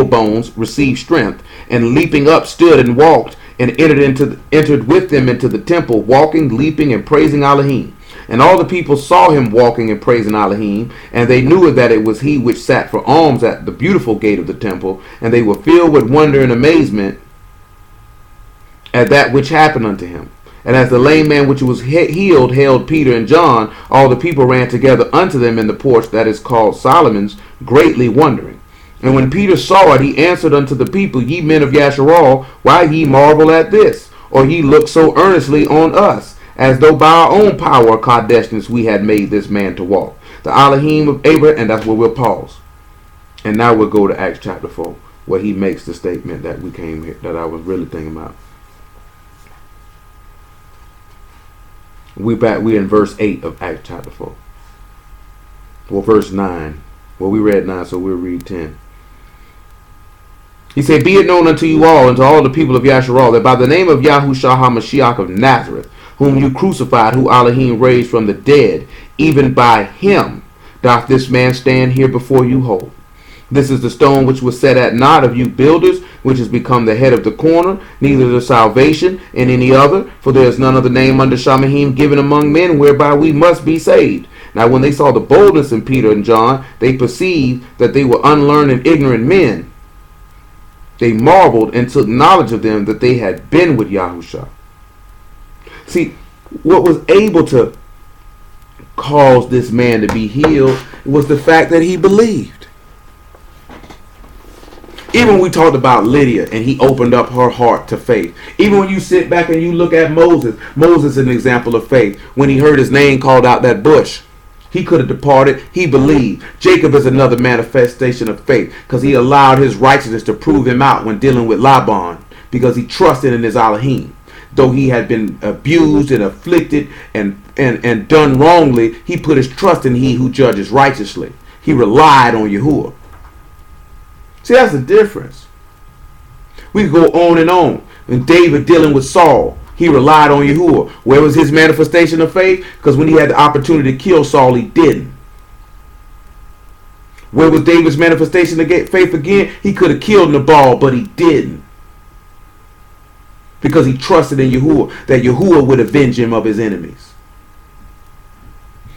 bones received strength. And leaping up stood and walked and entered with them into the temple, walking, leaping, and praising Elohim. And all the people saw him walking and praising Elohim, and they knew that it was he which sat for alms at the beautiful gate of the temple, and they were filled with wonder and amazement at that which happened unto him. And as the lame man which was healed held Peter and John, all the people ran together unto them in the porch that is called Solomon's, greatly wondering. And when Peter saw it, he answered unto the people, Ye men of Yasharal, why ye marvel at this? Or ye look so earnestly on us, as though by our own power or Kadeshness we had made this man to walk. The Elohim of Abraham, and that's where we'll pause. And now we'll go to Acts chapter 4, where he makes the statement that we came here, that I was really thinking about. We're in verse 8 of Acts chapter 4. Well, verse 9. Well, we read 9, so we'll read 10. He said, Be it known unto you all, and to all the people of Yasharal, that by the name of Yahushua HaMashiach of Nazareth, whom you crucified, who Elohim raised from the dead, even by him doth this man stand here before you whole. This is the stone which was set at naught of you builders, which has become the head of the corner, neither the salvation in any other, for there is none other name under Shamahim given among men whereby we must be saved. Now when they saw the boldness in Peter and John, they perceived that they were unlearned and ignorant men. They marveled and took knowledge of them that they had been with Yahushua. See, what was able to cause this man to be healed was the fact that he believed. Even when we talked about Lydia and he opened up her heart to faith. Even when you sit back and you look at Moses. Moses is an example of faith. When he heard his name called out that bush, he could have departed. He believed. Jacob is another manifestation of faith because he allowed his righteousness to prove him out when dealing with Laban because he trusted in his Elohim. Though he had been abused and afflicted and done wrongly, he put his trust in he who judges righteously. He relied on Yahuwah. See, that's the difference. We could go on and on. When David dealing with Saul, he relied on Yahuwah. Where was his manifestation of faith? Because when he had the opportunity to kill Saul, he didn't. Where was David's manifestation of faith again? He could have killed Nabal, but he didn't. Because he trusted in Yahuwah, that Yahuwah would avenge him of his enemies.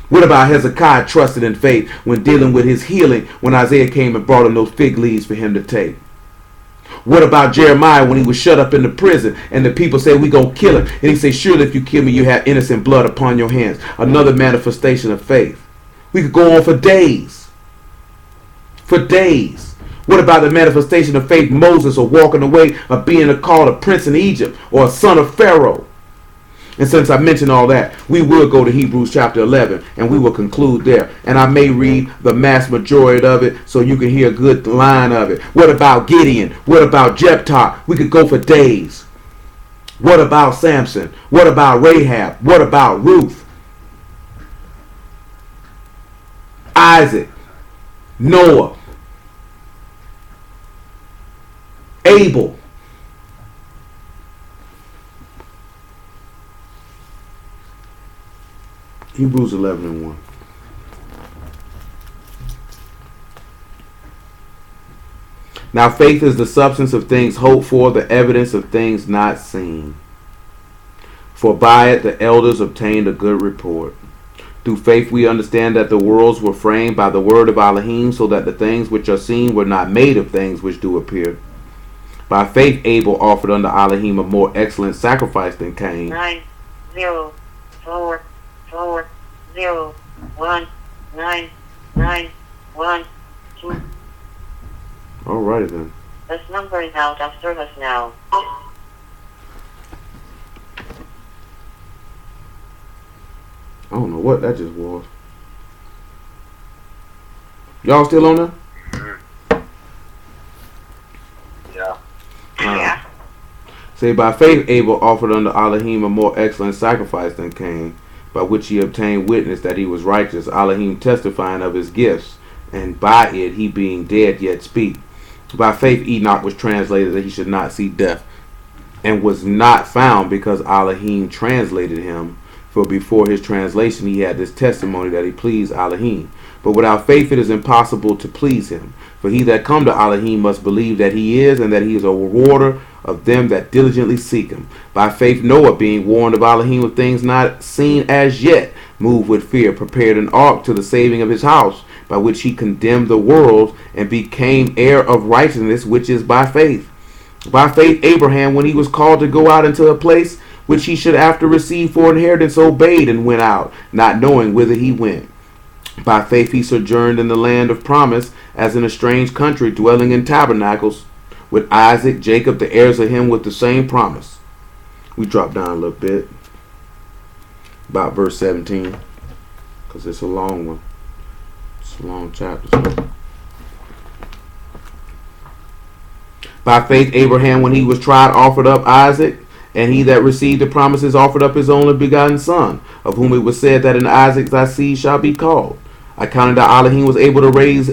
What about Hezekiah trusted in faith when dealing with his healing when Isaiah came and brought him those fig leaves for him to take? What about Jeremiah when he was shut up in the prison and the people said, we gonna kill him? And he said, surely if you kill me, you have innocent blood upon your hands. Another manifestation of faith. We could go on for days. For days. What about the manifestation of faith, Moses, or walking away of being called a prince in Egypt or a son of Pharaoh? And since I mentioned all that, we will go to Hebrews chapter 11 and we will conclude there. And I may read the mass majority of it so you can hear a good line of it. What about Gideon? What about Jephthah? We could go for days. What about Samson? What about Rahab? What about Ruth? Isaac, Noah, Abel. Hebrews 11:1. Now faith is the substance of things hoped for, the evidence of things not seen. For by it the elders obtained a good report. Through faith we understand that the worlds were framed by the word of Elohim, so that the things which are seen were not made of things which do appear. By faith Abel offered unto Elohim a more excellent sacrifice than Cain. 90440199112. Alrighty then. This number is out of service now. I don't know what that just was. Y'all still on there? Yeah. Yeah. Say, by faith Abel offered unto Elohim a more excellent sacrifice than Cain, by which he obtained witness that he was righteous, Elohim testifying of his gifts, and by it he being dead yet speak. By faith Enoch was translated that he should not see death, and was not found, because Elohim translated him. For before his translation he had this testimony that he pleased Elohim. But without faith it is impossible to please him. For he that come to Elohim must believe that he is, and that he is a rewarder of them that diligently seek him. By faith Noah, being warned of Elohim of things not seen as yet, moved with fear, prepared an ark to the saving of his house, by which he condemned the world, and became heir of righteousness, which is by faith. By faith Abraham, when he was called to go out into a place which he should after receive for inheritance, obeyed and went out, not knowing whither he went. By faith he sojourned in the land of promise, as in a strange country, dwelling in tabernacles, with Isaac, Jacob, the heirs of him with the same promise. We drop down a little bit, about verse 17, because it's a long one. It's a long chapter. So. By faith Abraham, when he was tried, offered up Isaac. And he that received the promises offered up his only begotten son, of whom it was said that in Isaac thy seed shall be called. I counted that Elohim was able to raise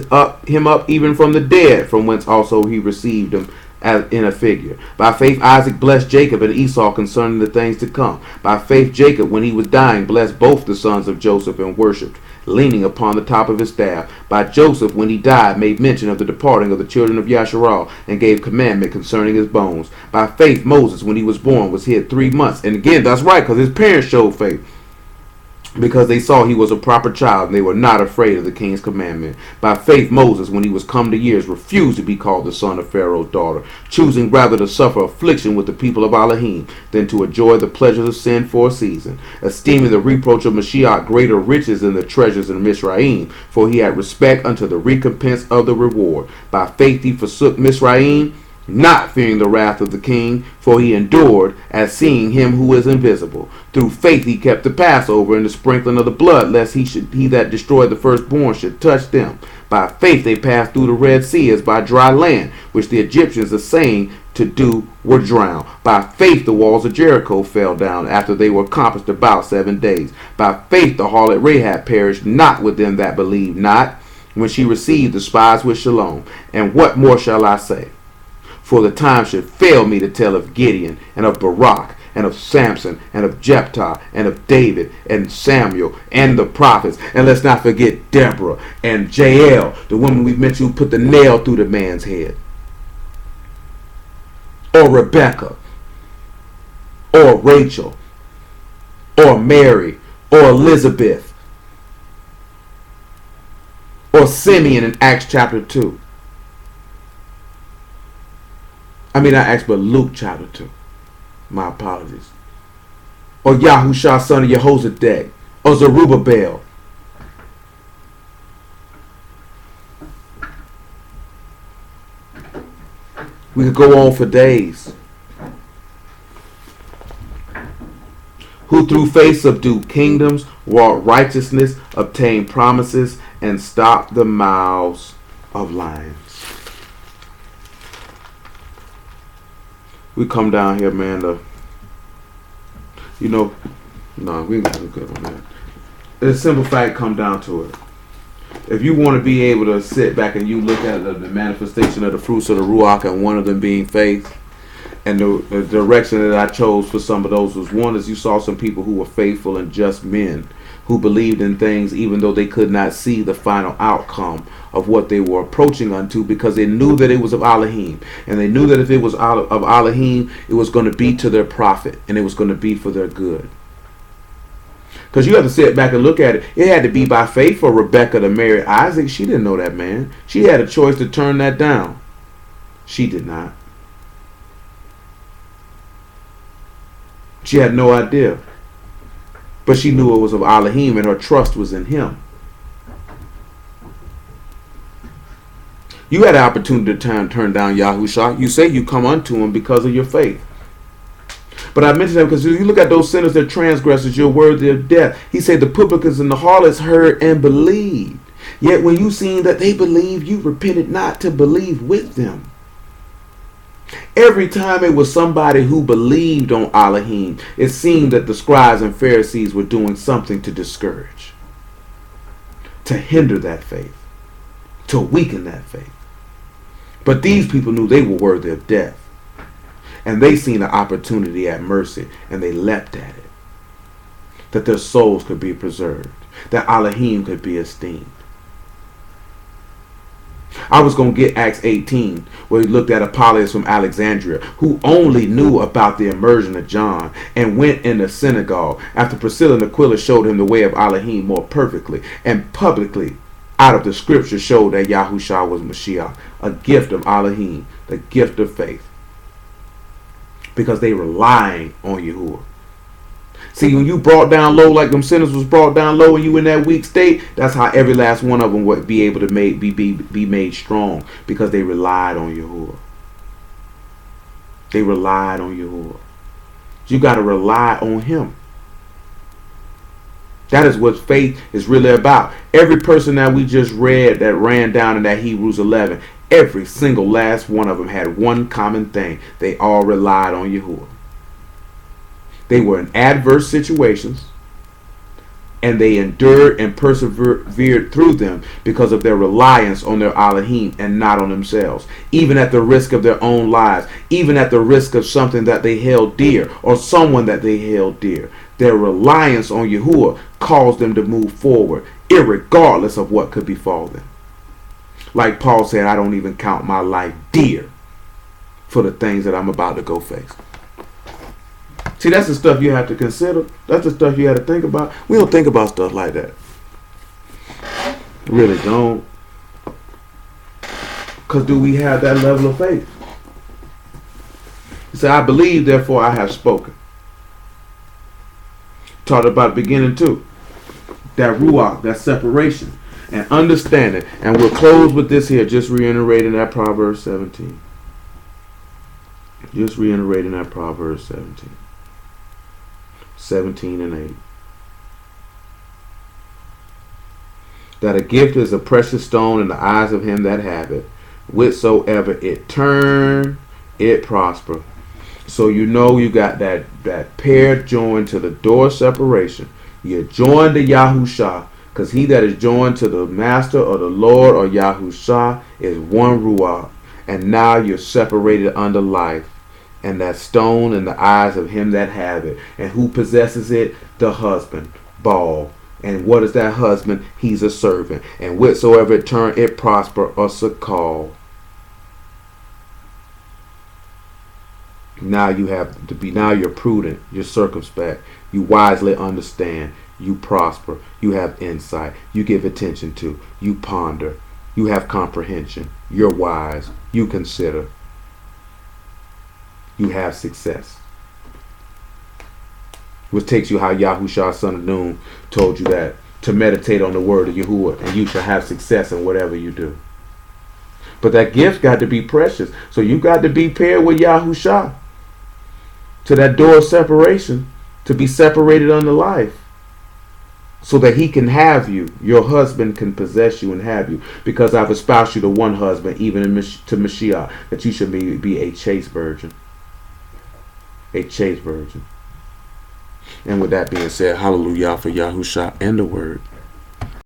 him up even from the dead, from whence also he received him as in a figure. By faith Isaac blessed Jacob and Esau concerning the things to come. By faith Jacob, when he was dying, blessed both the sons of Joseph, and worshipped, leaning upon the top of his staff. By Joseph, when he died, made mention of the departing of the children of Yasharal, and gave commandment concerning his bones. By faith Moses, when he was born, was hid 3 months. And again, that's right, because his parents showed faith, because they saw he was a proper child, and they were not afraid of the king's commandment. By faith Moses, when he was come to years, refused to be called the son of Pharaoh's daughter, choosing rather to suffer affliction with the people of Elohim, than to enjoy the pleasures of sin for a season, esteeming the reproach of Mashiach greater riches than the treasures in Mizraim, for he had respect unto the recompense of the reward. By faith he forsook Mizraim, not fearing the wrath of the king, for he endured as seeing him who is invisible. Through faith he kept the Passover and the sprinkling of the blood, lest he that destroyed the firstborn should touch them. By faith they passed through the Red Sea as by dry land, which the Egyptians are saying to do were drowned. By faith the walls of Jericho fell down after they were accomplished about 7 days. By faith the harlot Rahab perished not with them that believed not, when she received the spies with Shalom. And what more shall I say? For the time should fail me to tell of Gideon, and of Barak, and of Samson, and of Jephthah, and of David, and Samuel, and the prophets. And let's not forget Deborah, and Jael, the woman we mentioned who put the nail through the man's head. Or Rebecca, or Rachel, or Mary, or Elizabeth, or Simeon in Acts chapter 2. Not Acts, but Luke chapter 2. My apologies. Or Yahushua son of Jehozadak. Or Zerubbabel. We could go on for days. Who through faith subdued kingdoms, wrought righteousness, obtained promises, and stopped the mouths of lions. We come down here, man, to You know, no, we ain't gonna do good on that. The simple fact come down to it. If you want to be able to sit back and you look at the manifestation of the fruits of the Ruach, and one of them being faith, and the direction that I chose for some of those was, one is you saw some people who were faithful and just men who believed in things even though they could not see the final outcome of what they were approaching unto, because they knew that it was of Elohim, and they knew that if it was of Elohim, it was going to be to their profit, and it was going to be for their good. Because you have to sit back and look at it. It had to be by faith for Rebecca to marry Isaac. She didn't know that man. She had a choice to turn that down. She did not. She had no idea. But she knew it was of Elohim, and her trust was in him. You had an opportunity to turn down Yahushua. You say you come unto him because of your faith. But I mentioned that because if you look at those sinners that transgressors, you're worthy of death. He said the publicans and the harlots heard and believed. Yet when you seen that they believed, you repented not to believe with them. Every time it was somebody who believed on Elohim, it seemed that the scribes and Pharisees were doing something to discourage, to hinder that faith, to weaken that faith. But these people knew they were worthy of death. And they seen an opportunity at mercy, and they leapt at it. That their souls could be preserved, that Elohim could be esteemed. I was going to get Acts 18, where he looked at Apollos from Alexandria, who only knew about the immersion of John, and went in the synagogue after Priscilla and Aquila showed him the way of Elohim more perfectly, and publicly out of the scripture showed that Yahushua was Mashiach, a gift of Elohim, the gift of faith. Because they relying on Yahuwah. See, when you brought down low like them sinners was brought down low and you in that weak state, that's how every last one of them would be able to be made strong, because they relied on Yahuwah. They relied on Yahuwah. You got to rely on him. That is what faith is really about. Every person that we just read that ran down in that Hebrews 11, every single last one of them had one common thing. They all relied on Yahuwah. They were in adverse situations, and they endured and persevered through them because of their reliance on their Elohim and not on themselves. Even at the risk of their own lives, even at the risk of something that they held dear or someone that they held dear. Their reliance on Yahuwah caused them to move forward, irregardless of what could befall them. Like Paul said, I don't even count my life dear for the things that I'm about to go face. See, that's the stuff you have to consider. That's the stuff you have to think about. We don't think about stuff like that. Really don't. Because do we have that level of faith? He said, I believe, therefore I have spoken. Talked about beginning too. That ruach, that separation and understanding. And we'll close with this here, just reiterating that Proverbs 17. Just reiterating that Proverbs 17. 17 and 8. That a gift is a precious stone in the eyes of him that have it. Whithersoever it turn, it prosper. So you know you got that pair joined to the door separation. You're joined to Yahushua, because he that is joined to the Master or the Lord or Yahushua is one Ruach. And now you're separated under life. And that stone in the eyes of him that have it. And who possesses it? The husband, Baal. And what is that husband? He's a servant. And whatsoever it turn, it prosper, or call. Now you have to be. Now you're prudent. You're circumspect. You wisely understand. You prosper. You have insight. You give attention to. You ponder. You have comprehension. You're wise. You consider. You have success. Which takes you how Yahushua son of Nun told you that, to meditate on the word of Yahuwah, and you shall have success in whatever you do. But that gift got to be precious. So you got to be paired with Yahushua to that door of separation, to be separated unto life, so that he can have you. Your husband can possess you and have you, because I've espoused you to one husband, even to Mashiach, that you should be a chaste virgin. A chaste virgin. And with that being said, hallelujah for Yahusha and the word.